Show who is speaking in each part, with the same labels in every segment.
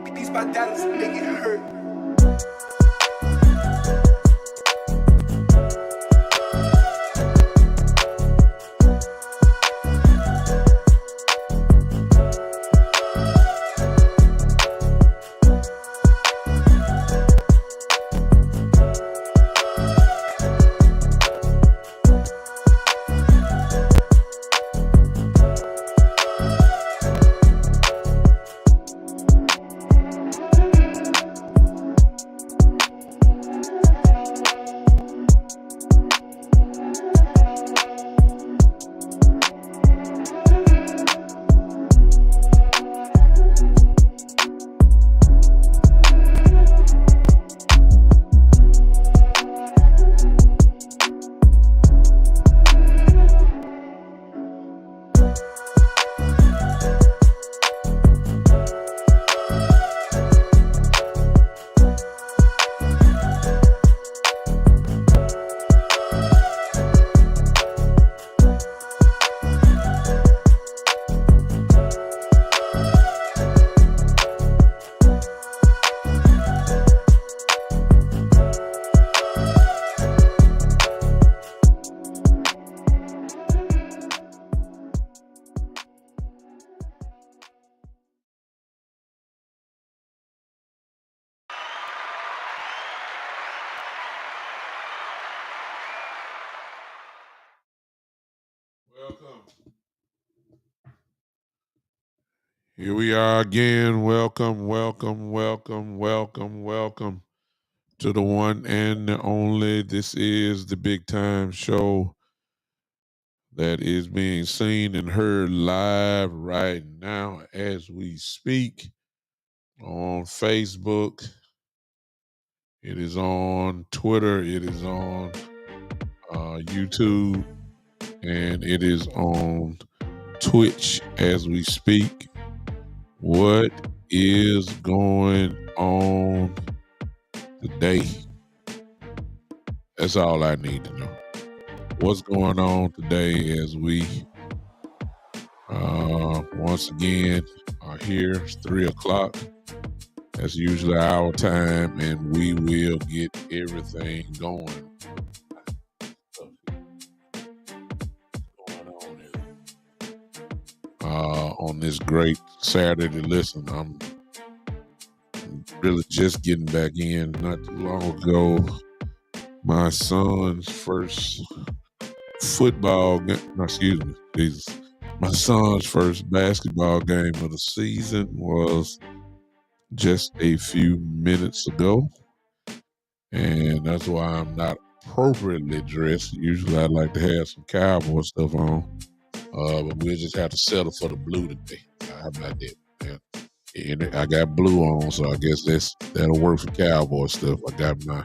Speaker 1: These my dollars make it hurt.
Speaker 2: Welcome. Here we are again. Welcome to the one and the only. This is the Big Time Show that is being seen and heard live right now as we speak on Facebook. It is on Twitter. It is on YouTube. And it is on Twitch as we speak. What is going on today? That's all I need to know. What's going on today as we once again are here. It's 3 o'clock. That's usually our time, and we will get everything going. On this great Saturday. Listen, I'm really just getting back in. Not too long ago, my son's first football game, my son's first basketball game of the season was just a few minutes ago. And that's why I'm not appropriately dressed. Usually I like to have some cowboy stuff on. But we'll just have to settle for the blue today. How about that? Yeah. And I got blue on, so I guess that'll work for cowboy stuff. I got my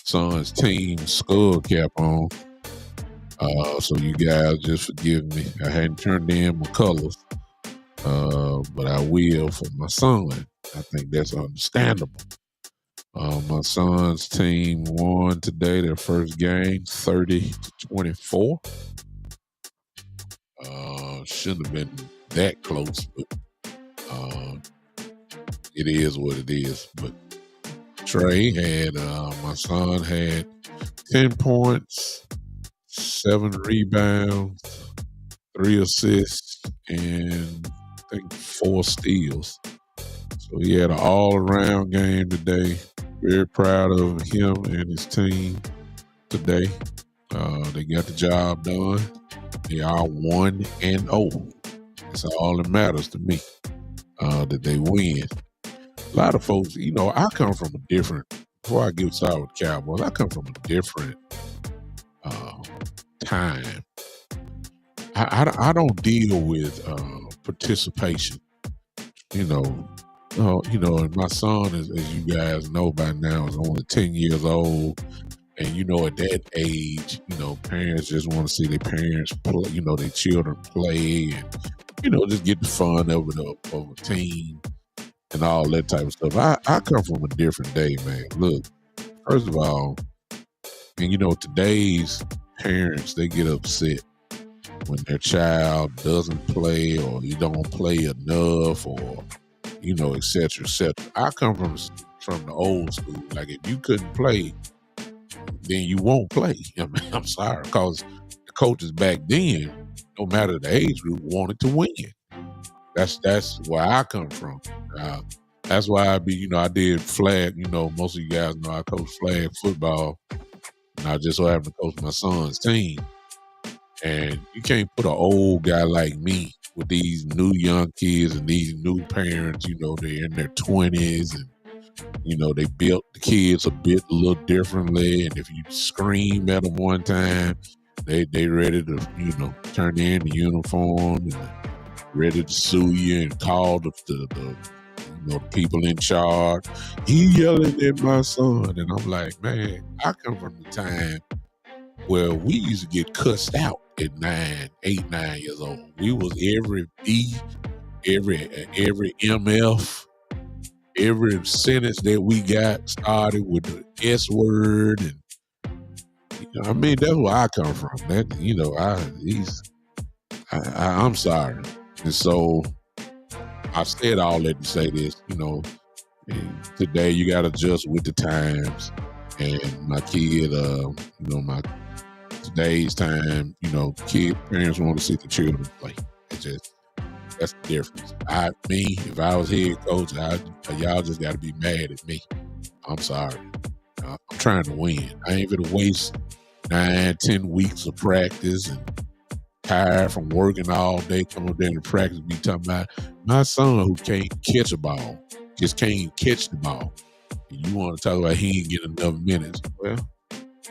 Speaker 2: son's team skull cap on. So you guys just forgive me. I hadn't turned in my colors. But I will for my son. I think that's understandable. My son's team won today, their first game, 30-24. Shouldn't have been that close, but it is what it is. But Trey had, my son had 10 points, 7 rebounds, 3 assists, and I think 4 steals. So he had an all-around game today. Very proud of him and his team today. They got the job done. They are 1-0. That's all that matters to me, that they win. A lot of folks, I come from a different, before I get started with Cowboys, I come from a different time. I don't deal with participation. And my son, as you guys know by now, is only 10 years old. And, at that age, parents just want to see their parents play, their children play and, just get the fun of a team and all that type of stuff. I come from a different day, man. Look, first of all, and, today's parents, they get upset when their child doesn't play or you don't play enough or, et cetera, et cetera. I come from the old school. Like, if you couldn't play, then you won't play. I mean, I'm sorry, because the coaches back then, no matter the age group, wanted to win. That's where I come from. That's why I did flag. Most of you guys know I coach flag football, and I just so happen to coach my son's team. And you can't put an old guy like me with these new young kids and these new parents. They're in their 20s, and they built the kids a little differently. And if you scream at them one time, they ready to turn in the uniform and ready to sue you and call the people in charge. He yelling at my son, and I'm like, man, I come from the time where we used to get cussed out at 8, 9 years old. We was every B, every MF, every sentence that we got started with the S word, and that's where I come from. I'm sorry, and so I said all that to say this. Today you got to adjust with the times, and my kid, today's time, parents want to see the children play. That's the difference. If I was head coach, y'all just got to be mad at me. I'm sorry. I'm trying to win. I ain't gonna waste 9-10 weeks of practice and tired from working all day, come up there to practice, be talking about my son who can't catch a ball, just can't catch the ball. And you want to talk about he ain't getting enough minutes. Well,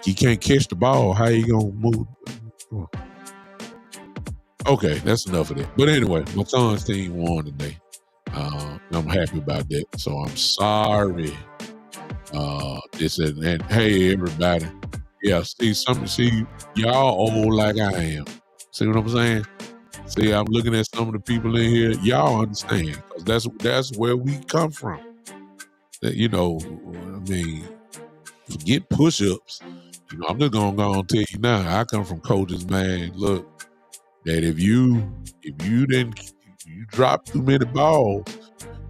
Speaker 2: he can't catch the ball. How you gonna move? Okay, that's enough of that. But anyway, my son's team won today. I'm happy about that. So I'm sorry. And hey, everybody. Yeah, see, y'all old like I am. See what I'm saying? See, I'm looking at some of the people in here. Y'all understand, because that's where we come from. Forget push-ups. I'm just gonna go and tell you now. I come from coaches, man. Look, that if you drop too many balls,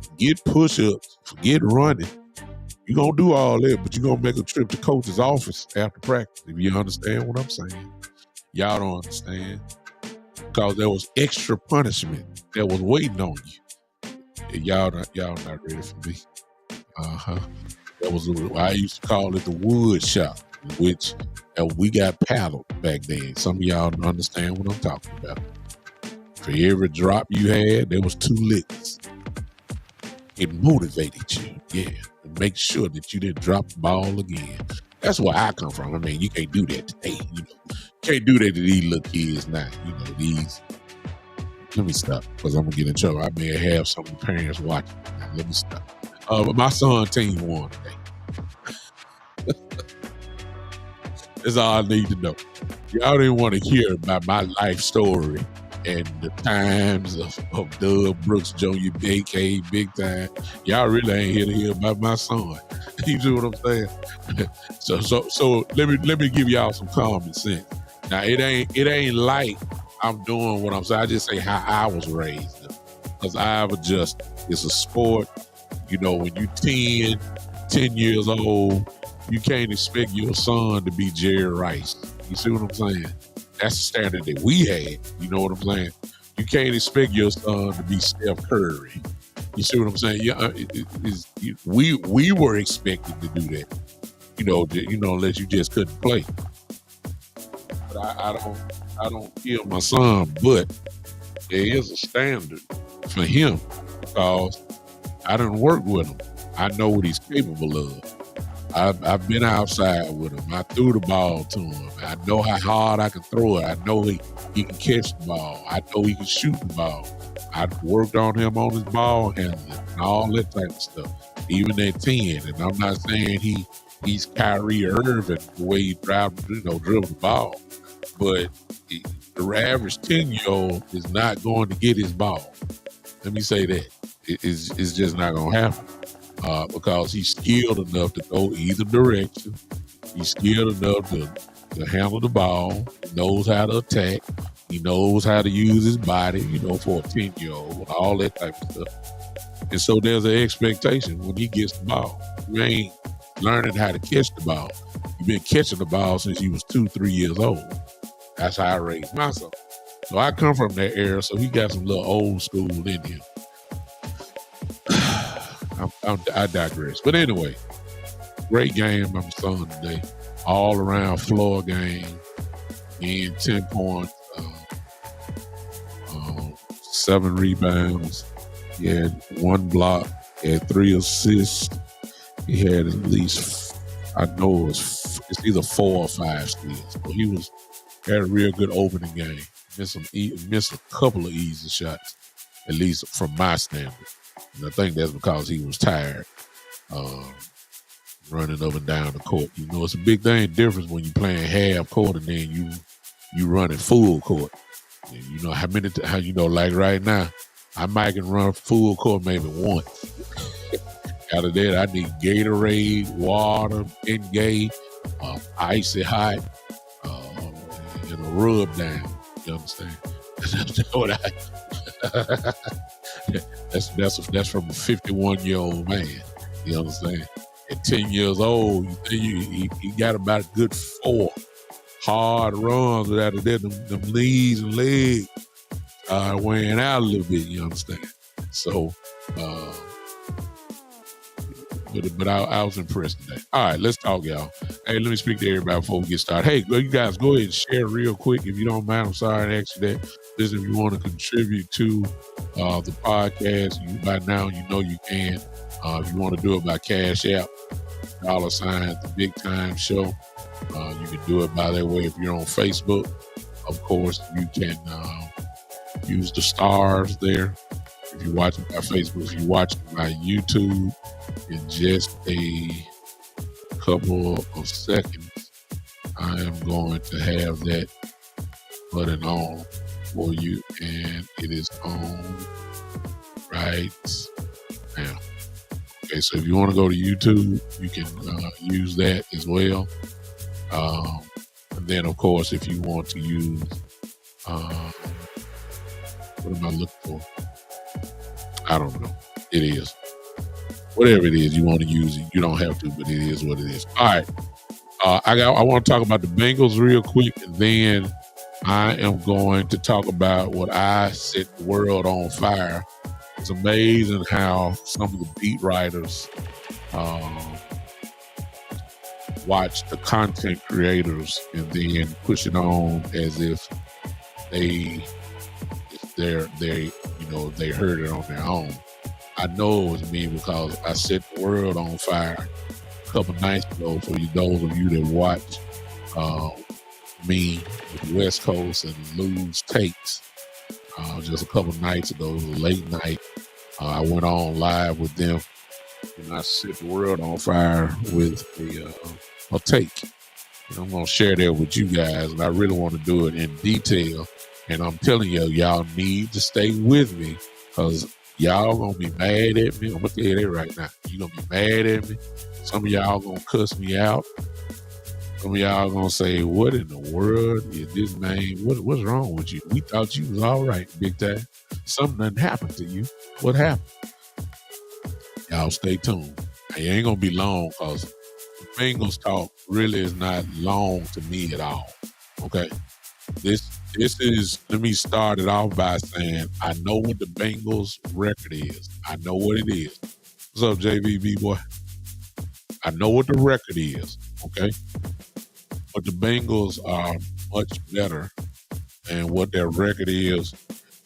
Speaker 2: forget push-ups, forget running. You're gonna do all that, but you're gonna make a trip to coach's office after practice. If you understand what I'm saying. Y'all don't understand. Because there was extra punishment that was waiting on you. And y'all not ready for me. That was I used to call it the wood shop, which we got paddled back then. Some of y'all don't understand what I'm talking about. For every drop you had, there was 2 licks. It motivated you, yeah, to make sure that you didn't drop the ball again. That's where I come from. You can't do that today. You can't do that to these little kids now. These. Let me stop, because I'm gonna get in trouble. I may have some of the parents watching. Let me stop. But my son's team won today. That's all I need to know. Y'all didn't want to hear about my life story and the times of Doug Brooks Jr., aka Big Time. Y'all really ain't here to hear about my son. You see what I'm saying? So let me give y'all some common sense. Now it ain't like I'm doing what I'm saying. I just say how I was raised, because I've adjusted. It's a sport. When you 10 years old, you can't expect your son to be Jerry Rice. You see what I'm saying? That's the standard that we had. You know what I'm saying? You can't expect your son to be Steph Curry. You see what I'm saying? Yeah, we were expected to do that. Unless you just couldn't play. But I don't kill my son, but there is a standard for him, because I done work with him. I know what he's capable of. I've been outside with him. I threw the ball to him. I know how hard I can throw it. I know he can catch the ball. I know he can shoot the ball. I worked on him on his ball handling and all that type of stuff, even at 10. And I'm not saying he's Kyrie Irving the way he dribble the ball, but the average 10-year-old is not going to get his ball. Let me say that. It's just not going to happen. Because he's skilled enough to go either direction. He's skilled enough to handle the ball. He knows how to attack. He knows how to use his body, for a 10-year-old, all that type of stuff. And so there's an expectation when he gets the ball. You ain't learning how to catch the ball. You've been catching the ball since you was 2-3 years old. That's how I raised my son. So I come from that era, so he got some little old school in him. I digress. But anyway, great game by my son today. All around floor game. In 10 points, 7 rebounds. He had 1 block, he had 3 assists. He had at least, I know it's either 4 or 5 steals. So he had a real good opening game. Missed a couple of easy shots, at least from my standard. And I think that's because he was tired, running up and down the court. You know, it's a big difference when you're playing half court and then you running full court. And you know how you know, like right now, I might can run full court maybe once. Out of that, I need Gatorade, water, Engage, icy hot, and a rub down. You understand? That's what that's from a 51-year-old man. You understand? At 10 years old, he got about a good 4 hard runs without them knees and legs wearing out a little bit. You understand? So, but I was impressed today. All right, let's talk, y'all. Hey, let me speak to everybody before we get started. Hey, you guys, go ahead and share real quick if you don't mind. I'm sorry to ask you that. Listen, if you want to contribute to the podcast, by now you know you can. If you want to do it by Cash App, $, the Big Time Show. You can do it by that way. If you're on Facebook, of course, you can use the stars there. If you're watching by Facebook, if you're watching by YouTube, in just a couple of seconds, I am going to have that button on for you, and it is on right now. Okay, so if you want to go to YouTube, you can use that as well. And then, of course, if you want to use, what am I looking for? I don't know. It is. Whatever it is you want to use it, you don't have to, but it is what it is. All right. I want to talk about the Bengals real quick, and then I am going to talk about what I set the world on fire. It's amazing how some of the beat writers watch the content creators and then push it on as if they heard it on their own. I know it was me because I set the world on fire a couple nights ago. For those of you that watch me with the West Coast and Lou's takes, just a couple nights ago, it was a late night. I went on live with them, and I set the world on fire with a take. And I'm going to share that with you guys, and I really want to do it in detail. And I'm telling you, y'all need to stay with me because y'all going to be mad at me. I'm going to tell you that right now. You're going to be mad at me. Some of y'all going to cuss me out. Some of y'all going to say, what in the world is this man? What's wrong with you? We thought you was all right, big time. Something done happened to you. What happened? Y'all stay tuned. It ain't going to be long because the Bengals talk really is not long to me at all. Okay? This is, let me start it off by saying, I know what the Bengals record is. I know what it is. What's up, JVB boy? I know what the record is, okay? But the Bengals are much better than what their record is,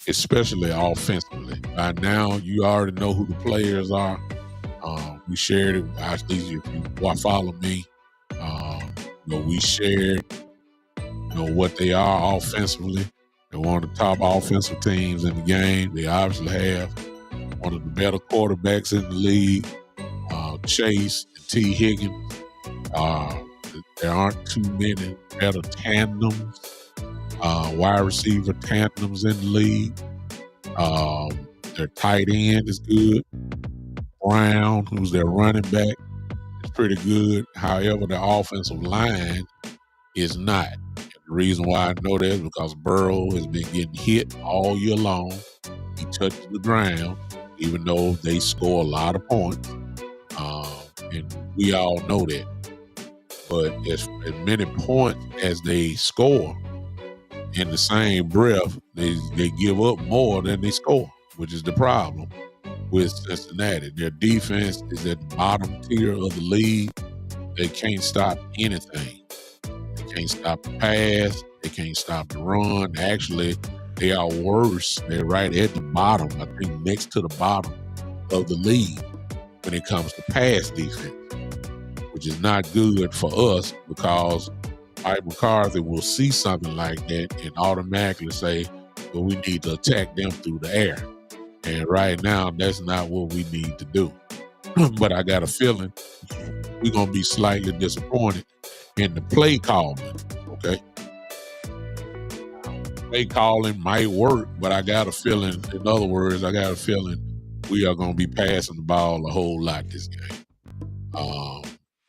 Speaker 2: especially offensively. By now, you already know who the players are. We shared it. Actually, if you follow me, we shared what they are offensively. They're one of the top offensive teams in the game. They obviously have one of the better quarterbacks in the league, Chase and T. Higgins. There aren't too many better tandems, wide receiver tandems in the league. Their tight end is good. Brown, who's their running back, is pretty good. However, the offensive line is not. The reason why I know that is because Burrow has been getting hit all year long. He touches the ground. even though they score a lot of points. And we all know that. But as many points as they score, in the same breath, they give up more than they score, which is the problem with Cincinnati. Their defense is at the bottom tier of the league. They can't stop anything. They can't stop the pass. They can't stop the run. Actually, they are worse. They're right at the bottom, I think next to the bottom of the league when it comes to pass defense, which is not good for us because Mike McCarthy will see something like that and automatically say, well, we need to attack them through the air. And right now, that's not what we need to do. But I got a feeling we're going to be slightly disappointed in the play calling, okay? Play calling might work, but I got a feeling, in other words, I got a feeling we are going to be passing the ball a whole lot this game.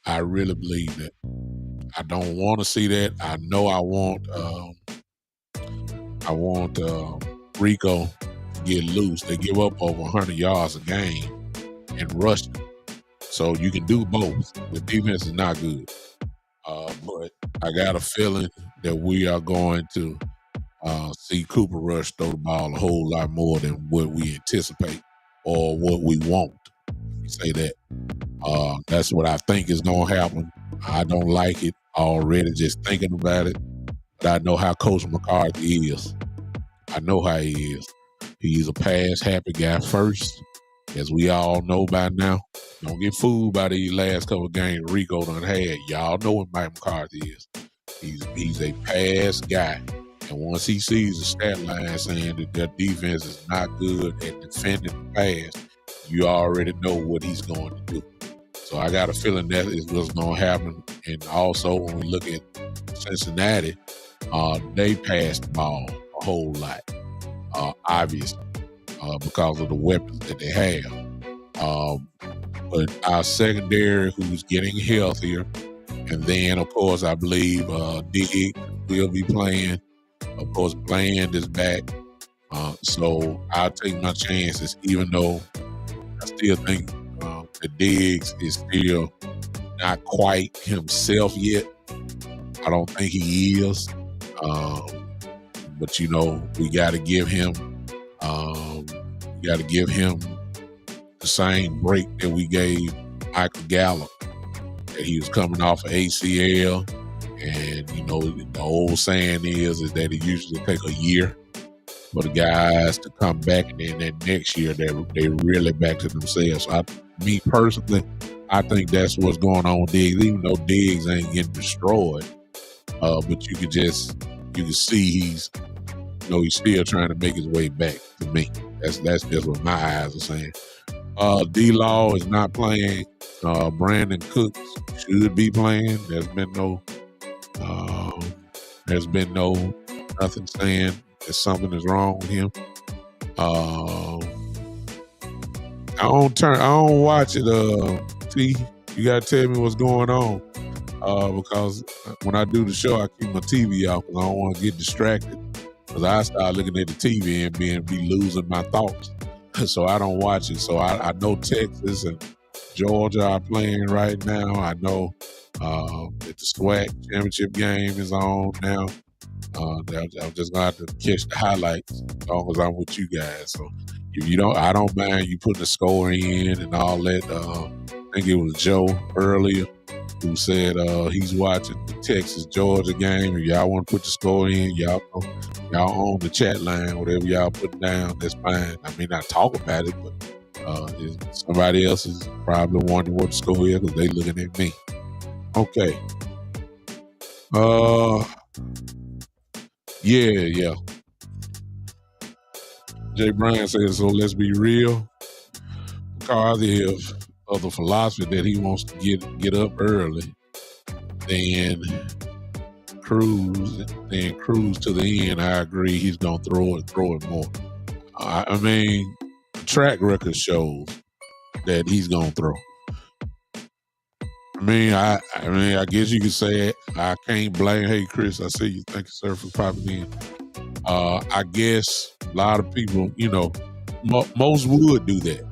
Speaker 2: I really believe that. I don't want to see that. I know I want Rico to get loose. They give up over 100 yards a game and rushing. So you can do both. The defense is not good. But I got a feeling that we are going to see Cooper Rush throw the ball a whole lot more than what we anticipate or what we want. Let me say that. That's what I think is going to happen. I don't like it already just thinking about it, but I know how Coach McCarthy is. I know how he is. He's a pass-happy guy first, as we all know by now. Don't get fooled by these last couple of games Rico done had. Y'all know what Mike McCarthy is. He's a pass guy. And once he sees the stat line saying that their defense is not good at defending the pass, you already know what he's going to do. So I got a feeling that is what's going to happen. And also, when we look at Cincinnati, they passed the ball a whole lot, obviously, because of the weapons that they have. But our secondary, who's getting healthier, and then, of course, I believe Diggs will be playing. Of course, Bland is back. So I'll take my chances, even though I still think that Diggs is still not quite himself yet. I don't think he is. But, we got to give him the same break that we gave Michael Gallup, that he was coming off of ACL. And, the old saying is that it usually takes a year for the guys to come back, and then that next year they really back to themselves. So me personally, I think that's what's going on with Diggs, even though Diggs ain't getting destroyed. But you can see he's still trying to make his way back to me. That's just what my eyes are saying. D-Law is not playing. Brandon Cooks should be playing. There's been nothing saying that something is wrong with him. I don't watch it. T, you gotta tell me what's going on. Because when I do the show, I keep my TV off because I don't want to get distracted. Because I start looking at the TV and be losing my thoughts. So I don't watch it. So I know Texas and Georgia are playing right now. I know that the SWAC championship game is on now. I'm just gonna have to catch the highlights as long as I'm with you guys. So if you don't, I don't mind you putting the score in and all that. I think it was Joe earlier who said he's watching the Texas-Georgia game. If y'all want to put the score in, y'all own the chat line. Whatever y'all put down, that's fine. I may not talk about it, but somebody else is probably wondering what the score is because they looking at me. Okay. Yeah. Jay Bryan says, so let's be real. McCarthy of the philosophy that he wants to get up early, then cruise to the end. I agree. He's gonna throw it more. I mean, the track record shows that he's gonna throw. I mean, I guess you could say it. I can't blame. Hey, Chris, I see you. Thank you, sir, for popping in. I guess a lot of people, Most would do that.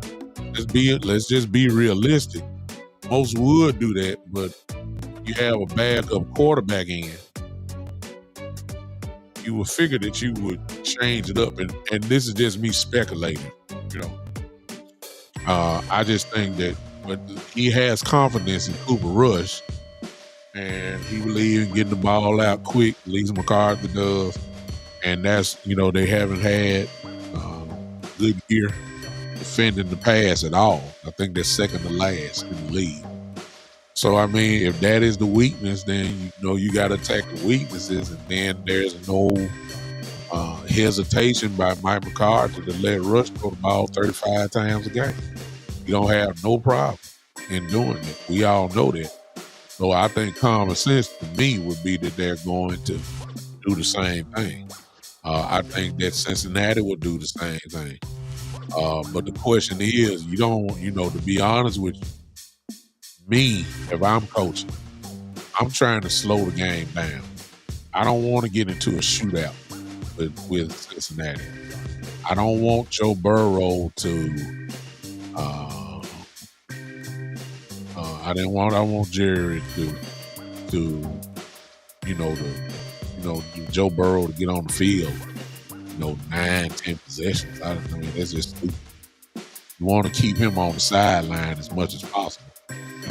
Speaker 2: Let's just be realistic. Most would do that, but you have a backup quarterback in. You would figure that you would change it up, and this is just me speculating. You know, I just think that, but he has confidence in Cooper Rush, and he believes in getting the ball out quick. At least McCarthy does, and that's they haven't had good year defending the pass at all. I think they're second to last in the league. So, I mean, if that is the weakness, then, you got to attack the weaknesses, and then there's no hesitation by Mike McCarthy to let Rush throw the ball 35 times a game. You don't have no problem in doing it. We all know that. So I think common sense to me would be that they're going to do the same thing. I think that Cincinnati would do the same thing. But the question is, to be honest with you, me, if I'm coaching, I'm trying to slow the game down. I don't want to get into a shootout with Cincinnati. I don't want Joe Burrow to. I want Jerry to Joe Burrow to get on the field. 9-10 possessions. I mean, that's just stupid. You want to keep him on the sideline as much as possible.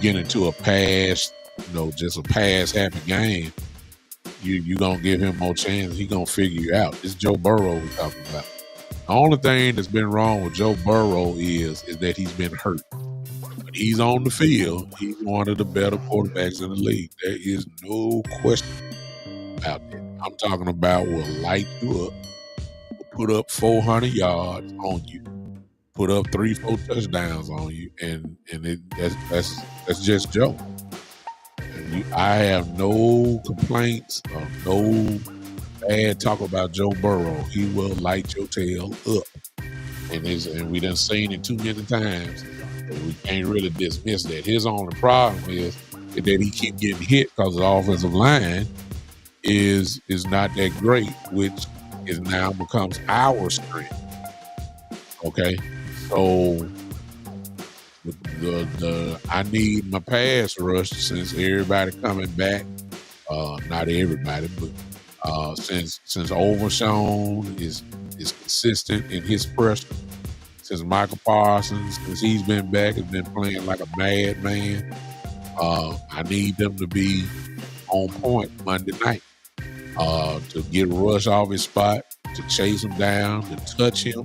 Speaker 2: Get into a pass, just a pass happy game, you gonna give him more chances. He gonna figure you out. It's Joe Burrow we're talking about. The only thing that's been wrong with Joe Burrow is that he's been hurt. When he's on the field, he's one of the better quarterbacks in the league. There is no question about that. I'm talking about will light you up, will put up 400 yards on you, put up 3-4 touchdowns on you, and that's just Joe. I have no complaints or no bad talk about Joe Burrow. He will light your tail up, and we done seen it too many times. We can't really dismiss that. His only problem is that he keep getting hit because the offensive line is not that great, which is now becomes our strength. Okay, so I need my pass rush since everybody coming back. Not everybody, but since Overshown is consistent in his pressure. Since Michael Parsons, since he's been back, has been playing like a madman. I need them to be on point Monday night to get Rush off his spot, to chase him down, to touch him.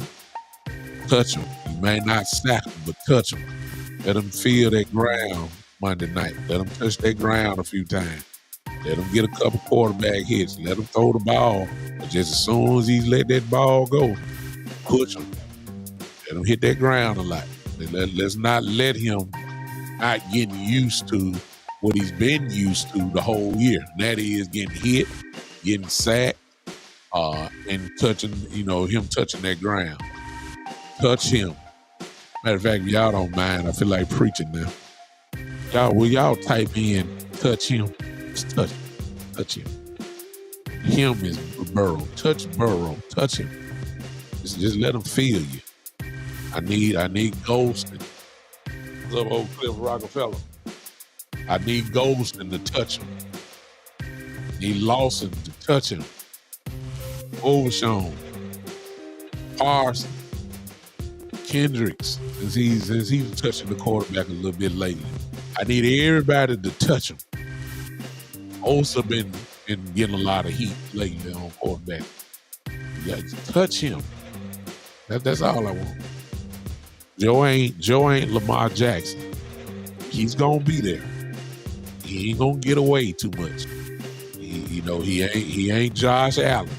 Speaker 2: Touch him. You may not sack him, but touch him. Let him feel that ground Monday night. Let him touch that ground a few times. Let him get a couple quarterback hits. Let him throw the ball. But just as soon as he let that ball go, push him. Let him hit that ground a lot. Let's not let him not getting used to what he's been used to the whole year. And that is getting hit, getting sacked, and touching, him touching that ground. Touch him. Matter of fact, if y'all don't mind, I feel like preaching now. Y'all type in touch him? Just touch him. Him is Burrow. Touch Burrow. Touch him. Just let him feel you. I need Golston. What's up, old Cliff Rockefeller? I need Golston to touch him. I need Lawson to touch him. Overshown. Parsons. Kendricks, since he's touching the quarterback a little bit lately. I need everybody to touch him. Also been getting a lot of heat lately on quarterback. You got to touch him. That's all I want. Joe ain't Lamar Jackson. He's gonna be there. He ain't gonna get away too much. He ain't Josh Allen.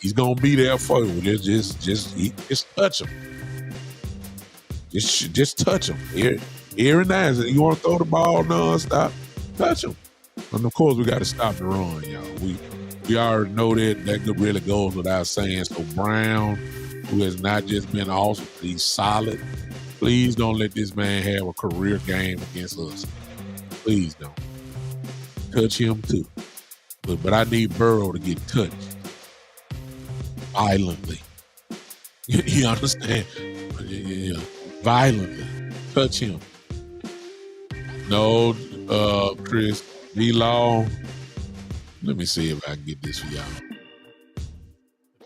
Speaker 2: He's gonna be there for you. Just touch him. Just touch him. Here and now, you want to throw the ball nonstop? Touch him. And of course, we got to stop the run, y'all. We already know that really goes without saying. So Brown, who has not just been awesome, he's solid. Please don't let this man have a career game against us. Please don't. Touch him too. But I need Burrow to get touched violently. You understand? Yeah. Violently touch him. No, Chris, D-Law. Let me see if I can get this for y'all.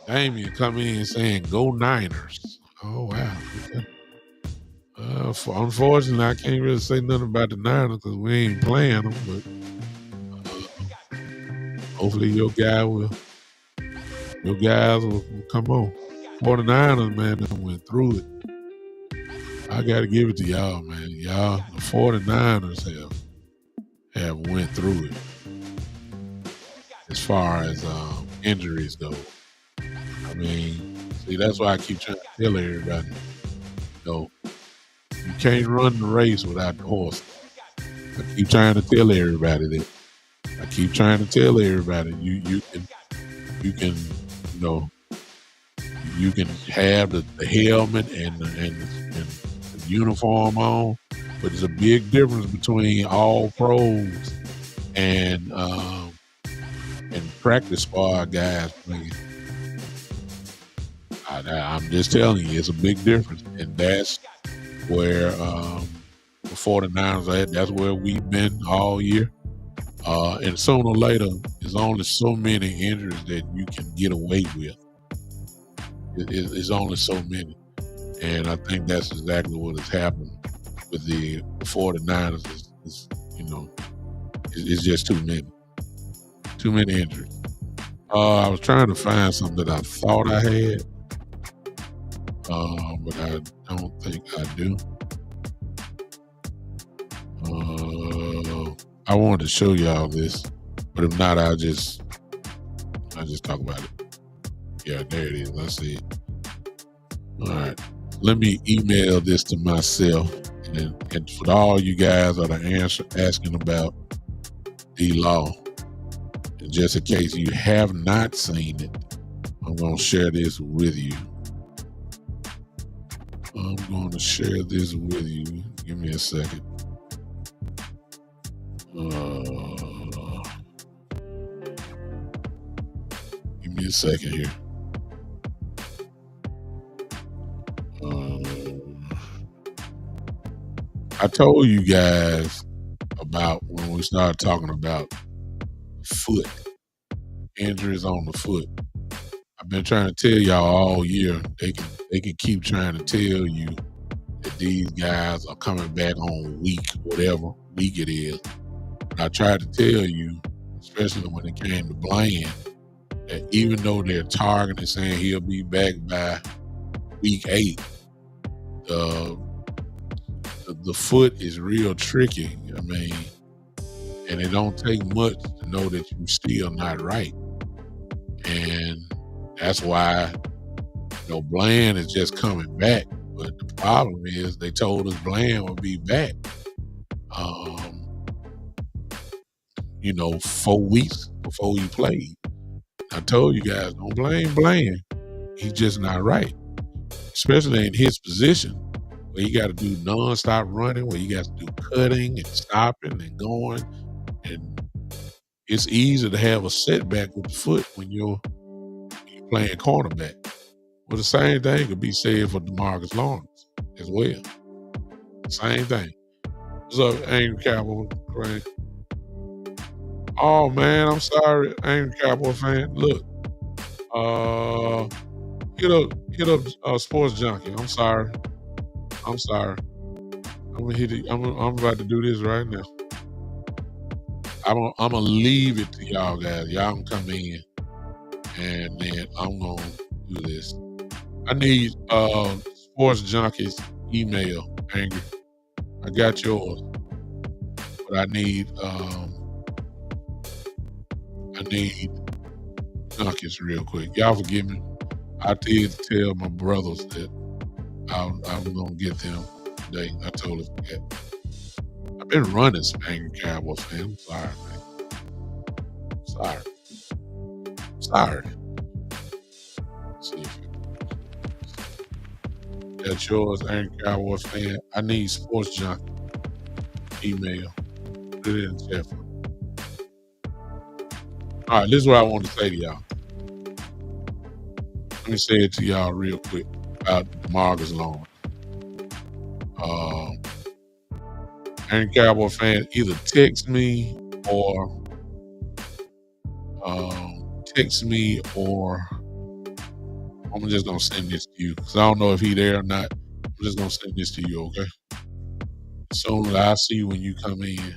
Speaker 2: Damien come in saying, "Go Niners." Oh wow. Okay. Unfortunately, I can't really say nothing about the Niners because we ain't playing them. But hopefully, your guys will come on. 49ers, man, that went through it. I got to give it to y'all, man. Y'all, the 49ers have went through it as far as injuries go. I mean, see, that's why I keep trying to tell everybody, you can't run the race without the horse. I keep trying to tell everybody that. I keep trying to tell everybody you can you can have the helmet and the uniform on, but there's a big difference between all pros and practice squad guys playing. I'm just telling you, it's a big difference, and that's where the 49ers are at. That's where we've been all year. And sooner or later, there's only so many injuries that you can get away with. It's only so many. And I think that's exactly what has happened with the 49ers. It's just too many. Too many injuries. I was trying to find something that I thought I had, but I don't think I do. I wanted to show y'all this, but if not, I'll just talk about it. Yeah, there it is. Let's see it. All right. Let me email this to myself, and for all you guys that are asking about D-Law, and just in case you have not seen it, I'm going to share this with you. I'm going to share this with you. Give me a second. Give me a second here. I told you guys about when we started talking about foot, injuries on the foot. I've been trying to tell y'all all year. They can keep trying to tell you that these guys are coming back on whatever week it is. But I tried to tell you, especially when it came to Bland, that even though they're targeting saying he'll be back by week 8, the foot is real tricky. I mean, and it don't take much to know that you're still not right. And that's why, Bland is just coming back. But the problem is they told us Bland would be back, 4 weeks before he played. I told you guys, don't blame Bland. He's just not right, especially in his position where you got to do nonstop running, where you got to do cutting and stopping and going. And it's easy to have a setback with the foot when you're playing cornerback. Well, the same thing could be said for DeMarcus Lawrence as well. Same thing. What's up, Angry Cowboy fan? Oh man, I'm sorry, Angry Cowboy fan. Look, hit up Sports Junkie. I'm sorry. I'm gonna hit it. I'm about to do this right now. I'm gonna leave it to y'all guys. Y'all can come in, and then I'm gonna do this. I need Sports Junkie's email, Angry. I got yours, but I need Junkie's real quick. Y'all forgive me. I did tell my brothers that I was gonna get them today. I totally forget. I've been running some Angry Cowboys fan. I'm sorry, man. Sorry. Let's see if that's yours, Angry Cowboys fan. I need Sports Junkie email. Put it in the chat for me. All right, this is what I want to say to y'all. Let me say it to y'all real quick. about Marcus Lawrence. Any Cowboy fan, either text me or I'm just gonna send this to you because I don't know if he there or not. I'm just gonna send this to you, okay? Soon as I see you when you come in.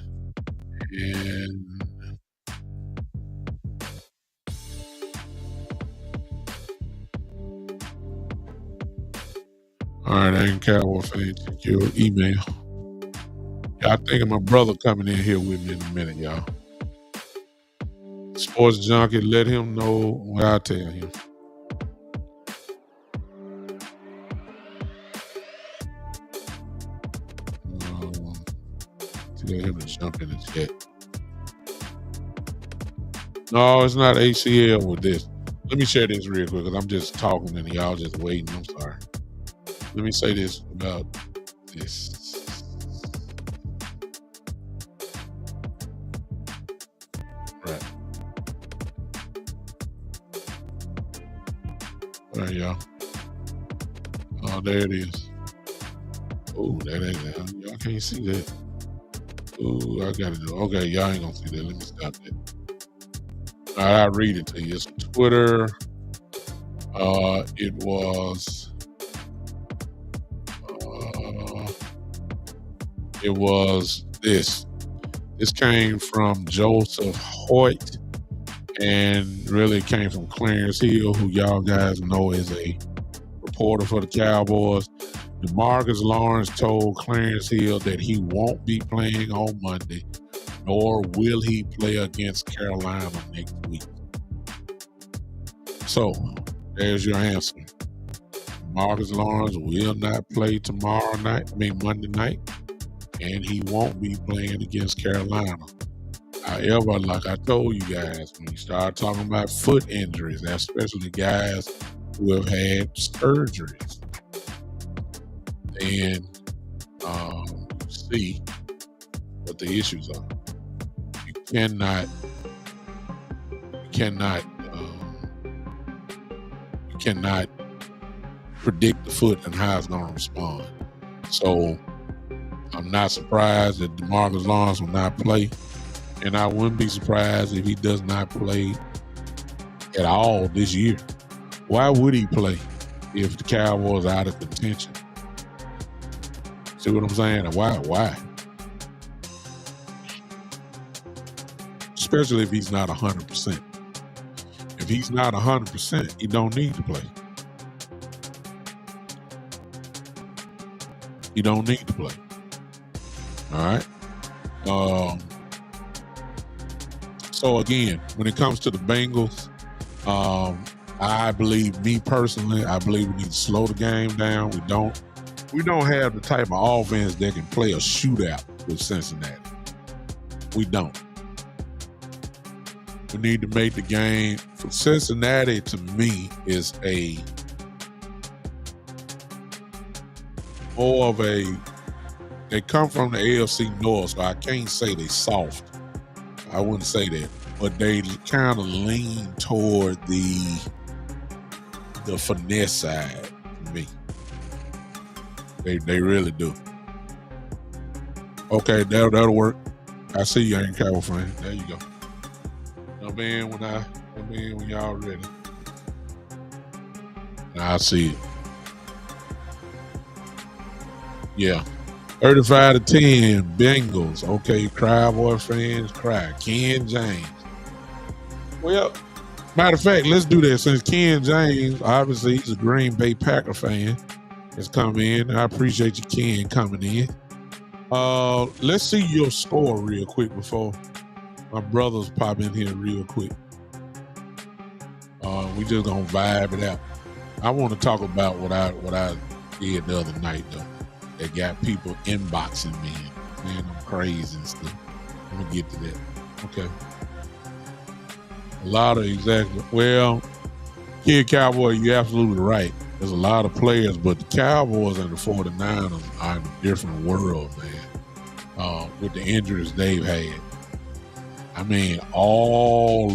Speaker 2: And all right, I ain't Cowboy fan. Check your email. Y'all thinking my brother coming in here with me in a minute, y'all. Sports junkie, let him know what I tell him. Tell him to jump in the chat. No, it's not ACL with this. Let me share this real quick because I'm just talking and y'all just waiting. I'm sorry. Let me say this about this. Right. All right, y'all. Oh, there it is. Oh, that ain't. Y'all can't see that. Oh, I got to do. Okay, y'all ain't gonna see that. Let me stop that. All right, I'll read it to you. It's Twitter. It was this. This came from Joseph Hoyt and really came from Clarence Hill, who y'all guys know is a reporter for the Cowboys. Marcus Lawrence told Clarence Hill that he won't be playing on Monday, nor will he play against Carolina next week. So, there's your answer. Marcus Lawrence will not play Monday night, and he won't be playing against Carolina. However, like I told you guys, when you start talking about foot injuries, especially guys who have had surgeries, then see what the issues are. You cannot predict the foot and how it's going to respond. So I'm not surprised that Marcus Lawrence will not play, and I wouldn't be surprised if he does not play at all this year. Why would he play if the Cowboys are out of contention? See what I'm saying? Why? Especially if he's not 100%. If he's not 100%, he don't need to play. He don't need to play. All right? So again, when it comes to the Bengals, I believe we need to slow the game down. We don't have the type of offense that can play a shootout with Cincinnati. We don't. We need to make the game. For Cincinnati, to me, is they come from the AFC North, so I can't say they soft. I wouldn't say that. But they kind of lean toward the finesse side to me. They really do. Okay, that'll work. I see you ain't Cowboy fan. There you go. Jump in when y'all ready. I see it. Yeah. 35-10, Bengals. Okay, Cowboy fans cry. Ken James. Well, matter of fact, let's do this. Since Ken James, obviously, he's a Green Bay Packer fan, has come in. I appreciate you, Ken, coming in. Let's see your score real quick before my brothers pop in here real quick. We just gonna vibe it out. I want to talk about what I did the other night though. That got people inboxing me, man, I'm crazy and stuff. I'm gonna get to that. Okay. Kid Cowboy, you're absolutely right. There's a lot of players, but the Cowboys and the 49ers are in a different world, man. With the injuries they've had. I mean, all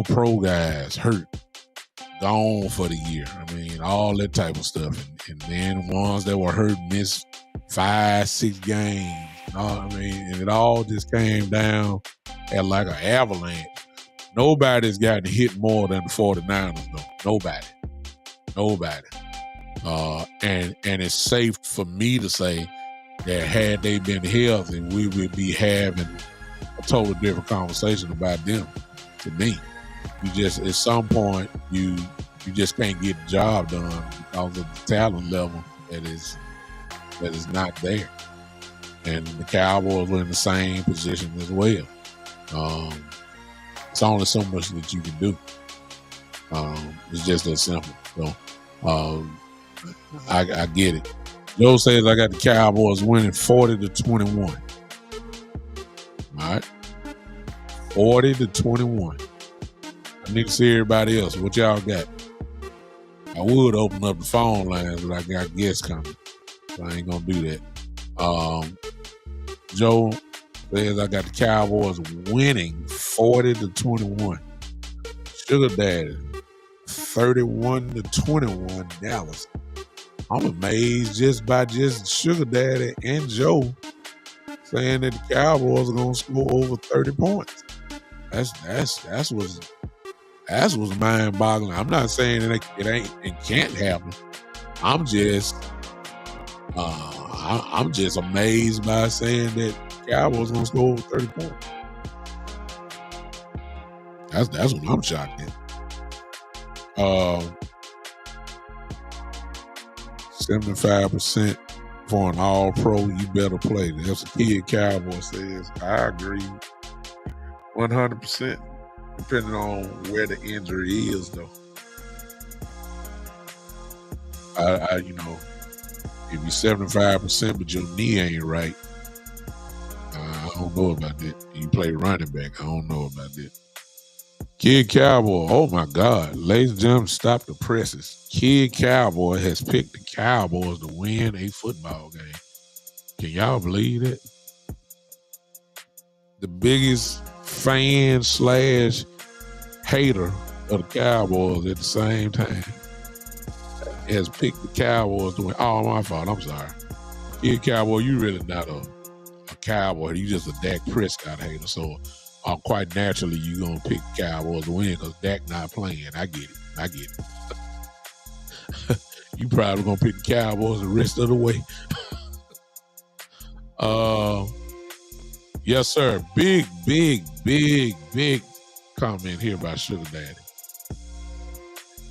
Speaker 2: pro guys hurt. gone for the year. I mean, all that type of stuff. And then ones that were hurt missed 5-6 games. You know what I mean? And it all just came down at like an avalanche. Nobody's gotten hit more than the 49ers, though. Nobody. And it's safe for me to say that had they been healthy, we would be having a totally different conversation about them. To me, you just at some point you just can't get the job done because of the talent level that is not there. And the Cowboys were in the same position as well. It's only so much that you can do. It's just that simple. So I get it. Joe says I got the Cowboys winning 40-21. All right. 40-21. I need to see everybody else. What y'all got? I would open up the phone lines, but I got guests coming. So I ain't gonna do that. Joe says I got the Cowboys winning 40-21. Sugar Daddy 31-21 Dallas. I'm amazed just by Sugar Daddy and Joe saying that the Cowboys are gonna score over 30 points. That's what's mind-boggling. I'm not saying it ain't and can't happen. I'm just amazed by saying that Cowboys gonna score over 30 points. That's what I'm shocked at. 75% for an all-pro, you better play. That's a kid Cowboy says. I agree 100%, depending on where the injury is, though. If you're 75%, but your knee ain't right, I don't know about that. You play running back, I don't know about that. Kid Cowboy, oh my God. Ladies and gentlemen, stop the presses. Kid Cowboy has picked the Cowboys to win a football game. Can y'all believe that? The biggest fan / hater of the Cowboys at the same time has picked the Cowboys to win. Oh, my fault. I'm sorry. Kid Cowboy, you really not a Cowboy. You just a Dak Prescott hater. So quite naturally, you're going to pick the Cowboys to win because Dak not playing. I get it. You probably going to pick the Cowboys the rest of the way. Yes, sir. Big comment here by Sugar Daddy.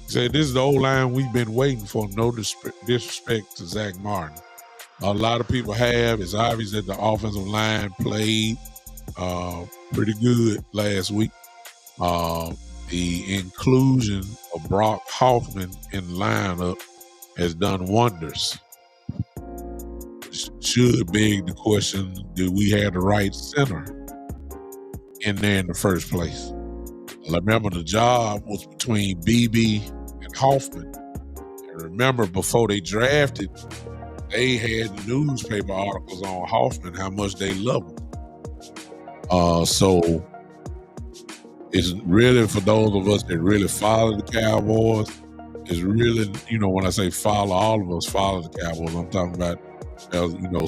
Speaker 2: He said, this is the O-line we've been waiting for. No disrespect to Zach Martin. A lot of people have. It's obvious that the offensive line played pretty good last week. The inclusion of Brock Hoffman in the lineup has done wonders. Should beg the question, do we have the right center in there in the first place? Remember, the job was between BB and Hoffman. And remember, before they drafted, they had newspaper articles on Hoffman, how much they love him. So it's really, for those of us that really follow the Cowboys, it's really, when I say follow, all of us follow the Cowboys. I'm talking about,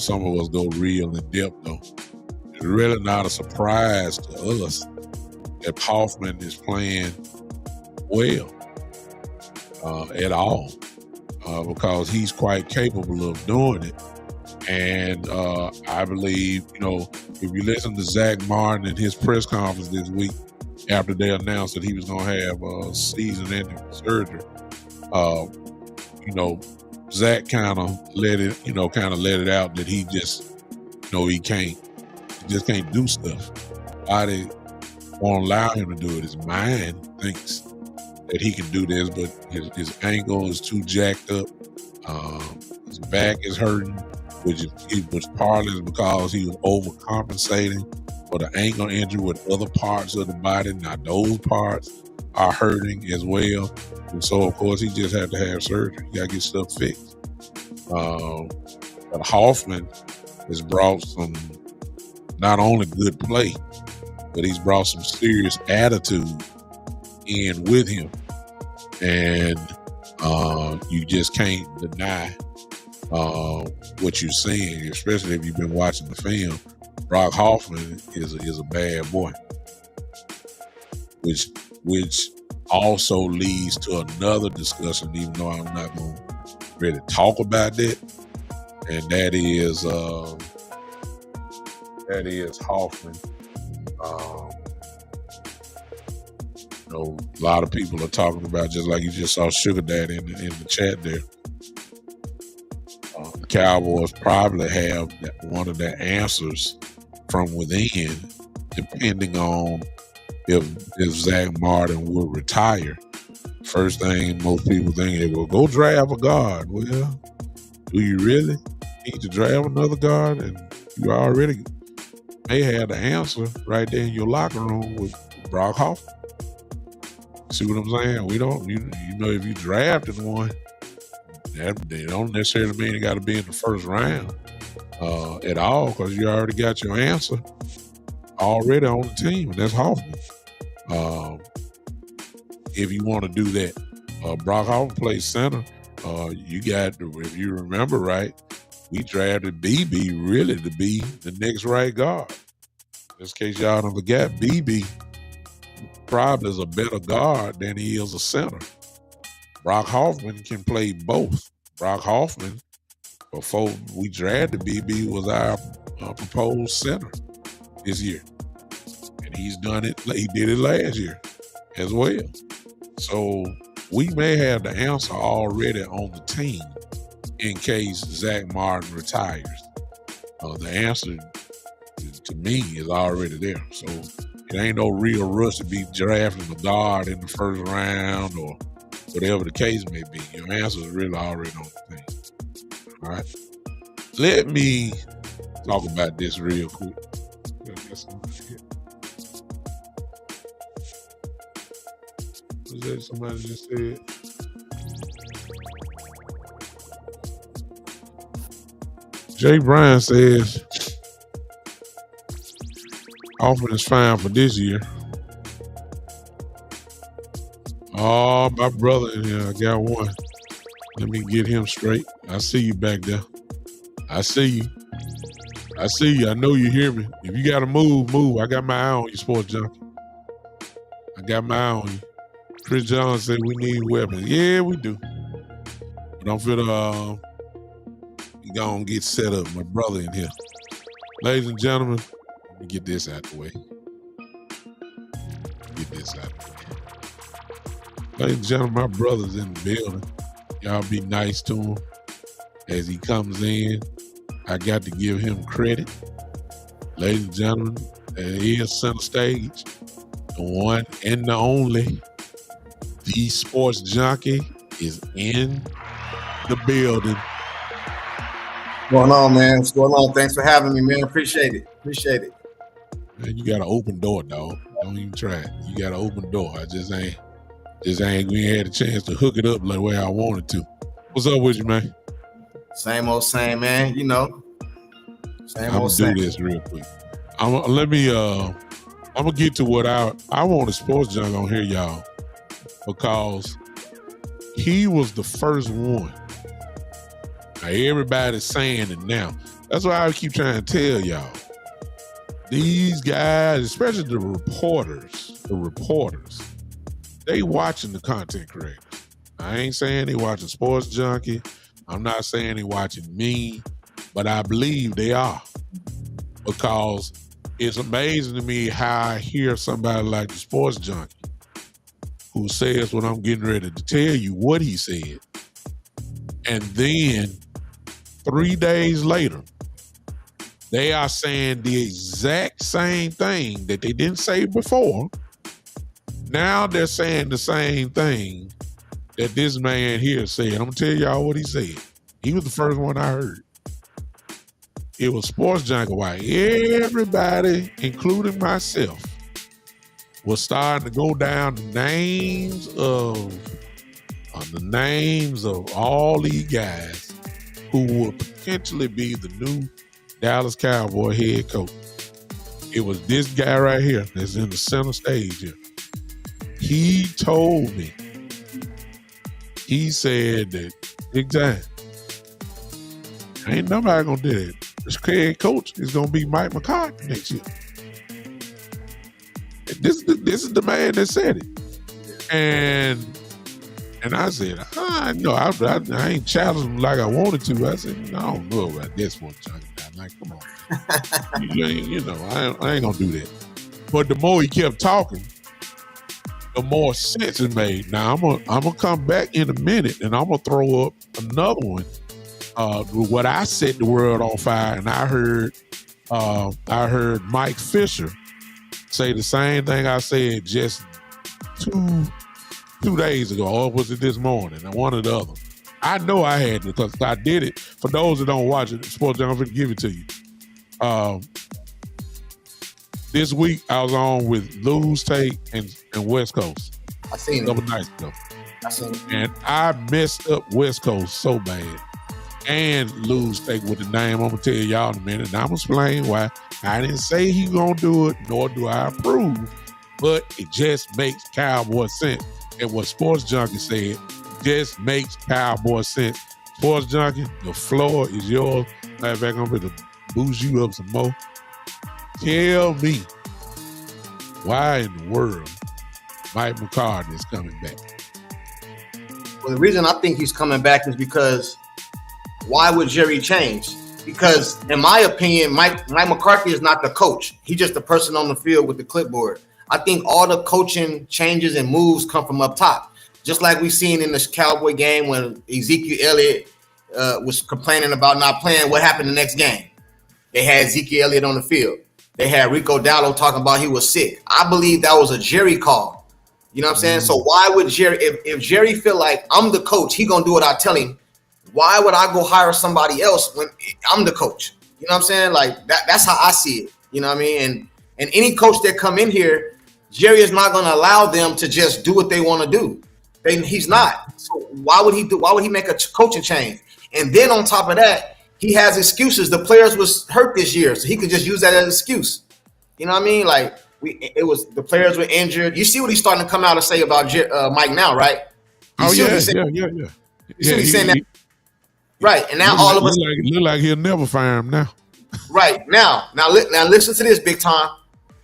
Speaker 2: some of us go real in depth, though. It's really not a surprise to us that Hoffman is playing well at all because he's quite capable of doing it. And I believe, if you listen to Zach Martin in his press conference this week after they announced that he was going to have season-ending surgery, Zach kind of let it out that he just, he just can't do stuff. Body won't allow him to do it. His mind thinks that he can do this, but his ankle is too jacked up. His back is hurting, which partly is because he was overcompensating for the ankle injury with other parts of the body. Now those parts are hurting as well. And so, of course, he just had to have surgery. He got to get stuff fixed. But Hoffman has brought some not only good play, but he's brought some serious attitude in with him. And you just can't deny what you're seeing, especially if you've been watching the film. Brock Hoffman is a bad boy, which also leads to another discussion, even though I'm not going to really talk about that, and that is Hoffman. A lot of people are talking about, just like you just saw Sugar Daddy in the chat there. The Cowboys probably have one of their answers from within, depending on if Zach Martin will retire. First thing most people think is, well, go draft a guard. Well, do you really need to draft another guard? And you already may have the answer right there in your locker room with Brock Hoffman. See what I'm saying? We don't, you know, if you drafted one, they don't necessarily mean it got to be in the first round at all, because you already got your answer already on the team, and that's Hoffman. If you want to do that, Brock Hoffman plays center. You got, if you remember right, we drafted BB really to be the next right guard. Just in case y'all don't forget, BB probably is a better guard than he is a center. Brock Hoffman can play both. Brock Hoffman, before we drafted BB, was our proposed center this year. And he's done it. He did it last year as well. So we may have the answer already on the team in case Zach Martin retires. The answer to me is already there. So it ain't no real rush to be drafting a guard in the first round or whatever the case may be. Your answer is really already on the thing. All right. Let me talk about this real quick. Was that somebody just said? Jay Bryan says Hoffman is fine for this year. Oh, my brother in here, I got one. Let me get him straight. I see you back there. I see you. I see you. I know you hear me. If you got to move, move. I got my eye on you, sports junkie. I got my eye on you. Chris Jones said we need weapons. Yeah, we do. But I'm finna gonna get set up. My brother in here. Ladies and gentlemen, let me get this out the way. Get this out the way. Ladies and gentlemen, my brother's in the building. Y'all be nice to him as he comes in. I got to give him credit. Ladies and gentlemen, he is center stage. The one and the only. The sports junkie is in the building.
Speaker 3: What's going on, man? What's going on? Thanks for having me, man. Appreciate it. Appreciate it.
Speaker 2: Man, you got an open door, dog. Don't even try it. You got an open door. I just ain't we ain't had a chance to hook it up like the way I wanted to. What's up with you, man?
Speaker 3: Same old same, man. You know. Same
Speaker 2: I'm
Speaker 3: old
Speaker 2: gonna
Speaker 3: same.
Speaker 2: do this real quick. I'm gonna get to what I want a sports junk on here, y'all, because he was the first one. Now everybody's saying it now. That's why I keep trying to tell y'all. These guys, especially the reporters, they watching the content creators. I ain't saying they watching Sports Junkie. I'm not saying they watching me, but I believe they are, because it's amazing to me how I hear somebody like the Sports Junkie who says what I'm getting ready to tell you what he said, and then 3 days later, they are saying the exact same thing that they didn't say before. Now they're saying the same thing that this man here said. I'm going to tell y'all what he said. He was the first one I heard. It was Sports Junkie. Why everybody, including myself, was starting to go down the names of all these guys who would potentially be the new Dallas Cowboy head coach. It was this guy right here that's in the center stage here. He told me he said that exactly. Ain't nobody gonna do that. The head coach is gonna be Mike McCarthy next year. This is the man that said it, and I said, no, I ain't challenged him like I wanted to. I said, I don't know about this one, Johnny. I'm like, come on, I ain't gonna do that. But the more he kept talking, the more sense it made. Now I'm gonna come back in a minute, and I'm gonna throw up another one. What I set the world on fire, and I heard Mike Fisher say the same thing I said just two days ago, or was it this morning? One or the other. I know I had it because I did it. For those that don't watch it, Sports Channel, I'm going to give it to you. This week I was on with Lou's Take and West Coast.
Speaker 3: I seen
Speaker 2: a couple nights ago.
Speaker 3: I seen it.
Speaker 2: And I messed up West Coast so bad. And Lou's Take with the name. I'm going to tell y'all in a minute. And I'm going to explain why. I didn't say he going to do it, nor do I approve. But it just makes Cowboy sense. And what Sports Junkie said just makes Cowboy sense. Sports Junkie, the floor is yours. Matter of fact, I'm going to boost you up some more. Tell me why in the world Mike McCarthy is coming back.
Speaker 3: Well, the reason I think he's coming back is because why would Jerry change? Because in my opinion, Mike McCarthy is not the coach. He's just the person on the field with the clipboard. I think all the coaching changes and moves come from up top. Just like we seen in this Cowboy game when Ezekiel Elliott was complaining about not playing. What happened the next game? They had Ezekiel Elliott on the field. They had Rico Dallo talking about he was sick. I believe that was a Jerry call. You know what I'm saying? So why would Jerry, if Jerry feel like I'm the coach, he gonna do what I tell him, why would I go hire somebody else when I'm the coach? You know what I'm saying? Like that's how I see it. You know what I mean? And any coach that come in here, Jerry is not going to allow them to just do what they want to do. He's not. So why would he make a coaching change? And then on top of that, he has excuses. The players was hurt this year, so he could just use that as an excuse. You know what I mean? Like the players were injured. You see what he's starting to come out and say about Mike now, right?
Speaker 2: Yeah.
Speaker 3: You see what he's saying that? Right, and now all of us
Speaker 2: look like he'll never fire him now.
Speaker 3: Right now listen to this, big time.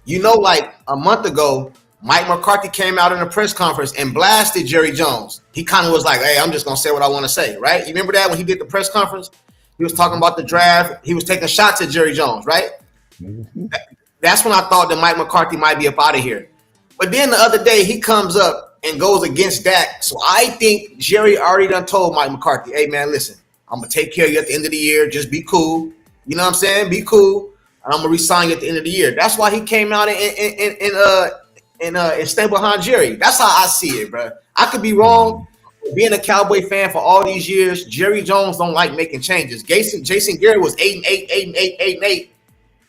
Speaker 3: You know, like a month ago, Mike McCarthy came out in a press conference and blasted Jerry Jones. He kind of was like, hey, I'm just going to say what I want to say, right? You remember that when he did the press conference? He was talking about the draft. He was taking shots at Jerry Jones, right? Mm-hmm. That's when I thought that Mike McCarthy might be up out of here. But then the other day, he comes up and goes against Dak. So I think Jerry already done told Mike McCarthy, hey, man, listen, I'm going to take care of you at the end of the year. Just be cool. You know what I'm saying? Be cool. And I'm going to resign you at the end of the year. That's why he came out and stay behind Jerry. That's how I see it, bro. I could be wrong. Being a Cowboy fan for all these years, Jerry Jones don't like making changes. Jason Garrett was 8-8.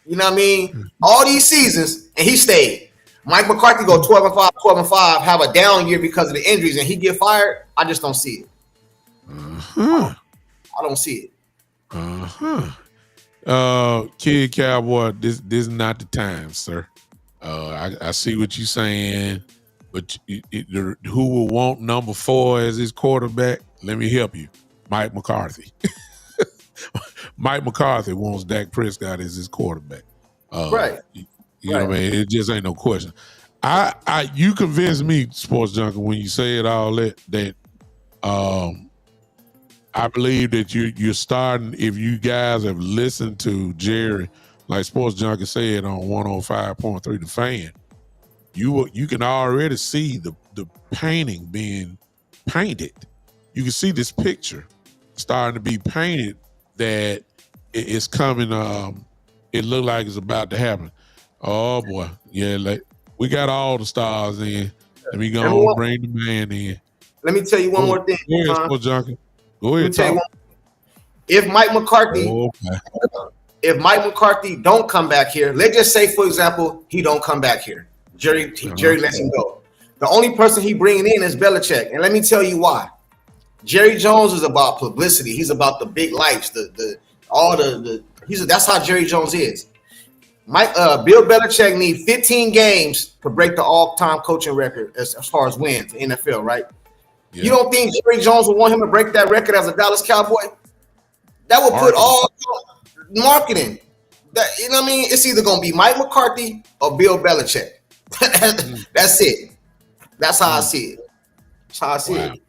Speaker 3: You know what I mean? All these seasons, and he stayed. Mike McCarthy go 12-5, have a down year because of the injuries, and he get fired. I just don't see it. I don't see it.
Speaker 2: Kid Cowboy, this is not the time, sir. I see what you're saying, but who will want number 4 as his quarterback? Let me help you. Mike McCarthy. Mike McCarthy wants Dak Prescott as his quarterback.
Speaker 3: Right.
Speaker 2: You know what I mean? It just ain't no question. You convinced me, Sports Junkie, when you said all that I believe that you're starting, if you guys have listened to Jerry, like Sports Junkie said on 105.3 The Fan, you can already see the painting being painted. You can see this picture starting to be painted that it's coming. It look like it's about to happen. Oh boy, yeah, like we got all the stars in. Let me go bring the man in.
Speaker 3: Let me tell you one more thing.
Speaker 2: Go ahead, Sports Junkie. Go ahead, talk.
Speaker 3: If Mike McCarthy, if Mike McCarthy don't come back here, let's just say, for example, he don't come back here. Jerry lets him go. The only person he bringing in is Belichick, and let me tell you why. Jerry Jones is about publicity. He's about the big lights, that's how Jerry Jones is. Bill Belichick needs 15 games to break the all-time coaching record as far as wins in the NFL, right?
Speaker 2: Yeah.
Speaker 3: You don't think Jerry Jones would want him to break that record as a Dallas Cowboy? That would put all marketing. That, you know what I mean? It's either gonna be Mike McCarthy or Bill Belichick. That's it. That's how I see it. That's how I see it.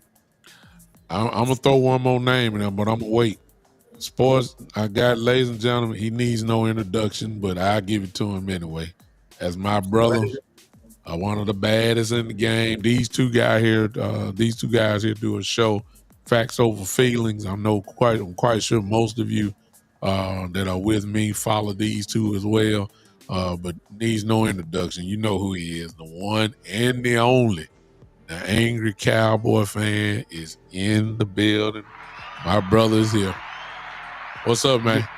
Speaker 2: I'm gonna throw one more name in there, but I'm gonna wait. Sports, I got, ladies and gentlemen, he needs no introduction, but I'll give it to him anyway. As my brother, one of the baddest in the game. These two guys here do a show, Facts Over Feelings. I'm quite sure most of you that are with me follow these two as well. But needs no introduction. You know who he is, the one and the only. The angry Cowboy fan is in the building. My brother is here. What's up, man?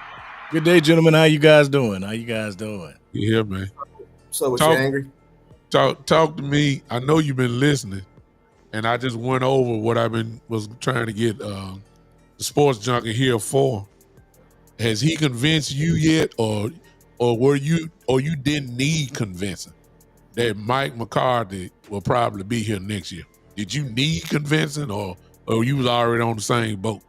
Speaker 4: Good day, gentlemen. How you guys doing?
Speaker 2: You here, man?
Speaker 3: What's up with you, angry?
Speaker 2: Talk to me. I know you've been listening, and I just went over what was trying to get the sports junkie here for. Has he convinced you yet, or you didn't need convincing that Mike McCarthy will probably be here next year? Did you need convincing, or you was already on the same boat?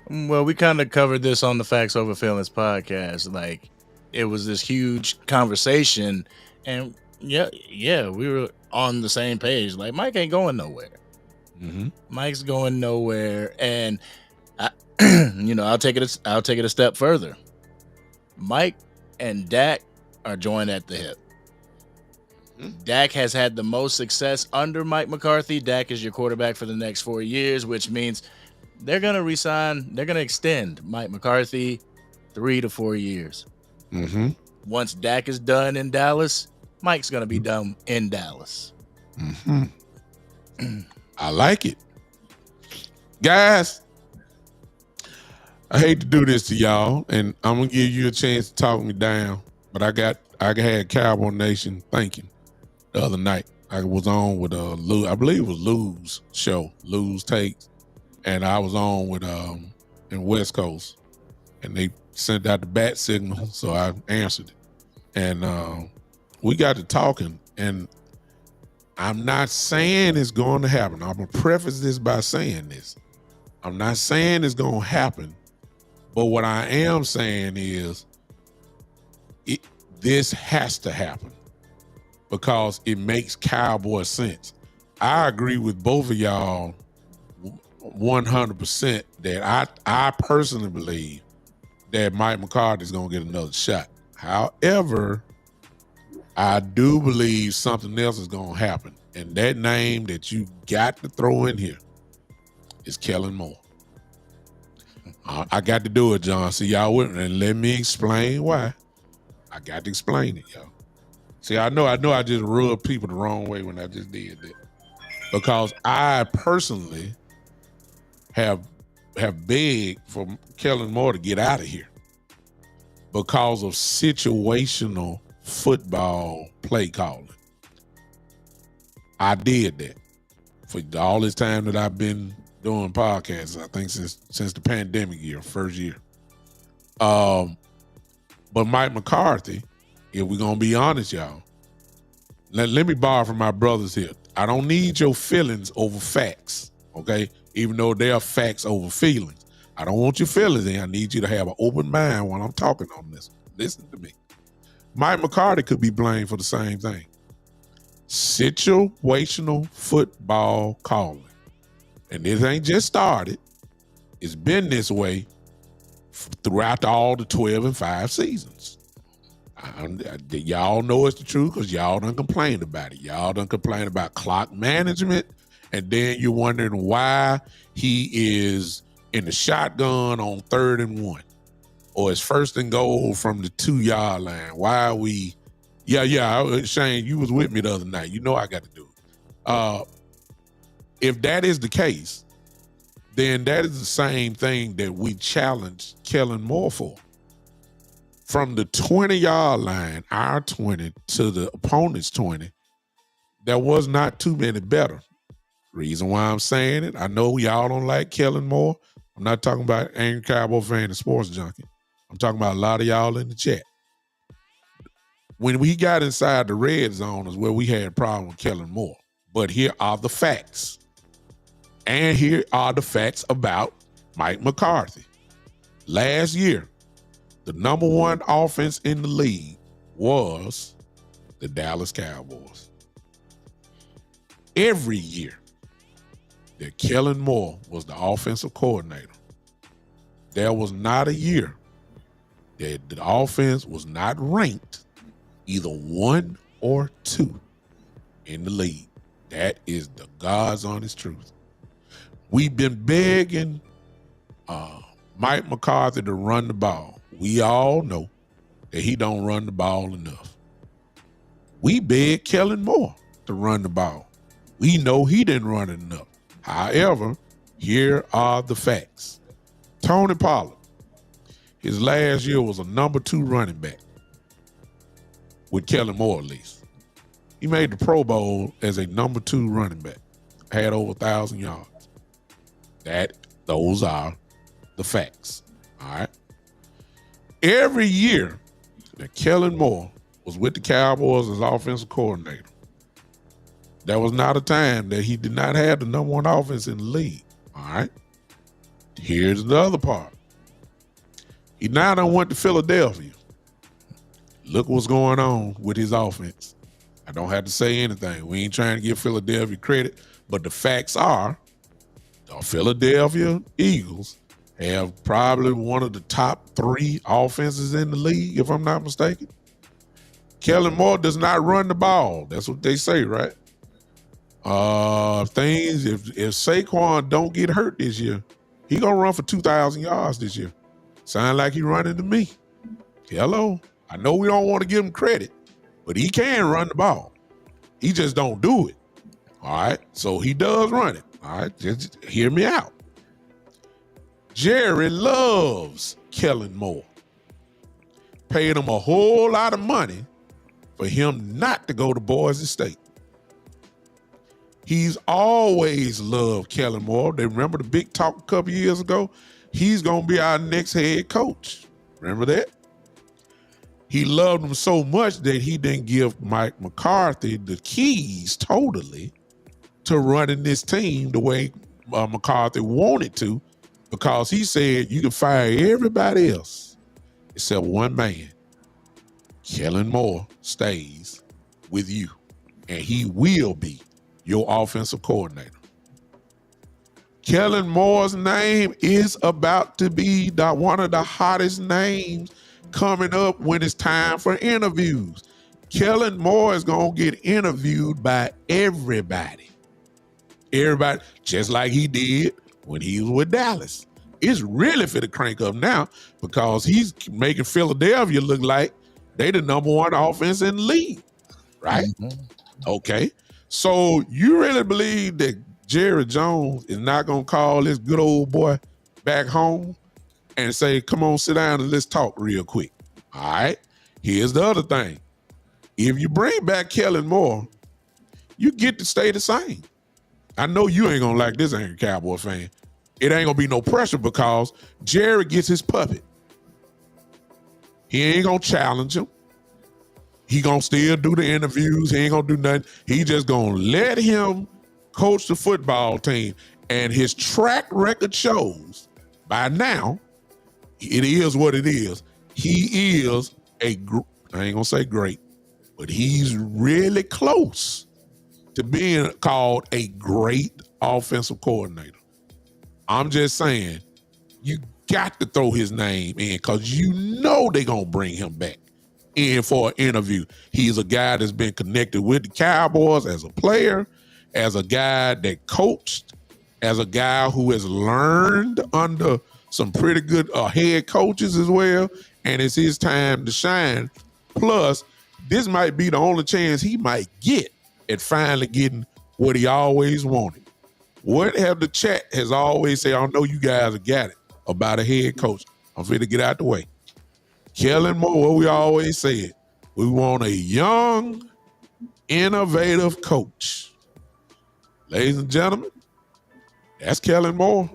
Speaker 4: Well, we kind of covered this on the Facts Over Feelings podcast. Like, it was this huge conversation, and yeah, we were on the same page. Like, Mike ain't going nowhere.
Speaker 2: Mm-hmm.
Speaker 4: Mike's going nowhere, and I'll take it a step further. Mike and Dak are joined at the hip. Dak has had the most success under Mike McCarthy. Dak is your quarterback for the next 4 years, which means they're going to extend Mike McCarthy 3 to 4 years.
Speaker 2: Mm-hmm.
Speaker 4: Once Dak is done in Dallas, Mike's going to be done in Dallas.
Speaker 2: Mm-hmm. I like it. Guys, I hate to do this to y'all, and I'm going to give you a chance to talk me down, but I had Cowboy Nation thinking the other night. I was on with Lou, I believe it was Lou's show, Lou's Takes, and I was on with in West Coast, and they sent out the bat signal, so I answered it. And we got to talking, and I'm not saying it's going to happen. I'm going to preface this by saying this. I'm not saying it's going to happen, but what I am saying is this has to happen because it makes Cowboy sense. I agree with both of y'all 100% that I personally believe that Mike McCarthy is going to get another shot. However, I do believe something else is going to happen. And that name that you got to throw in here is Kellen Moore. I got to do it, John. See, y'all with me, and let me explain why. I got to explain it, y'all. See, I know I just rubbed people the wrong way when I just did that. Because I personally have begged for Kellen Moore to get out of here because of situational football play calling. I did that for all this time that I've been doing podcasts. I think since the pandemic year, first year. But Mike McCarthy, if we're gonna be honest, y'all, let me borrow from my brothers here. I don't need your feelings over facts, okay? Even though they are facts over feelings. I don't want your feelings in. I need you to have an open mind while I'm talking on this. Listen to me. Mike McCarthy could be blamed for the same thing. Situational football calling. And this ain't just started. It's been this way throughout all the 12-5 seasons. Y'all know it's the truth because y'all done complained about it. Y'all done complained about clock management, and then you're wondering why he is in the shotgun on 3rd and 1, or it's 1st and goal from the 2-yard line. Why are we? Yeah. Shane, you was with me the other night. You know I got to do it. If that is the case, then that is the same thing that we challenged Kellen Moore for. From the 20-yard line, our 20, to the opponent's 20, there was not too many better. Reason why I'm saying it, I know y'all don't like Kellen Moore. I'm not talking about angry Cowboy fan and sports junkie. I'm talking about a lot of y'all in the chat. When we got inside the red zone is where we had a problem with Kellen Moore. But here are the facts. And here are the facts about Mike McCarthy. Last year, the number one offense in the league was the Dallas Cowboys. Every year that Kellen Moore was the offensive coordinator, there was not a year that the offense was not ranked either 1 or 2 in the league. That is the God's honest truth. We've been begging Mike McCarthy to run the ball. We all know that he don't run the ball enough. We begged Kellen Moore to run the ball. We know he didn't run it enough. However, here are the facts. Tony Pollard, his last year was a number 2 running back with Kellen Moore, at least. He made the Pro Bowl as a number 2 running back, had over 1,000 yards. Those are the facts, all right? Every year that Kellen Moore was with the Cowboys as offensive coordinator, there was not a time that he did not have the number 1 offense in the league, all right? Here's the other part. He now done went to Philadelphia. Look what's going on with his offense. I don't have to say anything. We ain't trying to give Philadelphia credit, but the facts are the Philadelphia Eagles have probably one of the top 3 offenses in the league, if I'm not mistaken. Kellen Moore does not run the ball. That's what they say, right? If Saquon don't get hurt this year, he gonna run for 2,000 yards this year. Sound like he running to me. Hello. I know we don't want to give him credit, but he can run the ball. He just don't do it. All right. So he does run it. All right. Just hear me out. Jerry loves Kellen Moore. Paid him a whole lot of money for him not to go to Boise State. He's always loved Kellen Moore. They remember the big talk a couple years ago? He's going to be our next head coach. Remember that? He loved him so much that he didn't give Mike McCarthy the keys totally to running this team the way McCarthy wanted to, because he said you can fire everybody else except one man. Kellen Moore stays with you, and he will be your offensive coordinator. Kellen Moore's name is about to be one of the hottest names coming up when it's time for interviews. Kellen Moore is going to get interviewed by everybody. Everybody, just like he did when he was with Dallas. It's really for the crank up now because he's making Philadelphia look like they the number 1 offense in the league, right? Mm-hmm. Okay. So you really believe that Jerry Jones is not going to call this good old boy back home and say, come on, sit down and let's talk real quick. All right. Here's the other thing. If you bring back Kellen Moore, you get to stay the same. I know you ain't going to like this angry Cowboy fan. It ain't going to be no pressure because Jerry gets his puppet. He ain't going to challenge him. He going to still do the interviews. He ain't going to do nothing. He just going to let him coach the football team. And his track record shows by now, it is what it is. He is I ain't going to say great, but he's really close to being called a great offensive coordinator. I'm just saying, you got to throw his name in because you know they're going to bring him back in for an interview. He's a guy that's been connected with the Cowboys as a player, as a guy that coached, as a guy who has learned under some pretty good head coaches as well, and it's his time to shine. Plus, this might be the only chance he might get at finally getting what he always wanted. What have the chat has always said, I know you guys have got it, about a head coach. I'm finna get out the way. Kellen Moore, what we always said, we want a young, innovative coach. Ladies and gentlemen, that's Kellen Moore.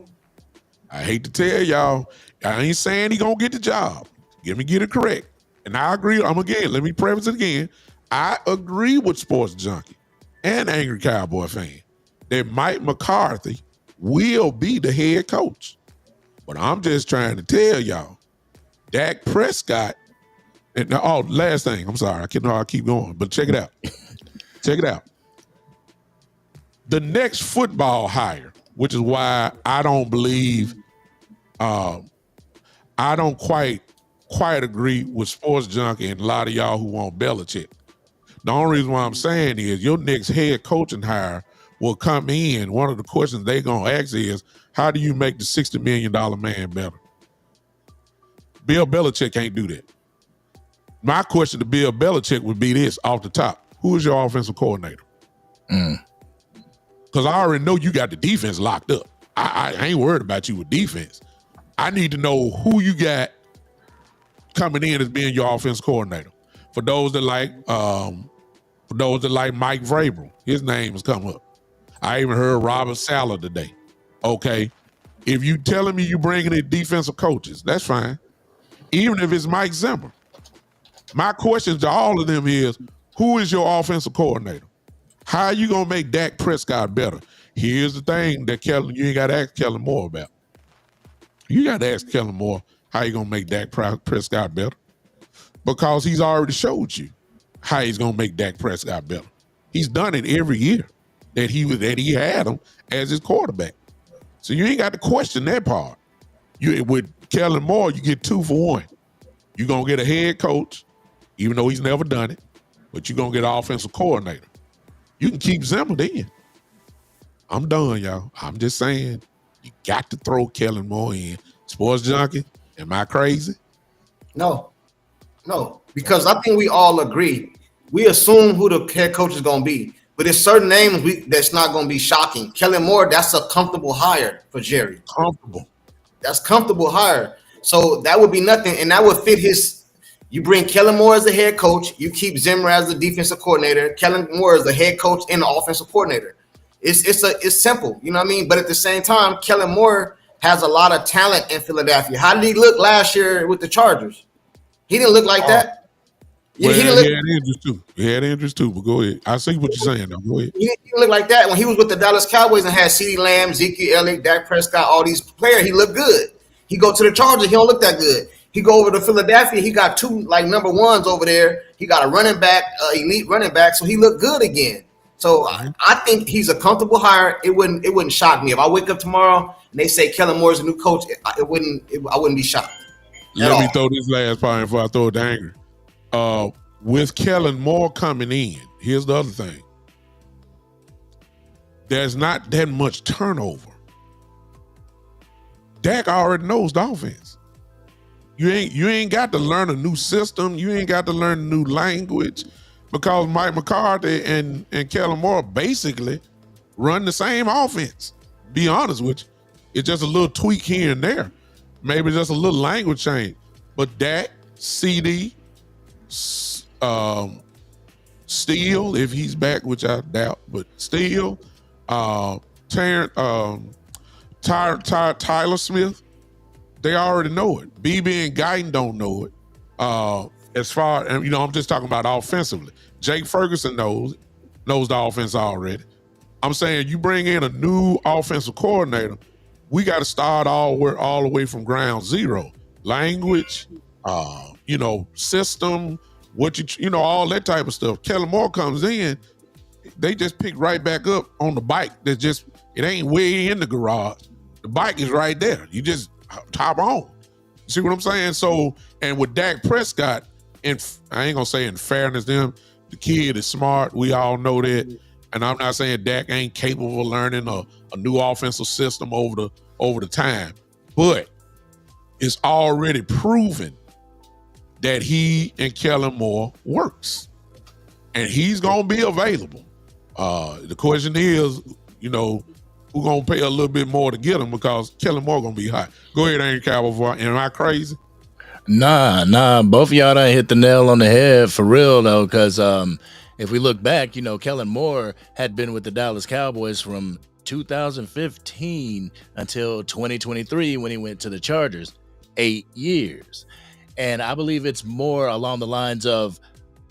Speaker 2: I hate to tell y'all, I ain't saying he gonna get the job. Let me get it correct. And I agree, let me preface it again. I agree with Sports Junkie and Angry Cowboy fan that Mike McCarthy will be the head coach. But I'm just trying to tell y'all, Dak Prescott, and last thing, I'm sorry, I keep going, but check it out. Check it out. The next football hire, which is why I don't believe, I don't quite agree with Sports Junkie and a lot of y'all who want Belichick. The only reason why I'm saying is your next head coaching hire will come in. One of the questions they're going to ask is, how do you make the $60 million man better? Bill Belichick can't do that. My question to Bill Belichick would be this off the top. Who is your offensive coordinator? Because I already know you got the defense locked up. I ain't worried about you with defense. I need to know who you got coming in as being your offensive coordinator. For those that like Mike Vrabel, his name has come up. I even heard Robert Saleh today. Okay, if you telling me you bringing in defensive coaches, that's fine. Even if it's Mike Zimmer. My question to all of them is, who is your offensive coordinator? How are you going to make Dak Prescott better? Here's the thing that you ain't got to ask Kellen Moore about. You got to ask Kellen Moore how you going to make Dak Prescott better. Because he's already showed you how he's going to make Dak Prescott better. He's done it every year that he had him as his quarterback. So you ain't got to question that part. With Kellen Moore, you get 2 for 1. You're going to get a head coach, even though he's never done it, but you're going to get an offensive coordinator. You can keep Zimmer then. I'm done, y'all. I'm just saying, you got to throw Kellen Moore in. Sports Junkie, am I crazy?
Speaker 3: No, because I think we all agree. We assume who the head coach is going to be, but there's certain names that's not going to be shocking. Kellen Moore, that's a comfortable hire for Jerry. That's comfortable hire. So that would be nothing, and that would fit his. You bring Kellen Moore as the head coach. You keep Zimmer as the defensive coordinator. Kellen Moore is the head coach and the offensive coordinator. It's simple, you know what I mean? But at the same time, Kellen Moore has a lot of talent in Philadelphia. How did he look last year with the Chargers? He didn't look like that.
Speaker 2: Well, he had interest too, but go ahead. I see what you're saying, though. Go ahead.
Speaker 3: He didn't look like that when he was with the Dallas Cowboys and had CeeDee Lamb, Ezekiel Elliott, Dak Prescott, all these players. He looked good. He go to the Chargers, he don't look that good. He go over to Philadelphia, he got 2 number ones over there. He got a running back, elite running back, so he looked good again. So I think he's a comfortable hire. It wouldn't shock me if I wake up tomorrow and they say Kellen Moore is a new coach. I wouldn't be shocked.
Speaker 2: Let me throw this last part before I throw it to Angry. With Kellen Moore coming in, here's the other thing. There's not that much turnover. Dak already knows the offense. You ain't got to learn a new system. You ain't got to learn a new language, because Mike McCarthy and Kellen Moore basically run the same offense. Be honest with you. It's just a little tweak here and there. Maybe just a little language change. But Dak, CD, Steele, if he's back, which I doubt, but Steele, Tyler Smith, they already know it. BB and Guyton don't know it. As far, and I'm just talking about offensively. Jake Ferguson knows the offense already. I'm saying you bring in a new offensive coordinator, we got to start all the way from ground zero. Language, system, all that type of stuff. Kellen Moore comes in, they just pick right back up on the bike. It ain't way in the garage. The bike is right there. You just hop on. See what I'm saying? So, and with Dak Prescott, and I ain't gonna say in fairness to him, the kid is smart. We all know that. And I'm not saying Dak ain't capable of learning a new offensive system over the time, but it's already proven that he and Kellen Moore works, and he's gonna be available. The question is, who gonna pay a little bit more to get him, because Kellen Moore gonna be hot. Go ahead, Angry Cowboy. Am I crazy?
Speaker 4: Nah. Both of y'all done hit the nail on the head for real though, because if we look back, Kellen Moore had been with the Dallas Cowboys from 2015 until 2023 when he went to the Chargers. 8 years. And I believe it's more along the lines of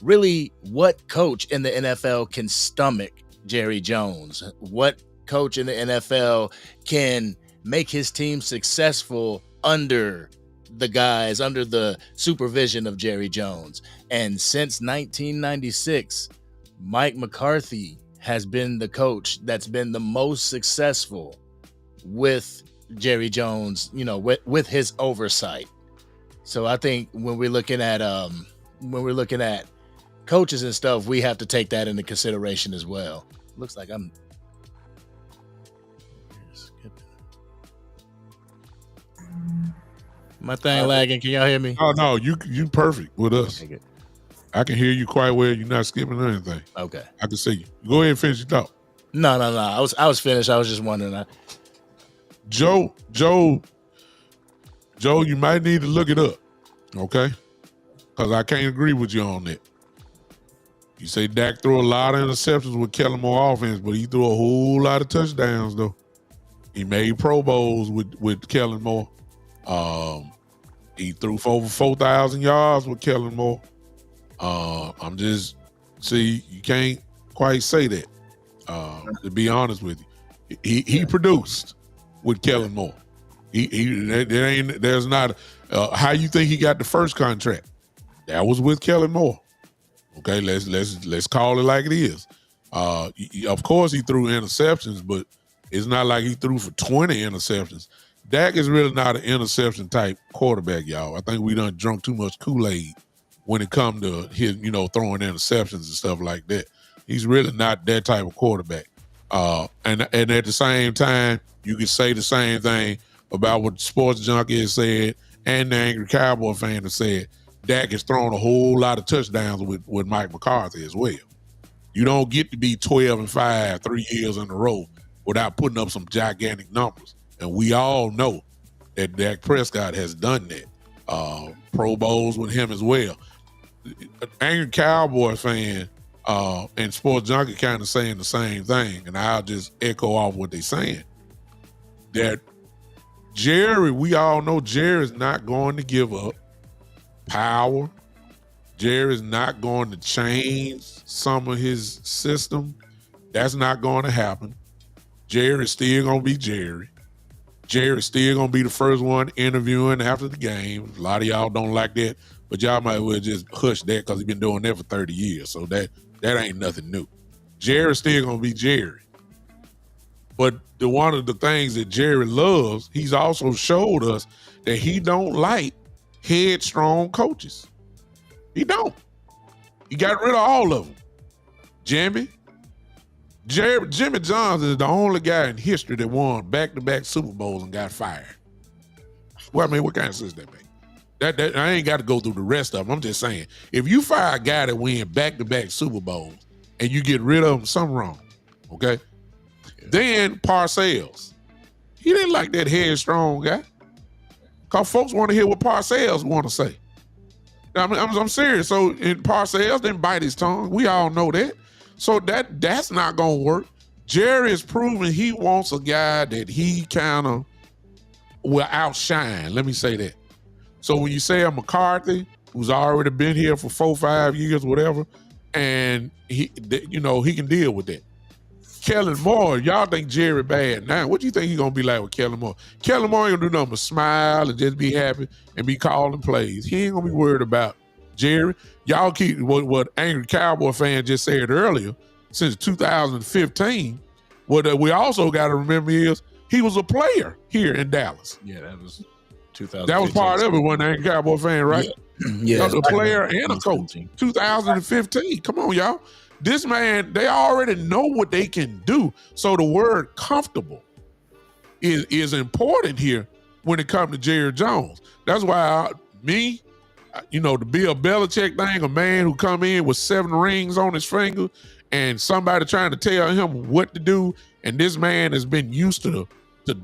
Speaker 4: really what coach in the NFL can stomach Jerry Jones? What coach in the NFL can make his team successful under the supervision of Jerry Jones. And since 1996, Mike McCarthy has been the coach that's been the most successful with Jerry Jones, with his oversight. So I think when we're looking at coaches and stuff, we have to take that into consideration as well. Looks like I'm skipping. My thing lagging. Can y'all hear me?
Speaker 2: Oh no, you perfect with us.
Speaker 4: Okay, good.
Speaker 2: I can hear you quite well. You're not skipping or anything.
Speaker 4: Okay.
Speaker 2: I can see you. Go ahead and finish your thought.
Speaker 4: No. I was finished. I was just wondering.
Speaker 2: Joe, you might need to look it up, okay? Because I can't agree with you on that. You say Dak threw a lot of interceptions with Kellen Moore offense, but he threw a whole lot of touchdowns, though. He made Pro Bowls with Kellen Moore. He threw for over 4,000 yards with Kellen Moore. You can't quite say that, to be honest with you. He produced with Kellen Moore. There's not how you think he got the first contract. That was with Kellen Moore. Okay, let's call it like it is. Of course he threw interceptions, but it's not like he threw for 20 interceptions. Dak is really not an interception type quarterback, y'all. I think we done drunk too much Kool-Aid when it come to his, throwing interceptions and stuff like that. He's really not that type of quarterback. And at the same time, you can say the same thing about what Sports Junkie has said and the Angry Cowboy fan has said. Dak has thrown a whole lot of touchdowns with Mike McCarthy as well. You don't get to be 12-5 3 years in a row without putting up some gigantic numbers. And we all know that Dak Prescott has done that. Pro Bowls with him as well. Angry Cowboy fan and Sports Junkie kind of saying the same thing, and I'll just echo off what they're saying. That Jerry, we all know Jerry's not going to give up power. Jerry's not going to change some of his system. That's not going to happen. Jerry's still going to be Jerry. Jerry's still going to be the first one interviewing after the game. A lot of y'all don't like that, but y'all might well just hush that because he's been doing that for 30 years. So that ain't nothing new. Jerry's still going to be Jerry. But one of the things that Jerry loves, he's also showed us that he don't like headstrong coaches. He don't. He got rid of all of them. Jimmy Johnson is the only guy in history that won back-to-back Super Bowls and got fired. Well, I mean, what kind of sense that make? That I ain't got to go through the rest of them. I'm just saying, if you fire a guy that win back-to-back Super Bowls and you get rid of him, something wrong. Okay? Yeah. Then Parcells. He didn't like that headstrong guy. Because folks want to hear what Parcells want to say. I mean, I'm serious. So Parcells didn't bite his tongue. We all know that. So that's not going to work. Jerry is proving he wants a guy that he kind of will outshine. Let me say that. So when you say a McCarthy, who's already been here for 4 or 5 years, whatever, and he can deal with that. Kellen Moore, y'all think Jerry bad now. What do you think he's going to be like with Kellen Moore? Kellen Moore ain't going to do nothing but smile and just be happy and be calling plays. He ain't going to be worried about Jerry. Y'all keep what Angry Cowboy fan just said earlier, since 2015, what we also got to remember is he was a player here in Dallas.
Speaker 4: Yeah, that was 2015.
Speaker 2: That was part of it, wasn't Angry Cowboy fan, right?
Speaker 4: Yeah.
Speaker 2: He was a player and a coach. 2015. Come on, y'all. This man, they already know what they can do. So the word comfortable is important here when it comes to Jerry Jones. That's why the Bill Belichick thing, a man who come in with 7 rings on his finger and somebody trying to tell him what to do, and this man has been used to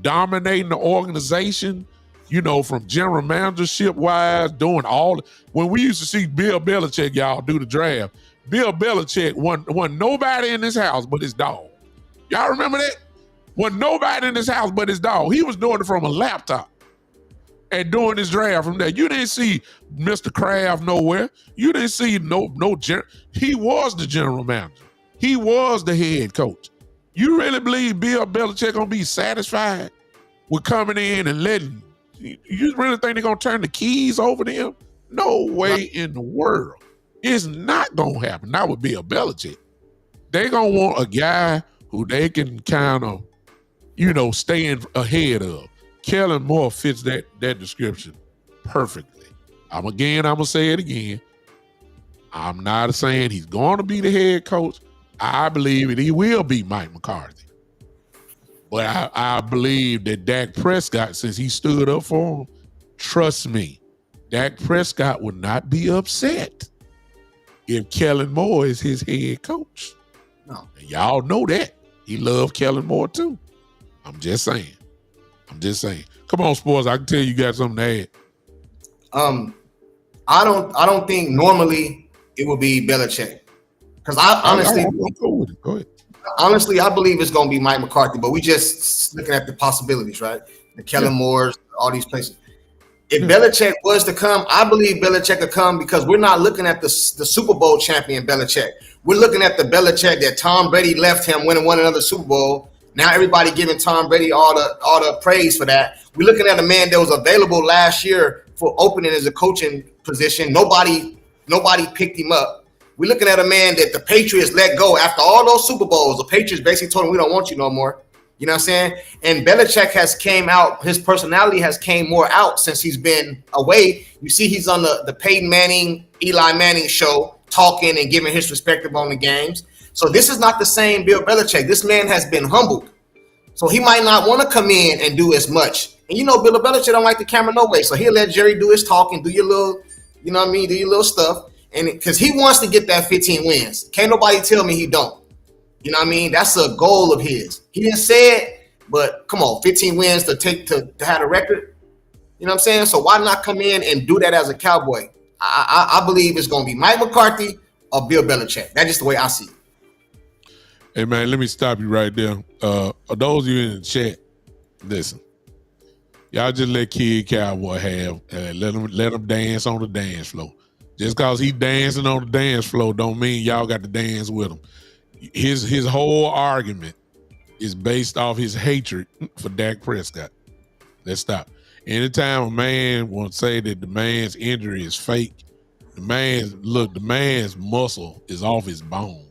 Speaker 2: dominating the organization, from general managership wise, doing all. When we used to see Bill Belichick, y'all, do the draft, Bill Belichick wasn't nobody in his house but his dog. Y'all remember that? Wasn't nobody in his house but his dog. He was doing it from a laptop and doing his draft from there. You didn't see Mr. Kraft nowhere. You didn't see no. He was the general manager. He was the head coach. You really believe Bill Belichick gonna be satisfied with coming in and letting? You really think they're gonna turn the keys over to him? No way in the world. It's not gonna happen. Not with Bill Belichick. They gonna want a guy who they can kind of, stay ahead of. Kellen Moore fits that description perfectly. I'm gonna say it again. I'm not saying he's going to be the head coach. I believe that he will be Mike McCarthy. But I believe that Dak Prescott, since he stood up for him, trust me, Dak Prescott would not be upset if Kellen Moore is his head coach.
Speaker 3: No.
Speaker 2: And y'all know that. He loved Kellen Moore too. I'm just saying. Come on, sports. I can tell you got something to add.
Speaker 3: I don't think normally it would be Belichick. Because I'm cool with it. Go ahead. Honestly, I believe it's going to be Mike McCarthy, but we just looking at the possibilities, right? The Kellen Moores, all these places. If Belichick was to come, I believe Belichick could come because we're not looking at the Super Bowl champion Belichick. We're looking at the Belichick that Tom Brady left him when he won another Super Bowl. Now everybody giving Tom Brady all the praise for that. We're looking at a man that was available last year for opening as a coaching position. Nobody picked him up. We're looking at a man that the Patriots let go after all those Super Bowls. The Patriots basically told him, we don't want you no more. You know what I'm saying? And Belichick has came out. His personality has came more out since he's been away. You see he's on the Peyton Manning, Eli Manning show talking and giving his perspective on the games. So this is not the same Bill Belichick. This man has been humbled. So he might not want to come in and do as much. And Bill Belichick don't like the camera no way. So he'll let Jerry do his talking, do your little, do your little stuff. And because he wants to get that 15 wins. Can't nobody tell me he don't. You know what I mean? That's a goal of his. He didn't say it, but come on, 15 wins to have a record. You know what I'm saying? So why not come in and do that as a Cowboy? I believe it's going to be Mike McCarthy or Bill Belichick. That's just the way I see it.
Speaker 2: Hey, man, let me stop you right there. Those of you in the chat, listen. Y'all just let Kid Cowboy have, let him dance on the dance floor. Just because he dancing on the dance floor don't mean y'all got to dance with him. His whole argument is based off his hatred for Dak Prescott. Let's stop. Anytime a man wants to say that the man's injury is fake, the man's muscle is off his bone.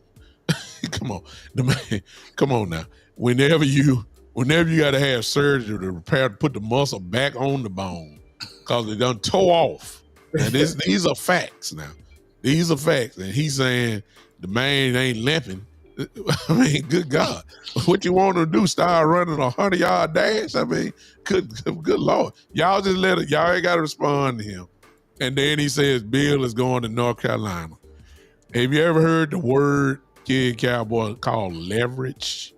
Speaker 2: Come on now. Whenever you got to have surgery to put the muscle back on the bone because it done tore off. Now these are facts now. These are facts. And he's saying the man ain't limping. I mean, good God. What you want to do, start running a 100-yard dash? I mean, good Lord. Y'all just let it, y'all ain't got to respond to him. And then he says Bill is going to North Carolina. Have you ever heard the word Kid Cowboy called leverage?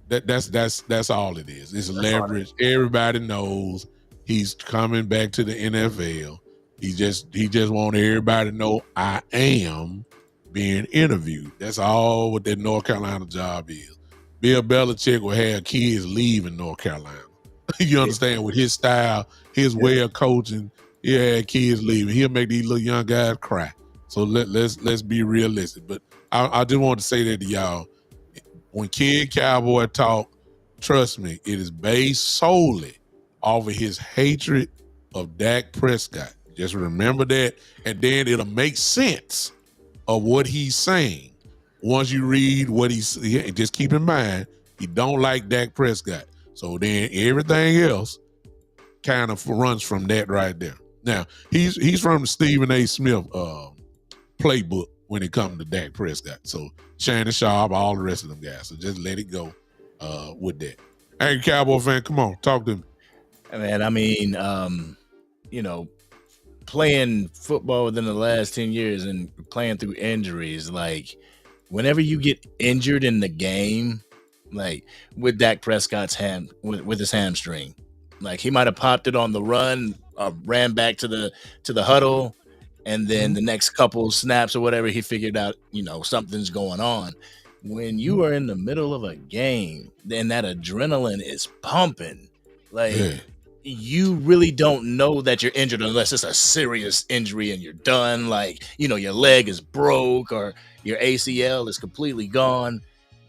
Speaker 2: That's all it is. It's leverage. Everybody knows he's coming back to the NFL. He just want everybody to know I am being interviewed. That's all what that North Carolina job is. Bill Belichick will have kids leaving North Carolina. You understand? With his style, his way of coaching, he'll have kids leaving. He'll make these little young guys cry. So let's be realistic. But I just want to say that to y'all. When Kid Cowboy talk, trust me, it is based solely off of his hatred of Dak Prescott. Just remember that, and then it'll make sense of what he's saying. Once you read what just keep in mind, he don't like Dak Prescott. So then everything else kind of runs from that right there. Now, he's from the Stephen A. Smith playbook when it comes to Dak Prescott. So Shannon Sharp, all the rest of them guys. So just let it go with that. Hey, Cowboy fan, come on, talk to me.
Speaker 4: Man, I mean, playing football within the last 10 years and playing through injuries, like whenever you get injured in the game, like with Dak Prescott's with his hamstring, like he might have popped it on the run, ran back to the huddle, and then the next couple snaps or whatever, he figured out, something's going on. When you are in the middle of a game, then that adrenaline is pumping. Like you really don't know that you're injured unless it's a serious injury and you're done. Like, your leg is broke or your ACL is completely gone.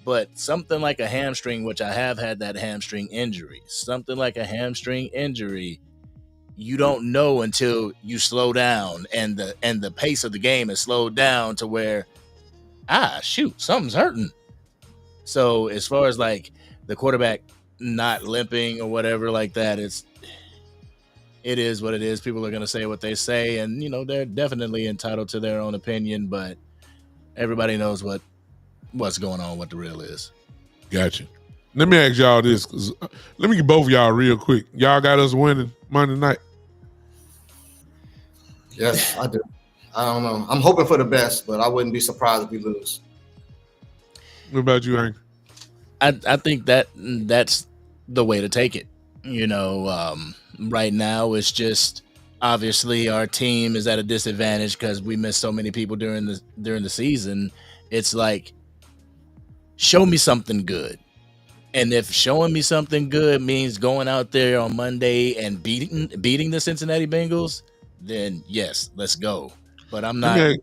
Speaker 4: But something like a hamstring, which I have had that hamstring injury, something like a hamstring injury, you don't know until you slow down and the pace of the game is slowed down to where, shoot, something's hurting. So as far as like the quarterback not limping or whatever like that, it is what it is. People are going to say what they say, and they're definitely entitled to their own opinion, but everybody knows what's going on, what the real is.
Speaker 2: Gotcha. Let me ask y'all this, 'cause let me get both of y'all real quick. Y'all got us winning Monday night?
Speaker 3: Yes, I do. I don't know. I'm hoping for the best, but I wouldn't be surprised if we lose.
Speaker 2: What about you, Hank?
Speaker 4: I think that's the way to take it. Right now it's just obviously our team is at a disadvantage because we missed so many people during the season. It's like, show me something good. And if showing me something good means going out there on Monday and beating the Cincinnati Bengals, then yes, let's go. But I'm not.
Speaker 2: Let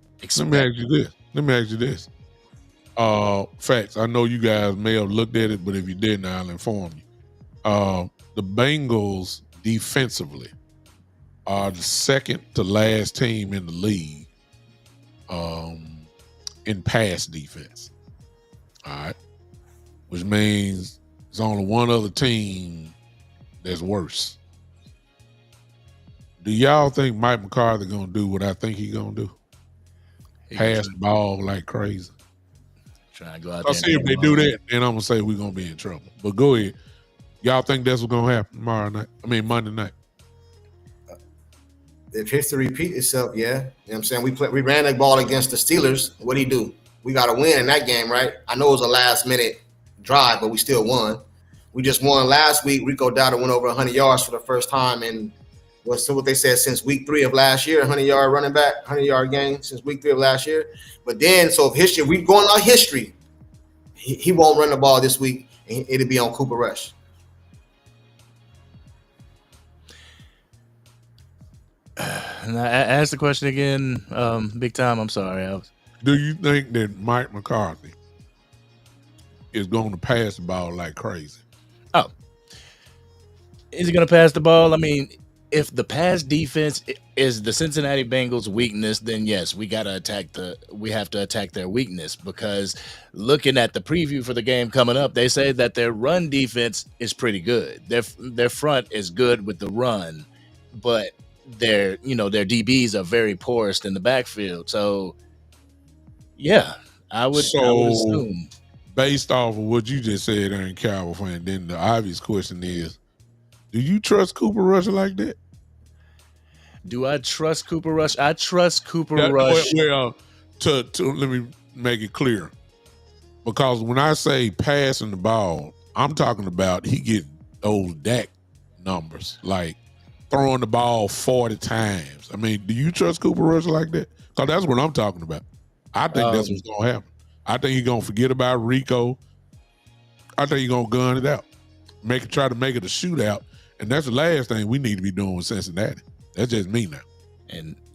Speaker 2: me ask you this. Facts. I know you guys may have looked at it, but if you didn't, I'll inform you. The Bengals defensively are the second to last team in the league in pass defense. All right. Which means there's only one other team that's worse. Do y'all think Mike McCarthy gonna do what I think he's gonna do? Pass the ball like crazy.
Speaker 4: Trying to go out
Speaker 2: I'll
Speaker 4: there.
Speaker 2: see if they do that, then I'm gonna say we're gonna be in trouble. But go ahead. Y'all think that's what's gonna happen Monday night?
Speaker 3: If history repeat itself, yeah. You know what I'm saying? We ran the ball against the Steelers. What'd he do? We got to win in that game, right? I know it was a last-minute drive, but we still won. We just won last week. Rico Dowdle went over 100 yards for the first time in what they said since week 3 of last year, 100-yard running back, 100-yard game since week 3 of last year. But then, so if history, we going on history, he won't run the ball this week, and it'll be on Cooper Rush.
Speaker 4: And I asked the question again, Big Time. I'm sorry.
Speaker 2: Do you think that Mike McCarthy is going to pass the ball like crazy?
Speaker 4: Oh, is he going to pass the ball? I mean, if the pass defense is the Cincinnati Bengals' weakness, then yes, we have to attack their weakness, because looking at the preview for the game coming up, they say that their run defense is pretty good. Their front is good with the run, but their DBs are very porous in the backfield. So yeah, I would assume.
Speaker 2: Based off of what you just said, Aaron Cowboy fan, then the obvious question is, do you trust Cooper Rush like that?
Speaker 4: Do I trust Cooper Rush? I trust Cooper Rush.
Speaker 2: Well, to let me make it clear, because when I say passing the ball, I'm talking about he get those Dak numbers, like throwing the ball 40 times. I mean, do you trust Cooper Rush like that? Because that's what I'm talking about. I think that's what's going to happen. I think he's going to forget about Rico. I think he's going to gun it out. Try to make it a shootout. And that's the last thing we need to be doing with Cincinnati. That's just me now.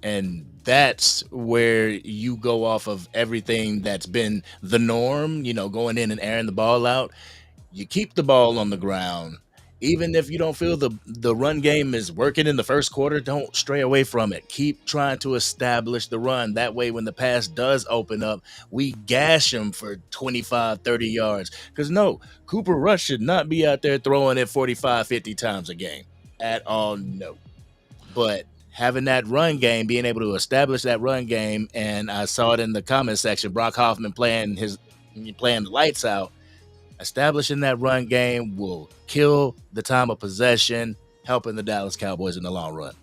Speaker 4: And that's where you go off of everything that's been the norm, going in and airing the ball out. You keep the ball on the ground. Even if you don't feel the run game is working in the first quarter, don't stray away from it. Keep trying to establish the run. That way, when the pass does open up, we gash him for 25, 30 yards. Because no, Cooper Rush should not be out there throwing it 45, 50 times a game at all. No. But having that run game, being able to establish that run game, and I saw it in the comment section, Brock Hoffman playing the lights out. Establishing that run game will kill the time of possession, helping the Dallas Cowboys in the long run.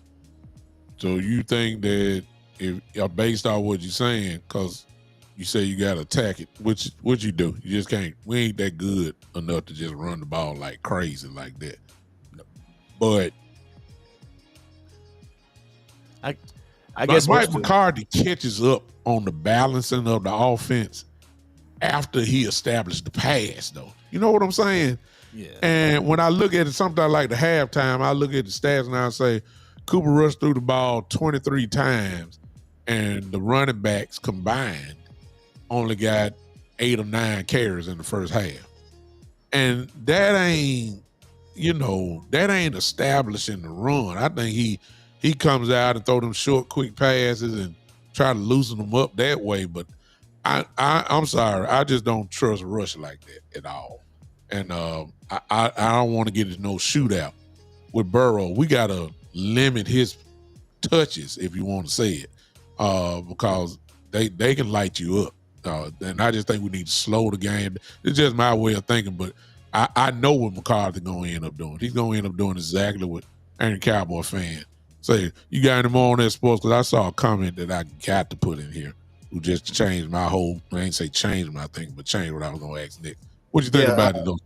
Speaker 2: So you think that if based on what you're saying, because you say you got to attack it, which you do. You just can't. We ain't that good enough to just run the ball like crazy like that. But
Speaker 4: I guess
Speaker 2: Mike McCarthy catches up on the balancing of the offense after he established the pass, though. You know what I'm saying?
Speaker 4: Yeah.
Speaker 2: And when I look at it, sometimes like the halftime, I look at the stats and I say Cooper Rush threw the ball 23 times, and the running backs combined only got 8 or 9 carries in the first half. And that ain't establishing the run. I think he comes out and throw them short, quick passes and try to loosen them up that way. But I'm sorry, I just don't trust Rush like that at all. And I don't want to get into no shootout with Burrow. We gotta limit his touches, if you want to say it, because they can light you up. And I just think we need to slow the game. It's just my way of thinking, but I know what McCarthy going to end up doing. He's going to end up doing exactly what any Cowboy fan say. You got any more on that, sports? Because I saw a comment that I got to put in here who just changed my whole, I ain't say change my thing, but change what I was going to ask Nick. What you think about it, though?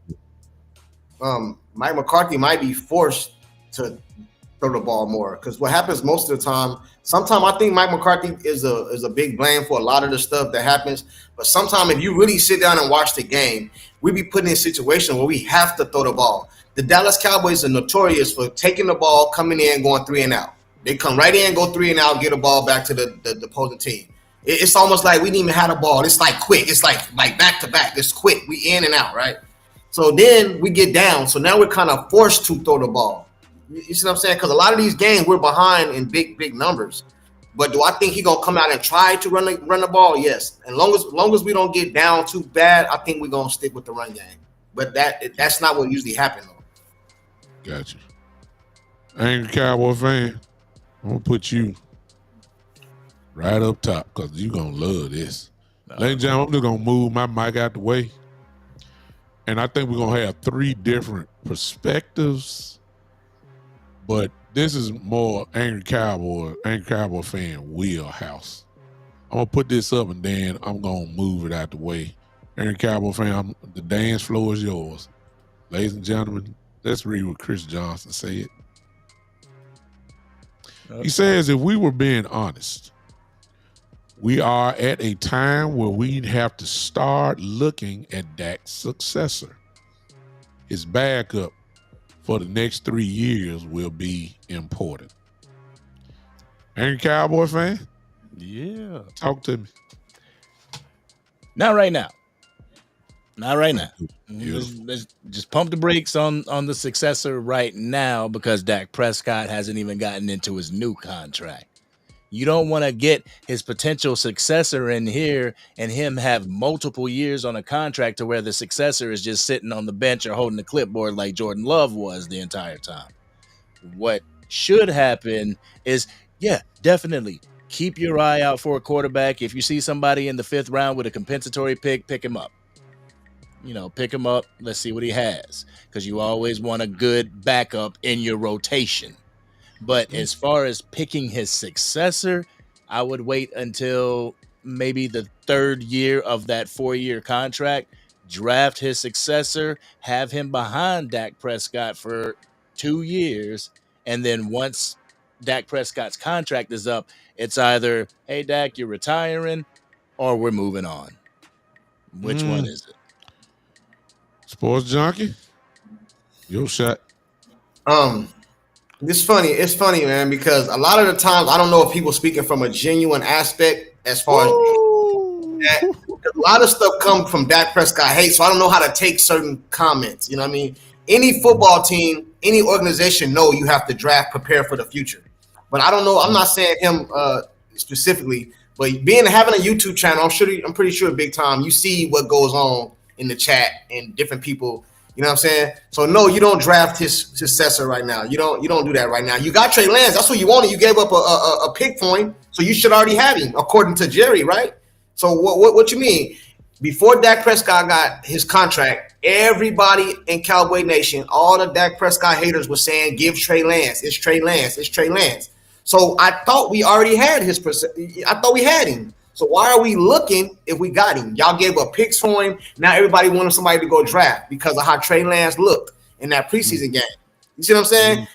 Speaker 3: Mike McCarthy might be forced to throw the ball more, because what happens most of the time, sometimes I think Mike McCarthy is a big blame for a lot of the stuff that happens. But sometimes if you really sit down and watch the game, we be put in a situation where we have to throw the ball. The Dallas Cowboys are notorious for taking the ball, coming in, going 3 and out. They come right in, go 3 and out, get a ball back to the opposing team. It's almost like we didn't even have the ball. It's like quick. It's like back to back. It's quick. We in and out, right? So then we get down. So now we're kind of forced to throw the ball. You see what I'm saying? Because a lot of these games we're behind in big numbers. But do I think he's gonna come out and try to run the ball? Yes. And long as we don't get down too bad, I think we're gonna stick with the run game. But that's not what usually happens though.
Speaker 2: Gotcha. Angry Cowboy fan, I'm gonna put you right up top because you're gonna love this. Ladies and gentlemen, I'm just gonna move my mic out the way. And I think we're gonna have 3 different perspectives. But this is more Angry Cowboy fan wheelhouse. I'm gonna put this up and then I'm gonna move it out the way. Angry Cowboy fan, the dance floor is yours. Ladies and gentlemen, let's read what Chris Johnson said. He says, if we were being honest, we are at a time where we'd have to start looking at Dak's successor. His backup for the next 3 years will be important. Angry Cowboy fan?
Speaker 4: Yeah.
Speaker 2: Talk to me.
Speaker 4: Not right now. Let's just pump the brakes on the successor right now, because Dak Prescott hasn't even gotten into his new contract. You don't want to get his potential successor in here and him have multiple years on a contract to where the successor is just sitting on the bench or holding the clipboard like Jordan Love was the entire time. What should happen is, definitely keep your eye out for a quarterback. If you see somebody in the 5th round with a compensatory pick him up. Pick him up. Let's see what he has, because you always want a good backup in your rotation. But as far as picking his successor, I would wait until maybe the 3rd year of that 4-year contract, draft his successor, have him behind Dak Prescott for 2 years. And then once Dak Prescott's contract is up, it's either, hey, Dak, you're retiring, or we're moving on. Which one is it?
Speaker 2: Sports Junkie, your shot.
Speaker 3: It's funny, man, because a lot of the times I don't know if people speaking from a genuine aspect as far as that. A lot of stuff comes from Dak Prescott hate, so I don't know how to take certain comments. You know what I mean? Any football team, any organization know you have to draft, prepare for the future. But I don't know. I'm not saying him specifically, but having a YouTube channel, I'm pretty sure big time. You see what goes on in the chat and different people. You know what I'm saying? So no, you don't draft his successor right now. You don't do that right now. You got Trey Lance. That's what you wanted. You gave up a pick for him, so you should already have him, according to Jerry, right? So what you mean? Before Dak Prescott got his contract, everybody in Cowboy Nation, all the Dak Prescott haters were saying, "Give Trey Lance. It's Trey Lance. It's Trey Lance." So I thought we already had I thought we had him. So why are we looking if we got him? Y'all gave up picks for him. Now everybody wanted somebody to go draft because of how Trey Lance looked in that preseason game. You see what I'm saying?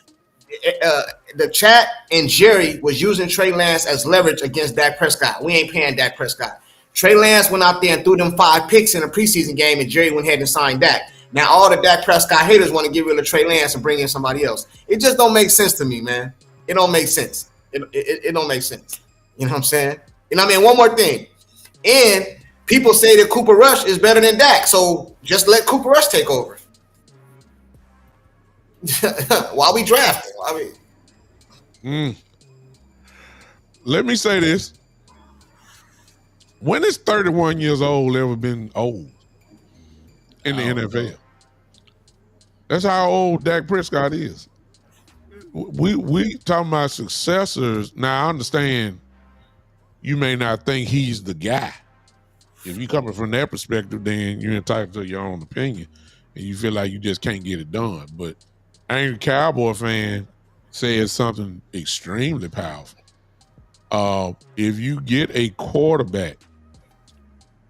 Speaker 3: The chat and Jerry was using Trey Lance as leverage against Dak Prescott. We ain't paying Dak Prescott. Trey Lance went out there and threw them 5 picks in a preseason game, and Jerry went ahead and signed Dak. Now all the Dak Prescott haters want to get rid of Trey Lance and bring in somebody else. It just don't make sense to me, man. It don't make sense. It don't make sense. You know what I'm saying? And I mean, one more thing. And people say that Cooper Rush is better than Dak, so just let Cooper Rush take over. While we drafting, I mean,
Speaker 2: let me say this: when is 31 years old ever been old in the NFL? That's how old Dak Prescott is. We talking about successors. Now I understand you may not think he's the guy. If you're coming from that perspective, then you're entitled to your own opinion, and you feel like you just can't get it done. But angry Cowboy fan says something extremely powerful. If you get a quarterback,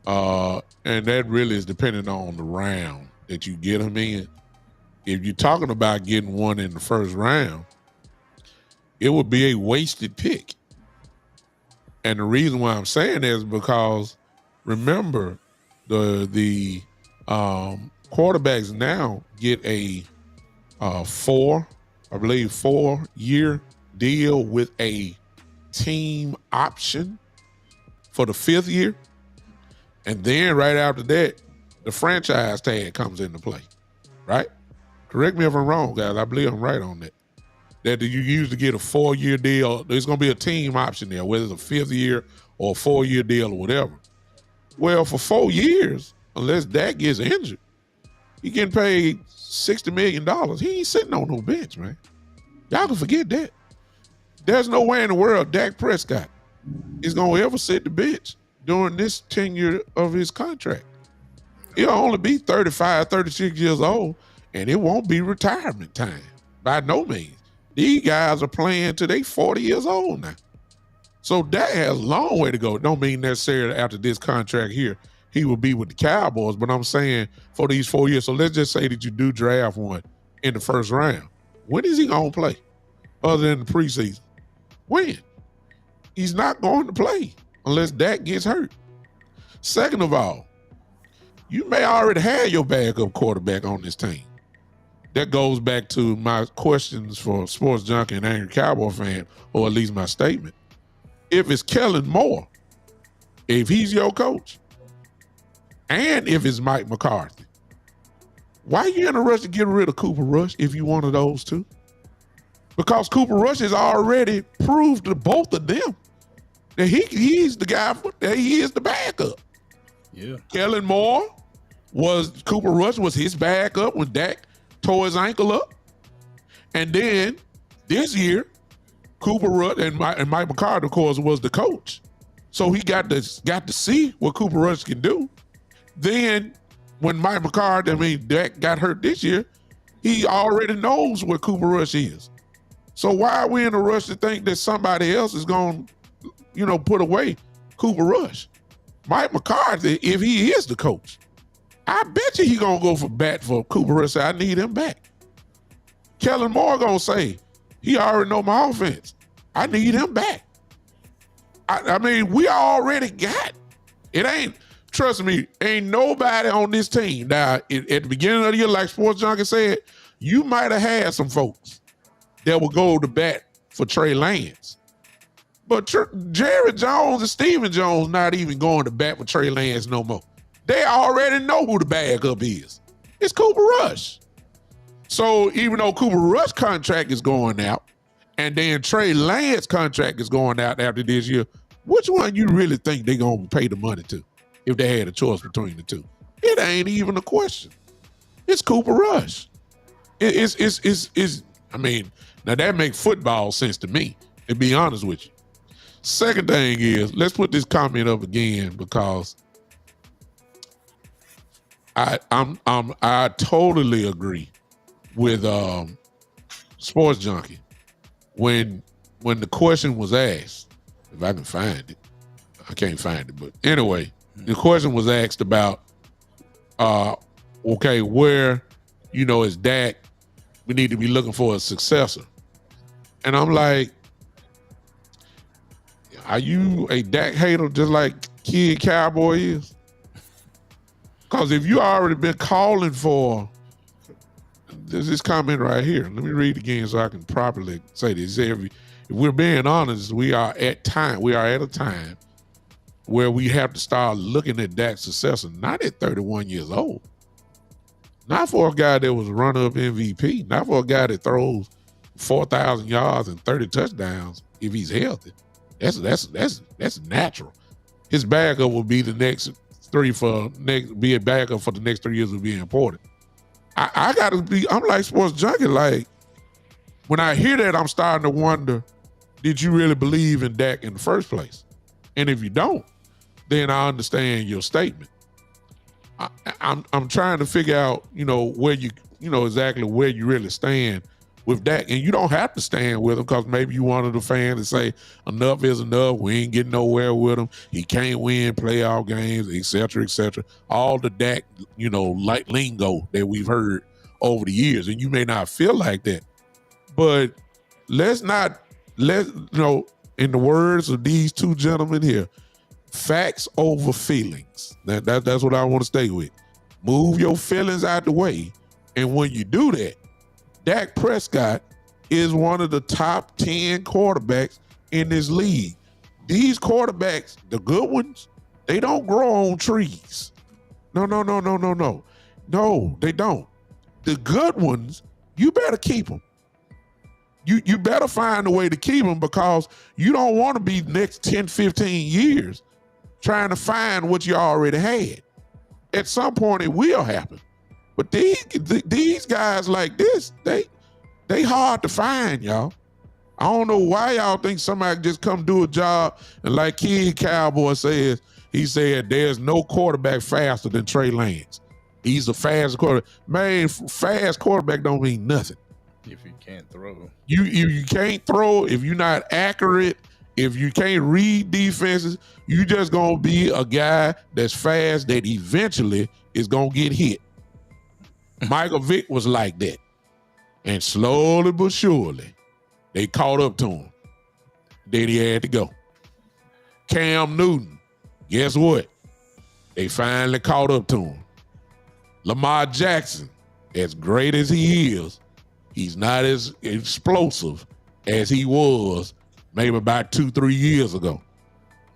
Speaker 2: and that really is dependent on the round that you get him in. If you're talking about getting one in the first round, it would be a wasted pick. And the reason why I'm saying that is because remember the quarterbacks now get a 4-year deal with a team option for the 5th year. And then right after that, the franchise tag comes into play, right? Correct me if I'm wrong, guys. I believe I'm right on that. That you usually get a 4-year deal. There's going to be a team option there, whether it's a 5th year or a 4-year deal or whatever. Well, for 4 years, unless Dak gets injured, he getting paid $60 million. He ain't sitting on no bench, man. Y'all can forget that. There's no way in the world Dak Prescott is going to ever sit the bench during this tenure of his contract. He'll only be 35, 36 years old, and it won't be retirement time by no means. These guys are playing till they 40 years old now. So Dak has a long way to go. It don't mean necessarily after this contract here, he will be with the Cowboys, but I'm saying for these 4 years. So let's just say that you do draft one in the first round. When is he going to play other than the preseason? When? He's not going to play unless Dak gets hurt. Second of all, you may already have your backup quarterback on this team. That goes back to my questions for Sports Junkie and Angry Cowboy fan, or at least my statement. If it's Kellen Moore, if he's your coach, and if it's Mike McCarthy, why are you in a rush to get rid of Cooper Rush if you one of those two? Because Cooper Rush has already proved to both of them that he's the guy, that he is the backup.
Speaker 4: Yeah.
Speaker 2: Kellen Moore Cooper Rush was his backup when Dak tore his ankle up. And then this year, Cooper Rush and Mike McCarthy, of course, was the coach. So he got to see what Cooper Rush can do. Then when Mike McCarthy, Dak got hurt this year, he already knows what Cooper Rush is. So why are we in a rush to think that somebody else is going to, put away Cooper Rush? Mike McCarthy, if he is the coach, I bet you he going to go for bat for Cooper Rush. I need him back. Kellen Moore going to say, he already know my offense. I need him back. We already got. It ain't, trust me, ain't nobody on this team. Now, at the beginning of the year, like Sports Junkie said, you might have had some folks that would go to bat for Trey Lance. But Jerry Jones and Stephen Jones not even going to bat for Trey Lance no more. They already know who the backup is. It's Cooper Rush. So even though Cooper Rush contract is going out, and then Trey Lance contract is going out after this year, which one you really think they're going to pay the money to if they had a choice between the two? It ain't even a question. It's Cooper Rush. Now that makes football sense to me, to be honest with you. Second thing is, let's put this comment up again because I totally agree with Sports Junkie when the question was asked. If I can find it, I can't find it, but anyway, the question was asked about, where is Dak? We need to be looking for a successor, and I'm like, are you a Dak hater just like Kid Cowboy is? Because if you already been calling for, there's this comment right here. Let me read it again so I can properly say this. If we're being honest, we are at a time where we have to start looking at Dak's successor, not at 31 years old. Not for a guy that was a runner-up MVP. Not for a guy that throws 4,000 yards and 30 touchdowns if he's healthy. That's natural. His backup will be be a backup for the next 3 years will be important. I'm like sports junkie. Like, when I hear that, I'm starting to wonder, did you really believe in Dak in the first place? And if you don't, then I understand your statement. I'm trying to figure out, where exactly where you really stand with Dak. And you don't have to stand with him because maybe you one of the fans to say enough is enough. We ain't getting nowhere with him. He can't win playoff games, et cetera, et cetera. All the Dak, like lingo that we've heard over the years. And you may not feel like that. But in the words of these two gentlemen here, facts over feelings. That's what I want to stay with. Move your feelings out the way. And when you do that, Dak Prescott is one of the top 10 quarterbacks in this league. These quarterbacks, the good ones, they don't grow on trees. No. No, they don't. The good ones, you better keep them. You better find a way to keep them because you don't want to be next 10, 15 years trying to find what you already had. At some point, it will happen. But these guys like this, they hard to find, y'all. I don't know why y'all think somebody just come do a job and like Kid Cowboy says, he said there's no quarterback faster than Trey Lance. He's a fast quarterback. Man, fast quarterback don't mean nothing.
Speaker 4: If you can't throw.
Speaker 2: You can't throw, if you're not accurate, if you can't read defenses, you just going to be a guy that's fast that eventually is going to get hit. Michael Vick was like that. And slowly but surely, they caught up to him. Then he had to go. Cam Newton, guess what? They finally caught up to him. Lamar Jackson, as great as he is, he's not as explosive as he was maybe about 2-3 years ago.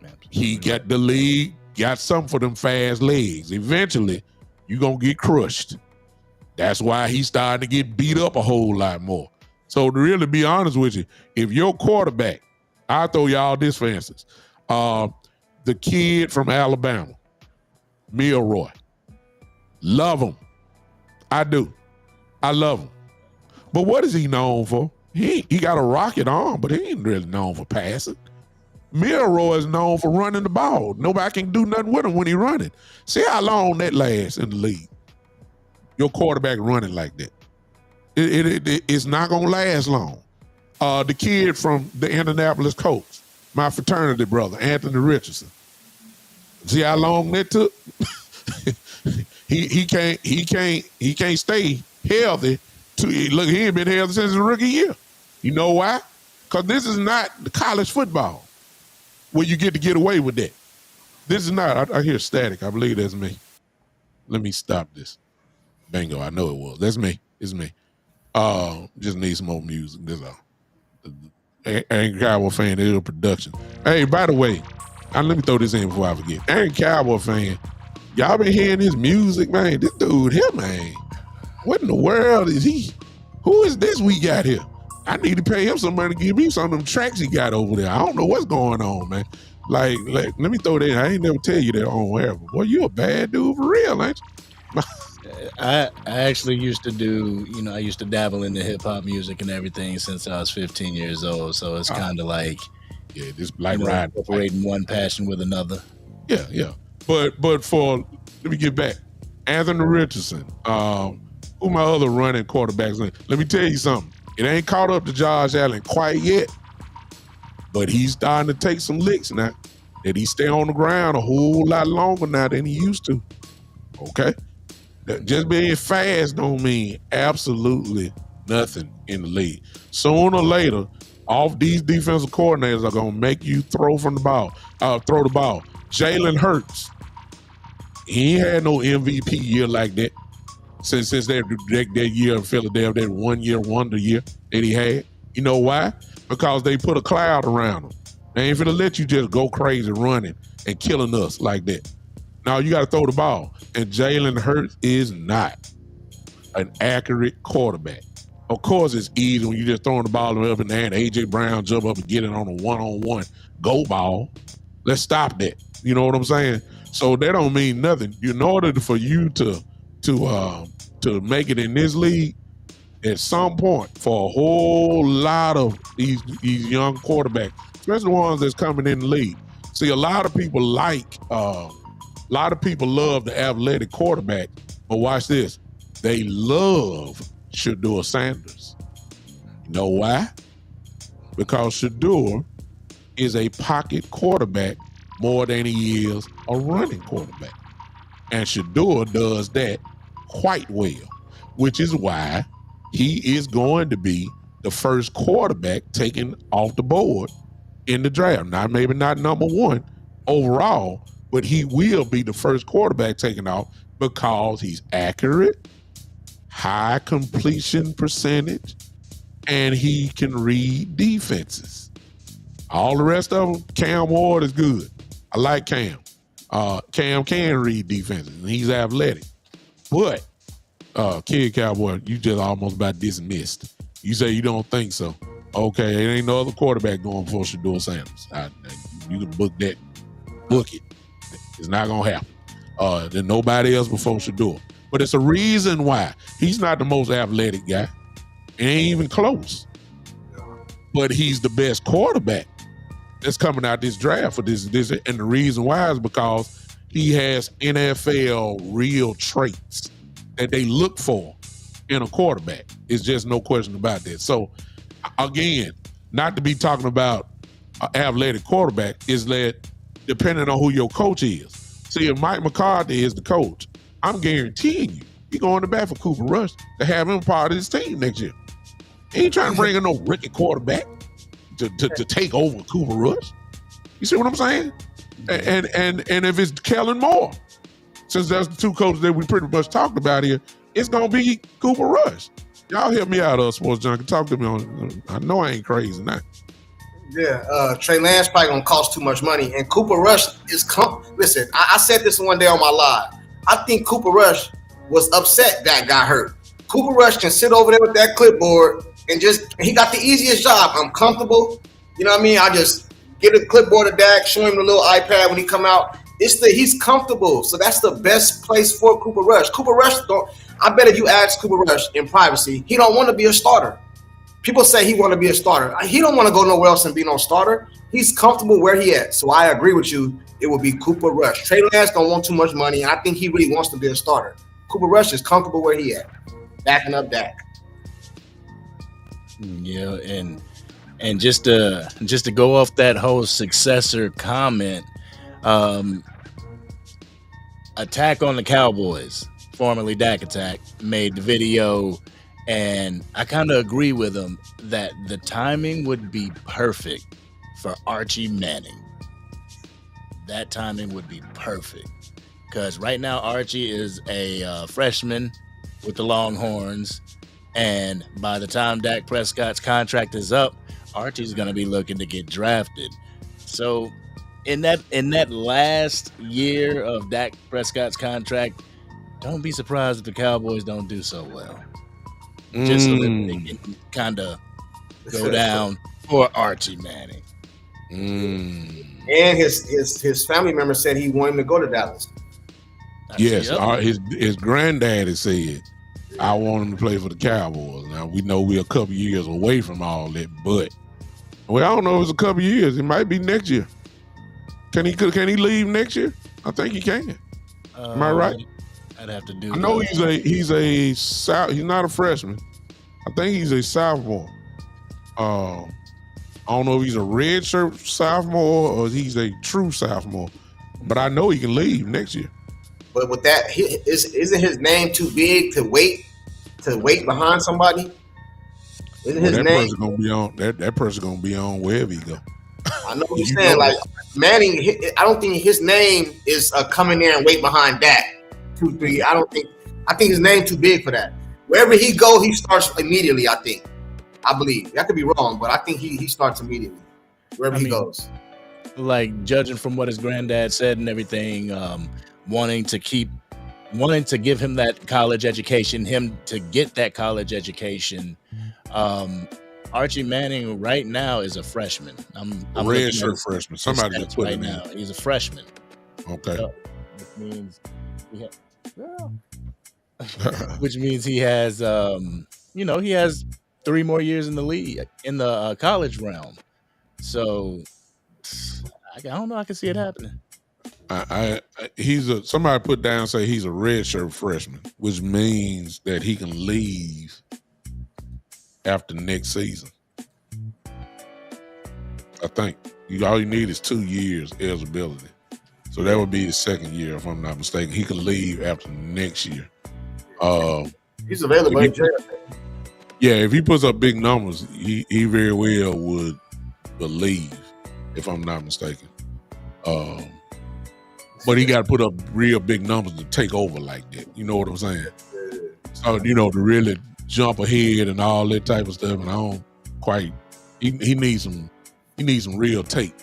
Speaker 2: Absolutely. He got the league, got something for them fast legs. Eventually, you're going to get crushed. That's why he's starting to get beat up a whole lot more. So to really be honest with you, if your quarterback, I'll throw y'all this for instance, the kid from Alabama, Milroy, love him. I do. I love him. But what is he known for? He got a rocket arm, but he ain't really known for passing. Milroy is known for running the ball. Nobody can do nothing with him when he's running. See how long that lasts in the league. Your quarterback running like that. It's not going to last long. The kid from the Indianapolis Colts, my fraternity brother, Anthony Richardson. See how long that took? he can't stay healthy. Look, he ain't been healthy since his rookie year. You know why? Because this is not the college football where you get away with that. This is not. I hear static. I believe that's me. Let me stop this. Bingo, I know it was. That's me. It's me. Just need some more music. That's all. Aaron Cowboy fan, it's a production. Hey, by the way, let me throw this in before I forget. Aaron Cowboy fan, y'all been hearing his music, man. This dude here, man. What in the world is he? Who is this we got here? I need to pay him some money to give me some of them tracks he got over there. I don't know what's going on, man. Like let me throw that in. I ain't never tell you that on air, but boy, you a bad dude for real, ain't you?
Speaker 4: I actually used to do, I used to dabble in the hip hop music and everything since I was 15 years old. So it's kind of like,
Speaker 2: this like
Speaker 4: incorporating one passion with another.
Speaker 2: Yeah. But let me get back. Anthony Richardson, who my other running quarterbacks? Let me tell you something. It ain't caught up to Josh Allen quite yet, but he's starting to take some licks now. That he stay on the ground a whole lot longer now than he used to. Okay? Just being fast don't mean absolutely nothing in the league. Sooner or later, all these defensive coordinators are gonna make you throw the ball. Jalen Hurts, he ain't had no MVP year like that since that year in Philadelphia, that 1 year wonder year that he had. You know why? Because they put a cloud around him. They ain't finna let you just go crazy running and killing us like that. Now you got to throw the ball. And Jalen Hurts is not an accurate quarterback. Of course, it's easy when you're just throwing the ball up in the air and A.J. Brown jump up and get it on a one-on-one go ball. Let's stop that. You know what I'm saying? So that don't mean nothing. In order for you to make it in this league, at some point, for a whole lot of these young quarterbacks, especially the ones that's coming in the league. See, a lot of people love the athletic quarterback, but watch this. They love Shedeur Sanders. You know why? Because Shedeur is a pocket quarterback more than he is a running quarterback. And Shedeur does that quite well, which is why he is going to be the first quarterback taken off the board in the draft. Now, maybe not number one overall, but he will be the first quarterback taken off because he's accurate, high completion percentage, and he can read defenses. All the rest of them, Cam Ward is good. I like Cam. Cam can read defenses, and he's athletic. But, Kid Cowboy, you just almost about dismissed. You say you don't think so. Okay, there ain't no other quarterback going for Shedeur Sanders. You can book that. Book it. It's not going to happen. There's nobody else before Shedeur. But it's a reason why. He's not the most athletic guy. It ain't even close. But he's the best quarterback that's coming out this draft for this. And the reason why is because he has NFL real traits that they look for in a quarterback. It's just no question about that. So, again, not to be talking about an athletic quarterback, is that depending on who your coach is. See, if Mike McCarthy is the coach, I'm guaranteeing you, he's going to bat for Cooper Rush to have him part of his team next year. He ain't trying to bring in no rookie quarterback to take over Cooper Rush. You see what I'm saying? And if it's Kellen Moore, since that's the two coaches that we pretty much talked about here, it's going to be Cooper Rush. Y'all help me out, Sports Junkie. Talk to me on. I know I ain't crazy now.
Speaker 3: Yeah, Trey Lance probably gonna cost too much money, and Cooper Rush is listen, I said this one day on my live. I think Cooper Rush was upset that got hurt. Cooper Rush can sit over there with that clipboard and he got the easiest job. I'm comfortable. You know what I mean? I just get a clipboard of Dak, show him the little iPad when he come out. He's comfortable. So that's the best place for Cooper Rush. Cooper Rush, I bet if you ask Cooper Rush in privacy, he don't want to be a starter. People say he want to be a starter. He don't want to go nowhere else and be no starter. He's comfortable where he at. So I agree with you. It will be Cooper Rush. Trey Lance don't want too much money, and I think he really wants to be a starter. Cooper Rush is comfortable where he at, backing up Dak.
Speaker 4: Yeah, and just to go off that whole successor comment, Attack on the Cowboys, formerly Dak Attack, made the video. And I kind of agree with him that the timing would be perfect for Archie Manning. That timing would be perfect. Because right now, Archie is a freshman with the Longhorns. And by the time Dak Prescott's contract is up, Archie's going to be looking to get drafted. So in that last year of Dak Prescott's contract, don't be surprised if the Cowboys don't do so well. Just so that they can kind of go down for Archie Manning.
Speaker 3: And his family member said he wanted him to go to Dallas.
Speaker 2: Yes, his granddaddy said, I want him to play for the Cowboys. Now, we know we're a couple years away from all that, but I don't know if it's a couple years. It might be next year. Can he leave next year? I think he can. Am I right?
Speaker 4: I'd have to do.
Speaker 2: I know he's not a freshman. I think he's a sophomore. I don't know if he's a redshirt sophomore or he's a true sophomore, but I know he can leave next year.
Speaker 3: But with that, isn't his name too big to wait behind somebody? Isn't his name?
Speaker 2: Person gonna be on that person gonna be on wherever he go.
Speaker 3: I know what you're saying. Like Manning, I don't think his name is coming there and wait behind Dak. 2, 3. I think his name too big for that. Wherever he go, he starts immediately. I believe. I could be wrong, but I think he starts immediately wherever he goes.
Speaker 4: like judging from what his granddad said and everything, wanting to give him that college education, him to get that college education. Archie Manning right now is a freshman. I'm
Speaker 2: red shirt freshman. Somebody just put
Speaker 4: right
Speaker 2: it
Speaker 4: now. He's a freshman.
Speaker 2: Okay.
Speaker 4: So, which means he has he has 3 more years in the league in the college realm. So I don't know. I can see it happening.
Speaker 2: Somebody put down say he's a redshirt freshman, which means that he can leave after next season. I think all you need is 2 years eligibility, so that would be his second year if I'm not mistaken. He can leave after next year.
Speaker 3: He's available.
Speaker 2: If he puts up big numbers, he very well would leave if I'm not mistaken. But he got to put up real big numbers to take over like that. You know what I'm saying? So, to really jump ahead and all that type of stuff. And I don't quite, he needs some real tape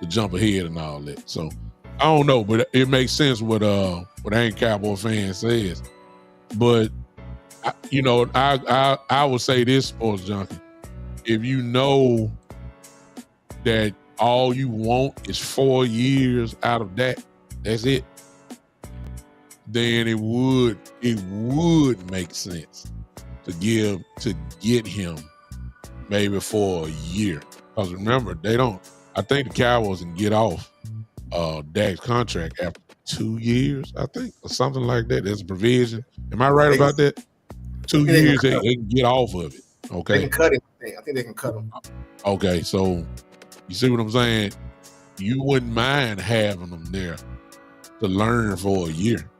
Speaker 2: to jump ahead and all that. So I don't know, but it makes sense what Ain't Cowboy fan says. But I would say this, Sports Junkie, if you know that all you want is 4 years out of that, that's it, then it would make sense to get him maybe for a year. Because remember, I think the Cowboys can get off Dak's contract after 2 years, I think, or something like that. There's a provision. Am I right about that? 2 years they can get off of it. Okay.
Speaker 3: They can cut him. I think they can cut him.
Speaker 2: Okay, so you see what I'm saying? You wouldn't mind having him there to learn for a year,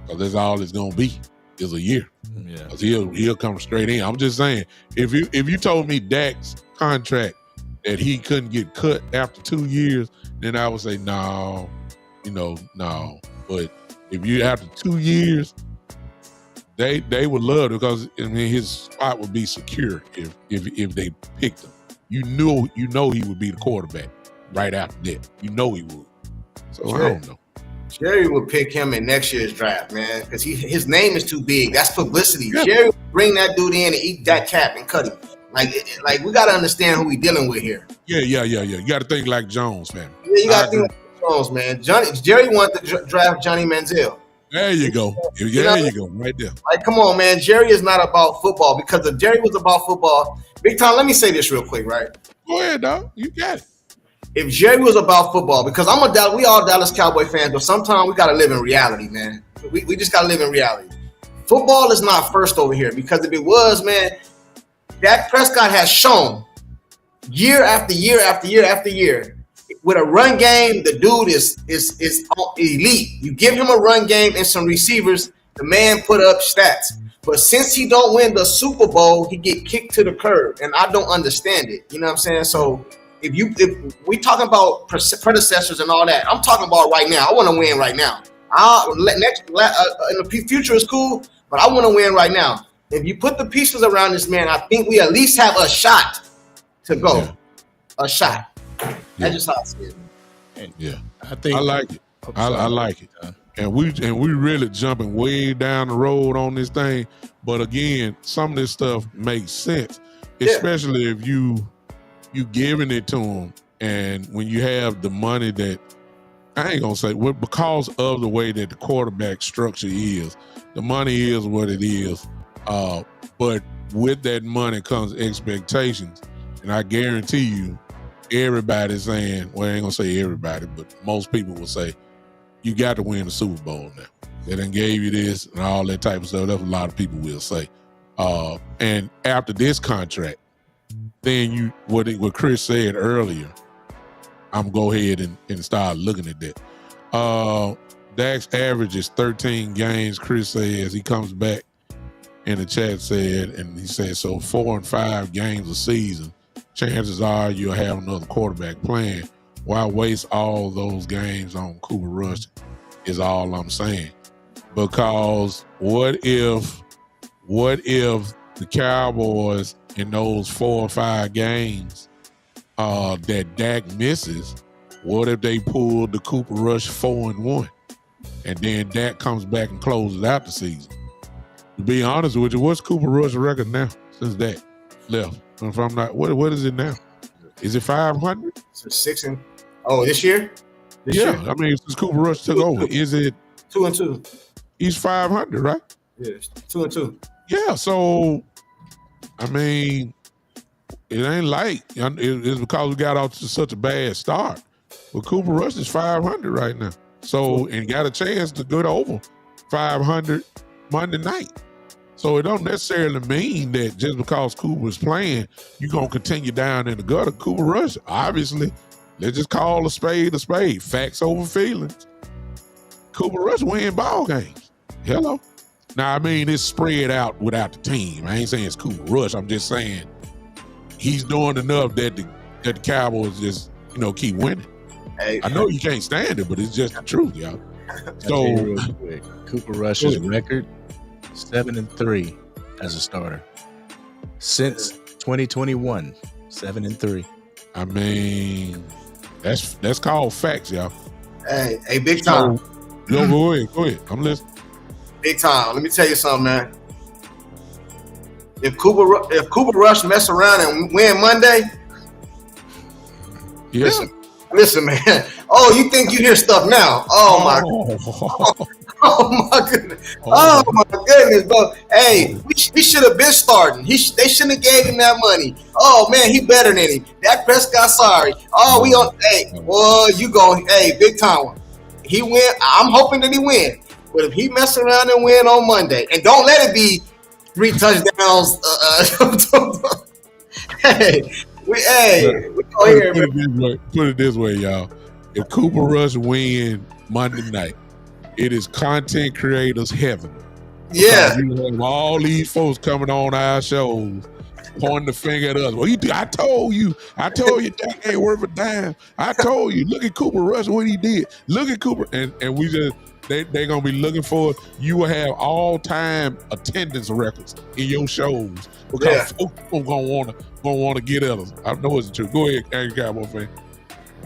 Speaker 2: because that's all it's gonna be is a year.
Speaker 4: Yeah,
Speaker 2: because he'll come straight in. I'm just saying, if you told me Dak's contract that he couldn't get cut after 2 years, then I would say no. But if you after 2 years, they would love it, because his spot would be secure if they picked him. You know he would be the quarterback right after that. You know he would. So sure. I don't know.
Speaker 3: Jerry would pick him in next year's draft, man, because his name is too big. That's publicity. Yeah. Jerry would bring that dude in and eat that cap and cut him. Like we got to understand who we dealing with here.
Speaker 2: Yeah. You got to think like Jones, man.
Speaker 3: Yeah, you got to think like Jones, man. Jerry wanted to draft Johnny Manziel.
Speaker 2: There you go. There you go. Right there.
Speaker 3: Like, come on, man. Jerry is not about football, because if Jerry was about football, Big Tom, let me say this real quick, right?
Speaker 2: Go ahead, dog. You got it.
Speaker 3: If Jerry was about football, because we all Dallas Cowboy fans, but sometimes we got to live in reality, man. We just got to live in reality. Football is not first over here, because if it was, man, Dak Prescott has shown year after year after year after year, with a run game, the dude is elite. You give him a run game and some receivers, the man put up stats. But since he don't win the Super Bowl, he get kicked to the curb, and I don't understand it. You know what I'm saying? So if we talking about predecessors and all that, I'm talking about right now. I want to win right now. In the future is cool, but I want to win right now. If you put the pieces around this man, I think we at least have a shot to go. Yeah. A shot. Yeah. That's just how I see it.
Speaker 2: Yeah, I like it. I like it. And we really jumping way down the road on this thing. But again, some of this stuff makes sense, especially if you giving it to them, and when you have the money that, I ain't gonna say, because of the way that the quarterback structure is, the money is what it is. But with that money comes expectations, and I guarantee you, everybody's saying, well, I ain't gonna say everybody, but most people will say, you got to win the Super Bowl now. They done gave you this and all that type of stuff. That's what a lot of people will say. And after this contract, then what Chris said earlier, I'm going to go ahead and start looking at that. Dak's average is 13 games, Chris says. He comes back in the chat said, and he said, so 4 and 5 games a season, chances are you'll have another quarterback playing. Why waste all those games on Cooper Rush is all I'm saying. Because what if the Cowboys in those 4 or 5 games that Dak misses, What if they pulled the Cooper Rush 4-1, and then Dak comes back and closes out the season? To be honest with you, what's Cooper Rush's record now since Dak left? If I'm not, what is it now? Is it 500?
Speaker 3: So 6 and this year? This
Speaker 2: year?
Speaker 3: I
Speaker 2: mean, since Cooper Rush took over, is it
Speaker 3: 2-2?
Speaker 2: He's 500, right?
Speaker 3: Yes, 2-2.
Speaker 2: Yeah, so I mean, it ain't like it's because we got off to such a bad start. But Cooper Rush is 500 right now, so and got a chance to go to over 500 Monday night. So it don't necessarily mean that just because Cooper's playing, you're gonna continue down in the gutter. Cooper Rush, obviously, let's just call a spade a spade. Facts over feelings. Cooper Rush win ball games. Hello. Now, I mean, it's spread out without the team. I ain't saying it's Cooper Rush. I'm just saying he's doing enough that the Cowboys just, keep winning.
Speaker 3: Hey,
Speaker 2: I know you can't stand it, but it's just the truth, y'all. So,
Speaker 4: real quick. Cooper Rush's record, 7-3 as a starter. Since 2021, 7-3.
Speaker 2: I mean, that's called facts, y'all.
Speaker 3: Hey, big time.
Speaker 2: So, go ahead. I'm listening.
Speaker 3: Big time. Let me tell you something, man. If Cooper Rush mess around and win Monday,
Speaker 2: yeah.
Speaker 3: Listen, man. Oh, you think you hear stuff now? Oh my goodness. Oh my goodness, bro. Hey, he should have been starting. They shouldn't have gave him that money. Oh man, he better than him. Dak Prescott, sorry. Oh, we on. Hey, well, you go. Hey, big time one. He win. I'm hoping that he win. But if he mess around and win on Monday, and don't let it be 3 touchdowns. We go here.
Speaker 2: Put it this way, y'all. If Cooper Rush win Monday night, it is content creators heaven.
Speaker 3: Yeah.
Speaker 2: You have all these folks coming on our shows pointing the finger at us. Well, I told you that ain't worth a dime. I told you, look at Cooper Rush, what he did. Look at Cooper. And we just, they're going to be looking for, you will have all-time attendance records in your shows because folks are going to want to get at us. I know it's true. Go ahead, Angry Cowboy fan.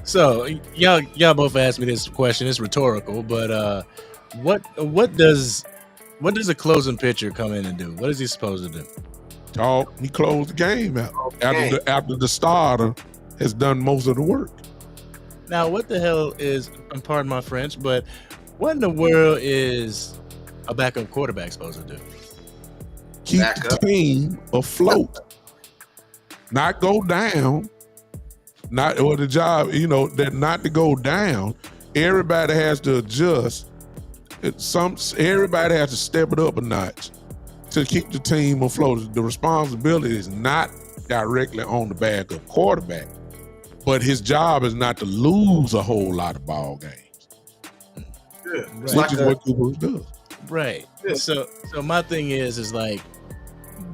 Speaker 4: So y'all both asked me this question. It's rhetorical, but what does a closing pitcher come in and do? What is he supposed to do?
Speaker 2: Talk. He closed the game out after the starter has done most of the work.
Speaker 4: Now, what the hell is? Pardon my French, but what in the world is a backup quarterback supposed to do?
Speaker 2: Keep the team afloat, not go down. Not or the job, that not to go down. Everybody has to adjust. Everybody has to step it up a notch to keep the team afloat. The responsibility is not directly on the backup quarterback, but his job is not to lose a whole lot of ball games.
Speaker 3: Yeah,
Speaker 2: which is what Cooper does.
Speaker 4: Right. Yeah. So my thing is like,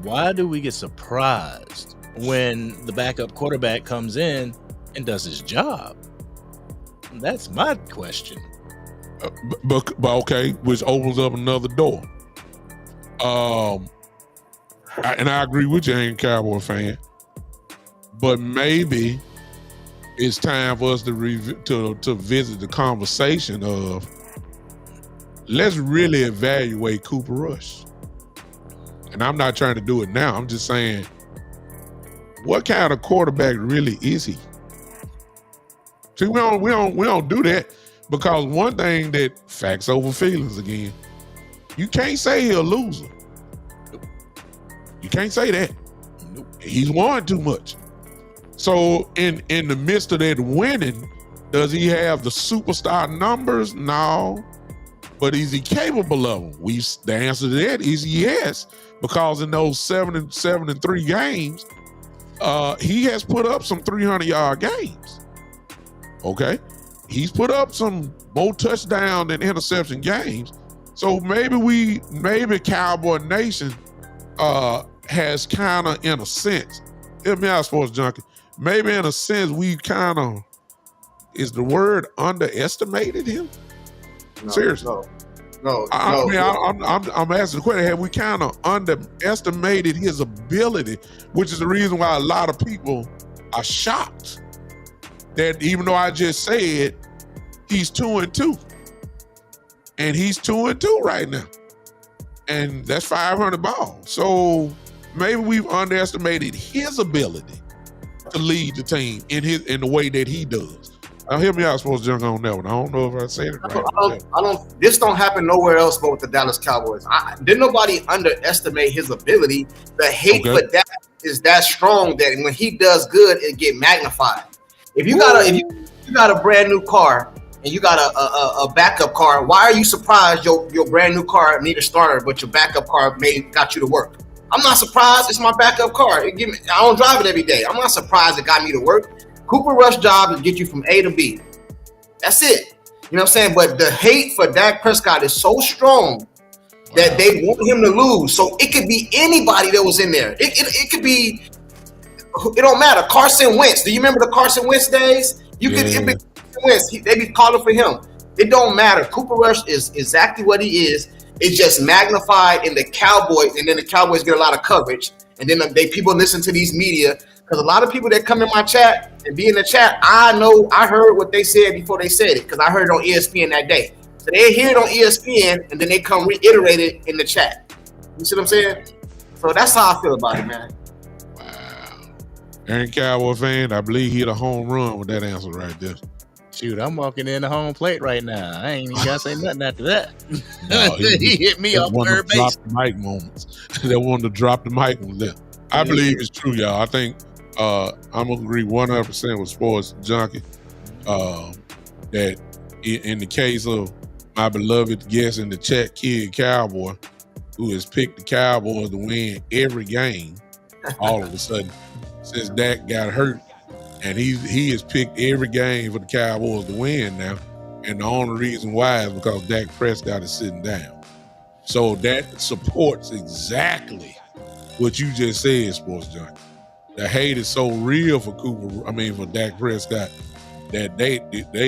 Speaker 4: why do we get surprised when the backup quarterback comes in and does his job? That's my question.
Speaker 2: But okay, which opens up another door. And I agree with you, ain't Cowboy fan. But maybe it's time for us to visit the conversation of let's really evaluate Cooper Rush. And I'm not trying to do it now. I'm just saying, what kind of quarterback really is he? See, we don't do that because one thing that facts over feelings again. You can't say he's a loser. You can't say that. He's won too much. So in the midst of that winning, does he have the superstar numbers? No. But is he capable of them? The answer to that is yes, because in those 7-3 games, he has put up some 300-yard games. Okay, he's put up some more touchdown than interception games. So maybe Cowboy Nation has kind of, in a sense, help me out, sports junkie. Maybe in a sense we kind of, is the word underestimated him?
Speaker 3: No,
Speaker 2: Seriously.
Speaker 3: No.
Speaker 2: I'm asking the question, have we kind of underestimated his ability, which is the reason why a lot of people are shocked that even though I just said he's 2-2, and he's 2-2 right now, and that's 500 balls. So maybe we've underestimated his ability to lead the team in the way that he does. Now, hear me out, supposed to jump on that one. I don't know if I said it right.
Speaker 3: This don't happen nowhere else but with the Dallas Cowboys. Didn't nobody underestimate his ability. The hate for Dak is that strong that when he does good, it get magnified. If you got a brand new car and you got a backup car, why are you surprised your brand new car need a starter, but your backup car got you to work? I'm not surprised. It's my backup car. I don't drive it every day. I'm not surprised it got me to work. Cooper Rush's job is to get you from A to B. That's it. You know what I'm saying? But the hate for Dak Prescott is so strong that they want him to lose. So it could be anybody that was in there. It could be, it don't matter. Carson Wentz. Do you remember the Carson Wentz days? It be Carson Wentz. They be calling for him. It don't matter. Cooper Rush is exactly what he is. It's just magnified in the Cowboys, and then the Cowboys get a lot of coverage. And then people listen to these media. Because a lot of people that come in my chat and be in the chat, I heard what they said before they said it, because I heard it on ESPN that day. So they hear it on ESPN, and then they come reiterate it in the chat. You see what I'm saying? So that's how I feel about it, man.
Speaker 2: Wow. Aaron Cowboy fan, I believe he hit a home run with that answer right there.
Speaker 4: Shoot, I'm walking in the home plate right now. I ain't even got to say nothing after that.
Speaker 2: No,
Speaker 4: he hit me off third base.
Speaker 2: Drop the mic moments. They wanted to drop the mic on there. I believe it's true, y'all. I think I'm gonna agree 100% with Sports Junkie that in the case of my beloved guest in the chat, Kid Cowboy, who has picked the Cowboys to win every game, all of a sudden since Dak got hurt, and he has picked every game for the Cowboys to win now, and the only reason why is because Dak Prescott is sitting down. So that supports exactly what you just said, Sports Junkie. The hate is so real for for Dak Prescott, that they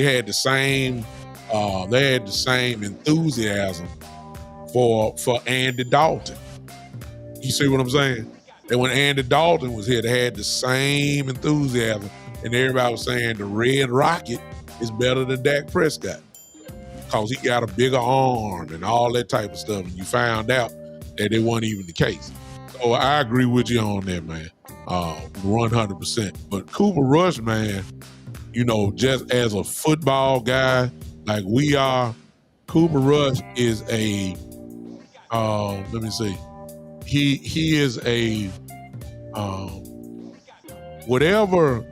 Speaker 2: had the same enthusiasm for Andy Dalton. You see what I'm saying? And when Andy Dalton was here, they had the same enthusiasm, and everybody was saying the Red Rocket is better than Dak Prescott because he got a bigger arm and all that type of stuff. And you found out that it wasn't even the case. So I agree with you on that, man. 100%. But Cooper Rush, man, just as a football guy like we are, Cooper Rush is a he is a whatever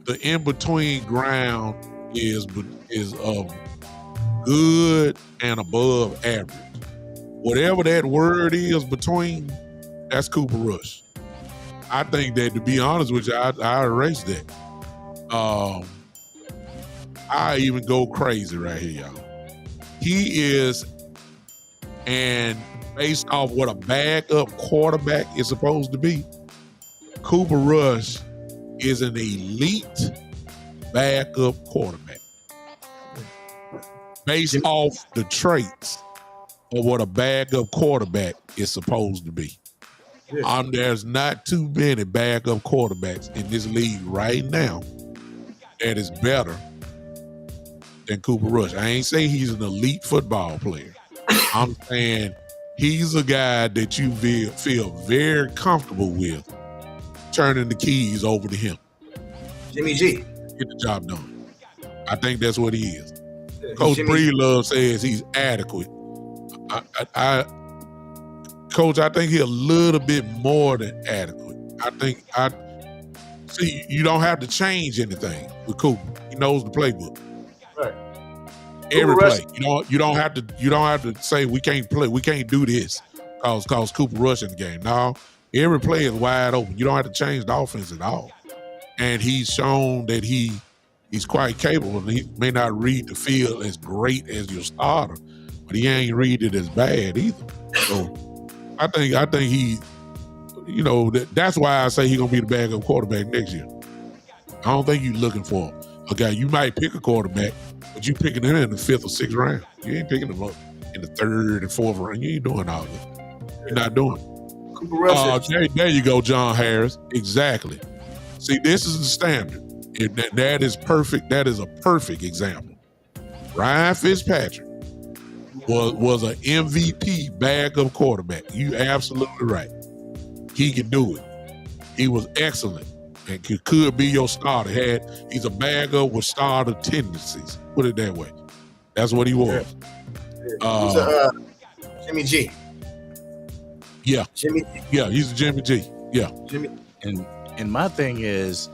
Speaker 2: the in-between ground is of good and above average. Whatever that word is between, that's Cooper Rush. I think that, to be honest with you, I erased that. I even go crazy right here, y'all. He is, and based off what a backup quarterback is supposed to be, Cooper Rush is an elite backup quarterback. Based off the traits of what a backup quarterback is supposed to be. There's not too many backup quarterbacks in this league right now that is better than Cooper Rush. I ain't saying he's an elite football player. I'm saying he's a guy that you feel very comfortable with turning the keys over to him.
Speaker 3: Jimmy G.
Speaker 2: Get the job done. I think that's what he is. Coach Breedlove says he's adequate. Coach, I think he's a little bit more than adequate. You don't have to change anything with Cooper. He knows the playbook.
Speaker 3: Right.
Speaker 2: Every play. You don't have to say we can't play, we can't do this cause Cooper Rush in the game. No, every play is wide open. You don't have to change the offense at all. And he's shown that he's quite capable. And he may not read the field as great as your starter, but he ain't read it as bad either. So I think he, that's why I say he's gonna be the backup quarterback next year. I don't think you're looking for a guy. You might pick a quarterback, but you picking him in the 5th or 6th round. You ain't picking him up in the 3rd and 4th round. You ain't doing all that. You're not doing it. Cooper Rush. There you go, John Harris. Exactly. See, this is the standard. That is perfect. That is a perfect example. Ryan Fitzpatrick was an MVP backup quarterback. You absolutely right. He can do it. He was excellent and could be your starter. He's a backup with starter tendencies. Put it that way. That's what he was.
Speaker 3: Jimmy G.
Speaker 2: Yeah.
Speaker 3: Jimmy G.
Speaker 2: Yeah, he's a Jimmy G. Yeah.
Speaker 3: Jimmy.
Speaker 4: And my thing is,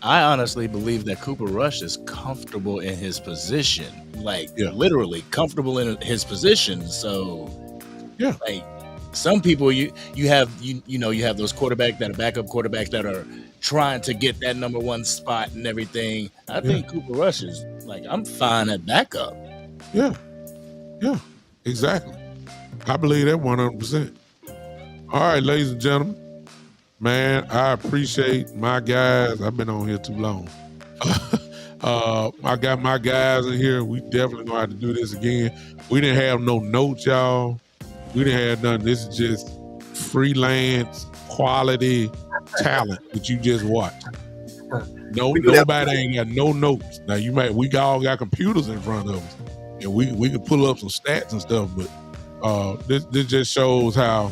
Speaker 4: I honestly believe that Cooper Rush is comfortable in his position, literally comfortable in his position. So, like some people, you have those quarterbacks that are backup quarterbacks that are trying to get that number one spot and everything. I think Cooper Rush is I'm fine at backup.
Speaker 2: Yeah, exactly. I believe that 100%. All right, ladies and gentlemen. Man, I appreciate my guys. I've been on here too long. I got my guys in here. We definitely gonna have to do this again. We didn't have no notes, y'all. We didn't have nothing. This is just freelance quality talent that you just watch. Nobody ain't got no notes. Now we all got computers in front of us, and we can pull up some stats and stuff. But this just shows how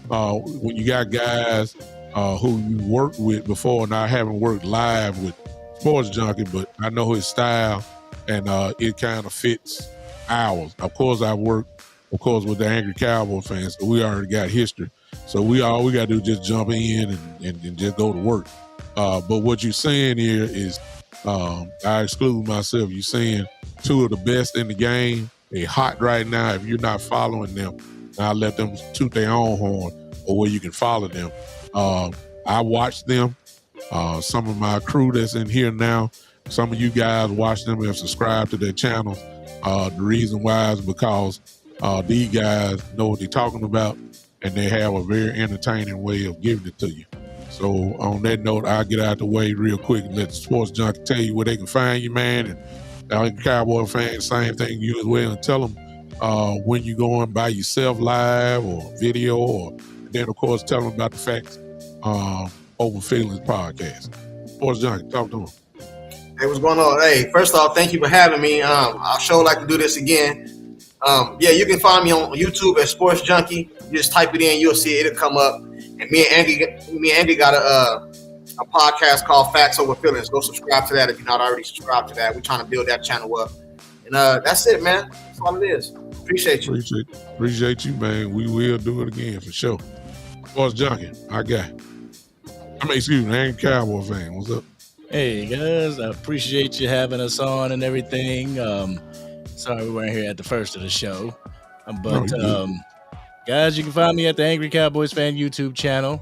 Speaker 2: when you got guys who you worked with before, and I haven't worked live with Sports Junkie, but I know his style, and it kind of fits ours. Of course, I worked, with the Angry Cowboy fans, so we already got history. So all we got to do is just jump in and just go to work. But what you're saying here is, I exclude myself, you're saying two of the best in the game. They're hot right now. If you're not following them, I'll let them toot their own horn, or where you can follow them. I watch them. Some of my crew that's in here now, some of you guys watch them and subscribe to their channels. The reason why is because these guys know what they're talking about, and they have a very entertaining way of giving it to you. So on that note, I'll get out the way real quick and let the Sports Junkie tell you where they can find you, man. And Cowboy fans, same thing you as well. And tell them when you're going by yourself live or video, or then of course tell them about the Facts Over Feelings podcast. Sports Junkie, talk to them.
Speaker 3: Hey, what's going on? Hey, first off, thank you for having me. I'll sure like to do this again. You can find me on YouTube at Sports Junkie. You just type it in, you'll see it. It'll come up. And me and Andy got a podcast called Facts Over Feelings. Go subscribe to that if you're not already subscribed to that. We're trying to build that channel up. And that's it, man. That's all it is. Appreciate you.
Speaker 2: Appreciate you, man. We will do it again for sure. Sports Junkie, excuse me, Angry Cowboy fan. What's up?
Speaker 4: Hey guys, I appreciate you having us on and everything. Sorry we weren't here at the first of the show, but guys, you can find me at the Angry Cowboys Fan YouTube channel.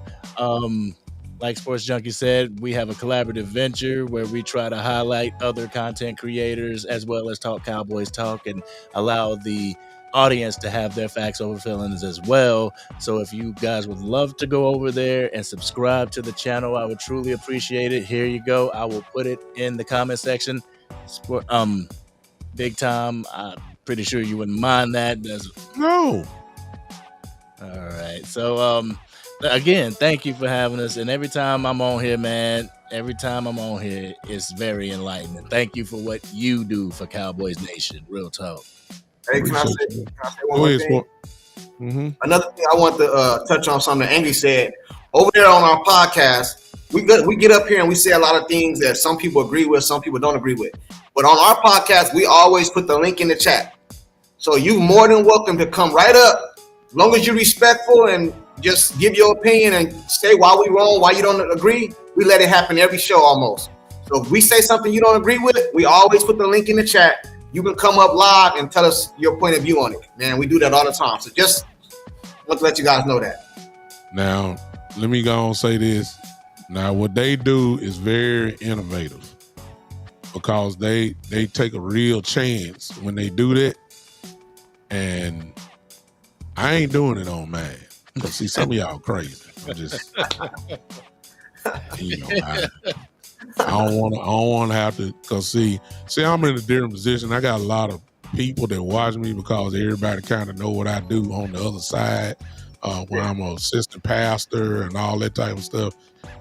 Speaker 4: Like Sports Junkie said, we have a collaborative venture where we try to highlight other content creators as well as talk Cowboys talk and allow the audience to have their facts over feelings as well. So if you guys would love to go over there and subscribe to the channel, I would truly appreciate it. Here you go. I will put it in the comment section. Big time. I'm pretty sure you wouldn't mind that.
Speaker 2: No.
Speaker 4: All right. So again, thank you for having us. And every time I'm on here, man, it's very enlightening. Thank you for what you do for Cowboys Nation. Real talk.
Speaker 3: Hey, can I say one more thing?
Speaker 2: Mm-hmm.
Speaker 3: Another thing I want to touch on something that Andy said. Over there on our podcast, we get up here and we say a lot of things that some people agree with, some people don't agree with. But on our podcast, we always put the link in the chat. So you're more than welcome to come right up. As long as you're respectful and just give your opinion and say why we wrong, why you don't agree, we let it happen every show almost. So if we say something you don't agree with, we always put the link in the chat. You can come up live and tell us your point of view on it. Man, we do that all the time. So just want to let you guys know that.
Speaker 2: Now, let me go and say this. Now, what they do is very innovative because they take a real chance when they do that. And I ain't doing it on mine. Because, see, some of y'all crazy. I'm just, I don't want to have to, because see, I'm in a different position. I got a lot of people that watch me because everybody kind of know what I do on the other side where I'm an assistant pastor and all that type of stuff.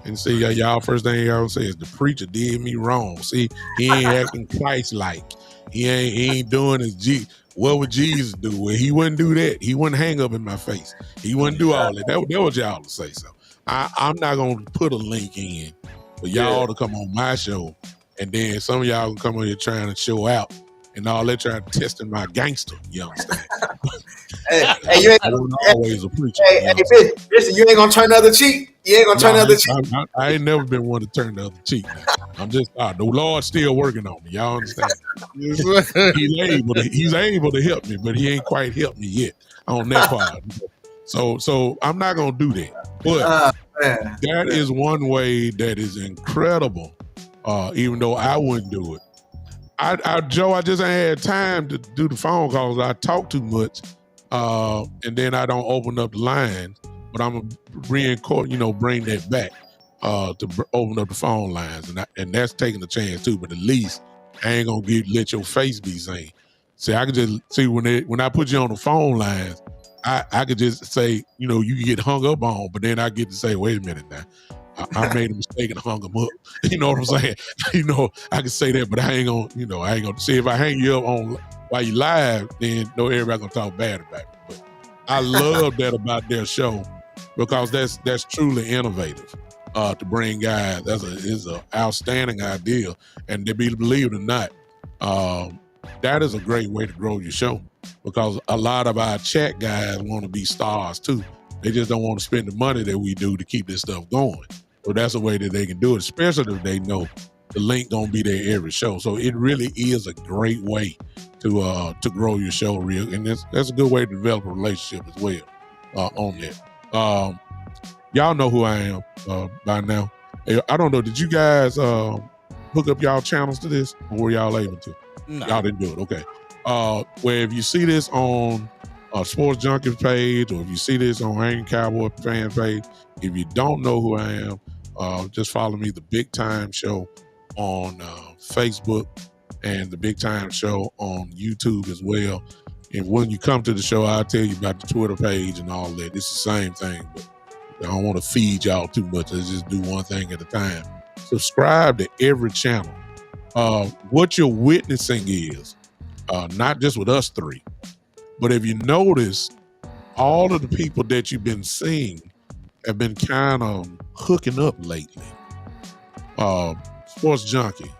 Speaker 2: And see, y'all first thing y'all say is the preacher did me wrong. See, he ain't acting Christ-like. He ain't doing his what would Jesus do? Well, he wouldn't do that. He wouldn't hang up in my face. He wouldn't do all that. That was y'all to say so. I'm not going to put a link in for y'all to come on my show. And then some of y'all can come on here trying to show out and all that, trying to testing my gangster. You understand?
Speaker 3: Hey, you ain't
Speaker 2: always a preacher.
Speaker 3: Hey, listen, you ain't gonna turn the other cheek. You ain't gonna turn the other cheek.
Speaker 2: I ain't never been one to turn the other cheek. I'm just the Lord's still working on me. Y'all understand? He's able to help me, but he ain't quite helped me yet on that part. So I'm not gonna do that. But that is one way that is incredible. Even though I wouldn't do it. Joe, I just ain't had time to do the phone calls. I talk too much, and then I don't open up the lines. But I'm gonna bring that back to open up the phone lines, and that's taking a chance too. But at least I ain't gonna let your face be seen. See, I can just see when I put you on the phone lines, I could just say, you get hung up on, but then I get to say, wait a minute now. I made a mistake and hung him up. You know what I'm saying? I can say that, but I ain't gonna see if I hang you up on while you live, then everybody gonna talk bad about it. But I love that about their show because that's truly innovative. To bring guys, is an outstanding idea, and to believe it or not, that is a great way to grow your show because a lot of our chat guys want to be stars too. They just don't want to spend the money that we do to keep this stuff going. So that's a way that they can do it, especially if they know the link gonna be there every show. So it really is a great way to grow your show real, and that's a good way to develop a relationship as well on that. Y'all know who I am by now. I don't know. Did you guys hook up y'all channels to this, or were y'all able to?
Speaker 4: No.
Speaker 2: Y'all didn't do it. Okay. Where if you see this on Sports Junkies page, or if you see this on Angry Cowboy fan page, if you don't know who I am, just follow me, The Big Time Show on Facebook and The Big Time Show on YouTube as well. And when you come to the show, I'll tell you about the Twitter page and all that. It's the same thing, but I don't want to feed y'all too much. Let's just do one thing at a time. Subscribe to every channel. What you're witnessing is not just with us three, but if you notice, all of the people that you've been seeing have been kind of hooking up lately. Sports Junkie,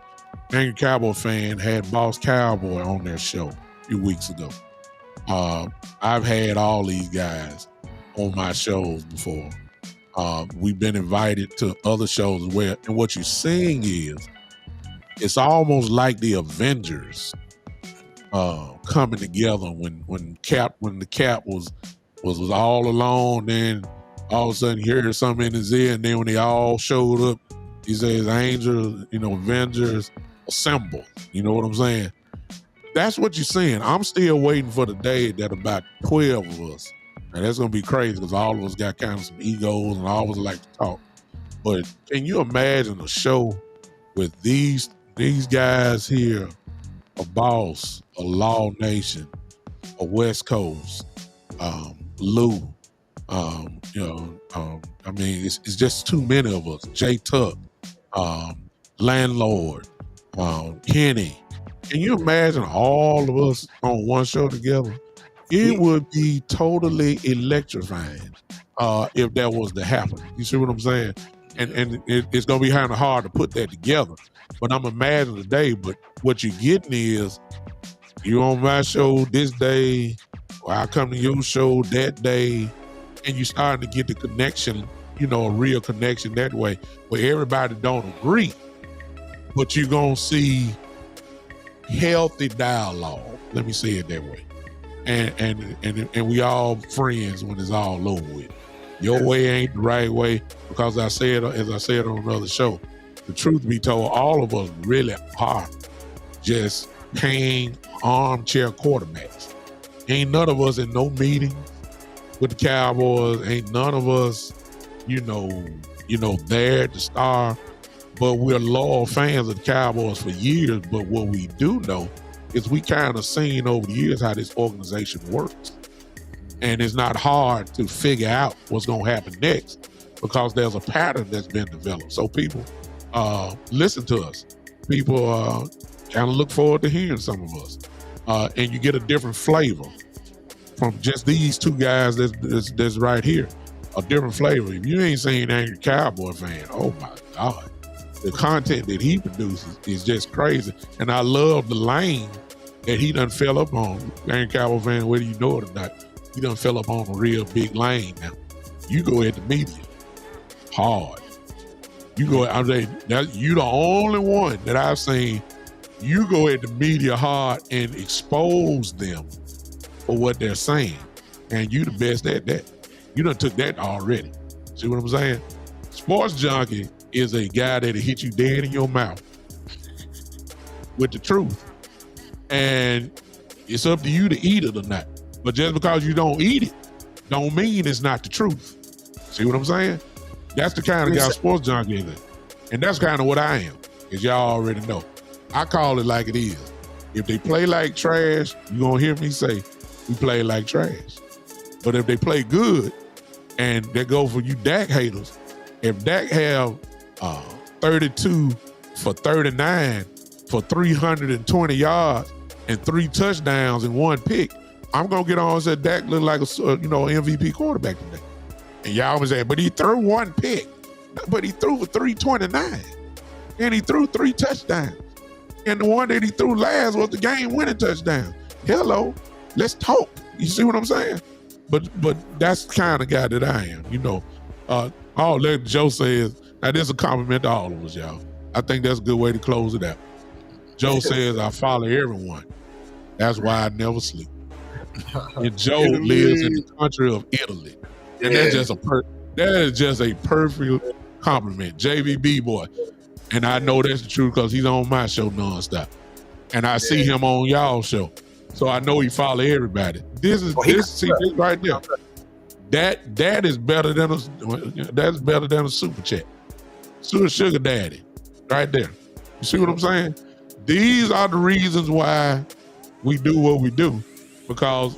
Speaker 2: Angry Cowboy fan, had Boss Cowboy on their show a few weeks ago. I've had all these guys on my shows before. We've been invited to other shows as well. And what you're seeing is, it's almost like the Avengers coming together when the Cap was all alone, then all of a sudden you heard something in his ear, and then when they all showed up, he says, Angels, Avengers assemble. You know what I'm saying? That's what you're seeing. I'm still waiting for the day that about 12 of us, and that's gonna be crazy because all of us got kind of some egos and all of us like to talk. But can you imagine a show with these guys here, a Boss, a Law Nation, a West Coast, Lou, it's just too many of us. J Tuck, Landlord, Kenny. Can you imagine all of us on one show together? It would be totally electrifying if that was to happen. You see what I'm saying? And it's gonna be kind of hard to put that together. But I'm imagining the day. But what you're getting is, you on my show this day, or I come to your show that day, and you starting to get the connection, a real connection that way, where everybody don't agree, but you're gonna see healthy dialogue. Let me say it that way. And we all friends when it's all over with. Your way ain't the right way, because as I said on another show, the truth be told, all of us really are just paying armchair quarterbacks. Ain't none of us in no meeting with the Cowboys. Ain't none of us, there at the star. But we're loyal fans of the Cowboys for years. But what we do know is we kind of seen over the years how this organization works. And it's not hard to figure out what's going to happen next because there's a pattern that's been developed. So people listen to us. People kind of look forward to hearing some of us. And you get a different flavor from just these two guys that's right here. A different flavor. If you ain't seen Angry Cowboy Fan, oh my God. The content that he produces is just crazy. And I love the lane that he done fell up on. Angry Cowboy Fan, whether you know it or not, he done fell up on a real big lane now. You go at the media hard. You go, I'm saying, you the only one that I've seen, you go at the media hard and expose them for what they're saying. And you the best at that. You done took that already. See what I'm saying? Sports Junkie is a guy that'll hit you dead in your mouth with the truth. And it's up to you to eat it or not. But just because you don't eat it, don't mean it's not the truth. See what I'm saying? That's the kind of guy Sports Junkie is. And that's kind of what I am, as y'all already know. I call it like it is. If they play like trash, you're going to hear me say, we play like trash. But if they play good, and that go for you Dak haters, if Dak have 32 for 39 for 320 yards and 3 touchdowns and 1 pick, I'm going to get on and say Dak look like a MVP quarterback today. And y'all was saying, but he threw 1 pick. But he threw for 329. And he threw 3 touchdowns. And the one that he threw last was the game-winning touchdown. Hello, let's talk. You see what I'm saying? But that's the kind of guy that I am. All that Joe says, now this is a compliment to all of us, y'all. I think that's a good way to close it out. Joe says, I follow everyone. That's why I never sleep. And Joe lives in the country of Italy. And that's just that is just a perfect compliment. JVB boy. And I know that's the truth because he's on my show nonstop. And I see him on y'all show. So I know he follow everybody. This right there. That is better than a super chat. Sugar daddy. Right there. You see what I'm saying? These are the reasons why we do what we do. Because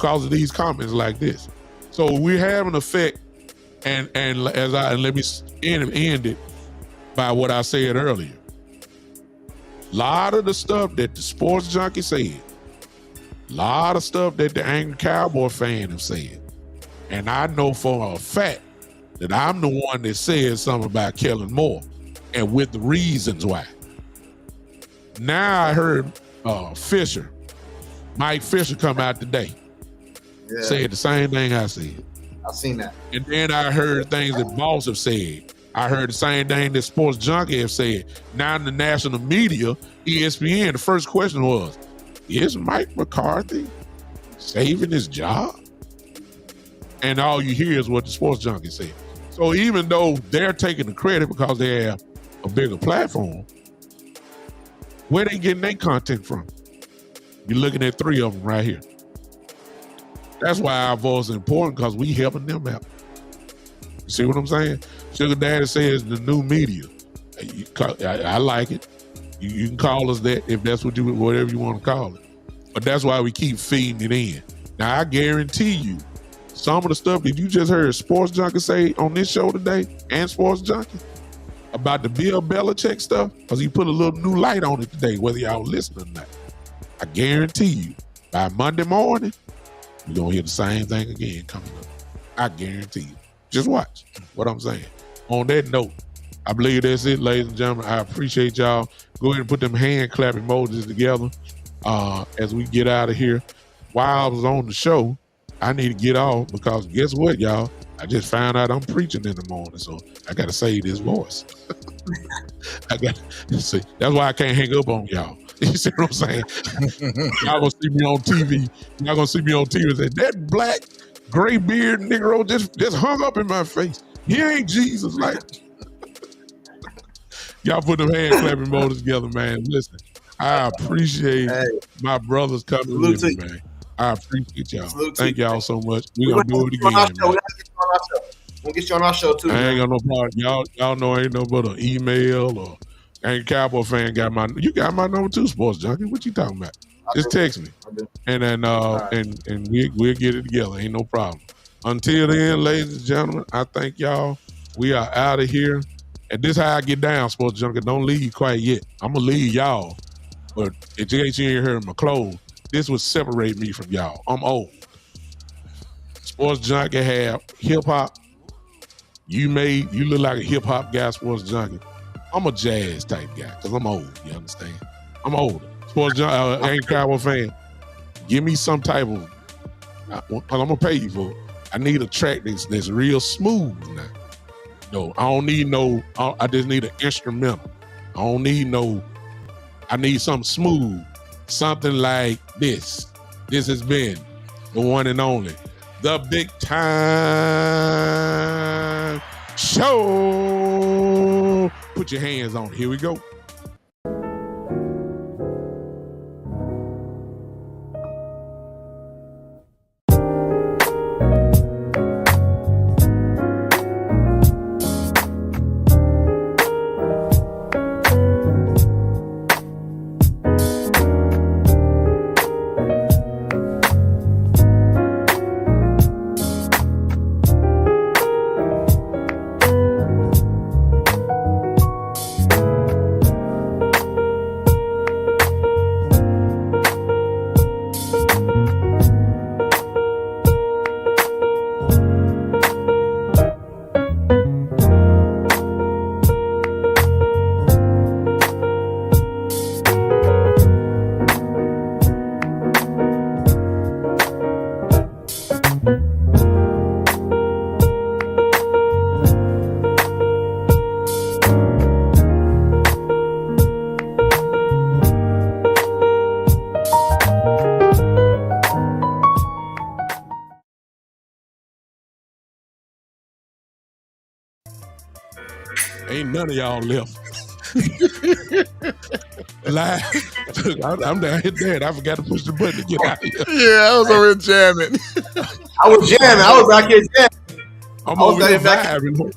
Speaker 2: of these comments like this. So we have an effect, and let me end it by what I said earlier. A lot of the stuff that the Sports Junkie said, a lot of stuff that the Angry Cowboy Fan have said, and I know for a fact that I'm the one that said something about Kellen Moore, and with the reasons why. Now I heard Mike Fisher come out today. Said the same thing I said.
Speaker 3: I've seen that.
Speaker 2: And then I heard things that Boss have said. I heard the same thing that Sports Junkie have said. Now in the national media, ESPN, the first question was, is Mike McCarthy saving his job? And all you hear is what the Sports Junkie said. So even though they're taking the credit because they have a bigger platform, where they getting their content from? You're looking at 3 of them right here. That's why our voice is important, because we helping them out. You see what I'm saying? Sugar Daddy says the new media. I like it. You can call us that if that's whatever you want to call it. But that's why we keep feeding it in. Now, I guarantee you, some of the stuff that you just heard Sports Junkie say on this show today, and Sports Junkie, about the Bill Belichick stuff, because he put a little new light on it today, whether y'all listening or not. I guarantee you, by Monday morning, you're going to hear the same thing again coming up. I guarantee you. Just watch what I'm saying. On that note, I believe that's it, ladies and gentlemen. I appreciate y'all. Go ahead and put them hand clap emojis together as we get out of here. While I was on the show, I need to get off because guess what, y'all? I just found out I'm preaching in the morning, so I got to save this voice. I got to see. That's why I can't hang up on y'all. You see what I'm saying? Y'all gonna see me on TV. Y'all gonna see me on TV and say, that black, gray beard Negro just hung up in my face. He ain't Jesus. Like, y'all put them hand clapping motors together, man. Listen, I appreciate my brothers coming with me, man. I appreciate y'all. Thank y'all so much. We're gonna do it again.
Speaker 3: We'll get you on our show too.
Speaker 2: I ain't got no problem. Y'all know I ain't no but an email or Ain't Cowboy fan got you got my number 2, Sports Junkie. What you talking about? Just text me. And then
Speaker 3: right.
Speaker 2: and we'll get it together. Ain't no problem. Until then, ladies and gentlemen, I thank y'all. We are out of here. And this how I get down, Sports Junkie. Don't leave quite yet. I'm gonna leave y'all. But in case you ain't heard my clothes, this would separate me from y'all. I'm old. Sports Junkie have hip hop. You look like a hip hop guy, Sports Junkie. I'm a jazz type guy because I'm old. You understand? I'm older. Sports Junkie, ain't Cowboy fan. Give me some type of. I'm gonna pay you for it. I need a track that's real smooth now. No, I don't need no. I just need an instrumental. I don't need no. I need something smooth, something like this. This has been the one and only, the Big Time Show. Put your hands on it. Here we go. Ain't none of y'all left. Live. I'm down here dead. I forgot to push the button to get out of here.
Speaker 4: Yeah, I was over here jamming.
Speaker 3: I was jamming. I was out here jamming.
Speaker 2: I'm over here vibing.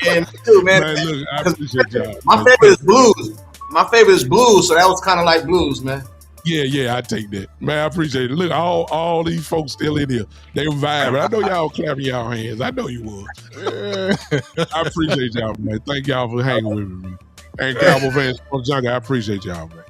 Speaker 3: Yeah, me too, man.
Speaker 2: Man, look, I appreciate y'all.
Speaker 3: My favorite is blues. My favorite is blues, so that was kind of like blues, man.
Speaker 2: Yeah, I take that. Man, I appreciate it. Look, all these folks still in here. They were vibing. I know y'all clapping y'all hands. I know you would. I appreciate y'all, man. Thank y'all for hanging with me. And Cowboy fans, I appreciate y'all, man.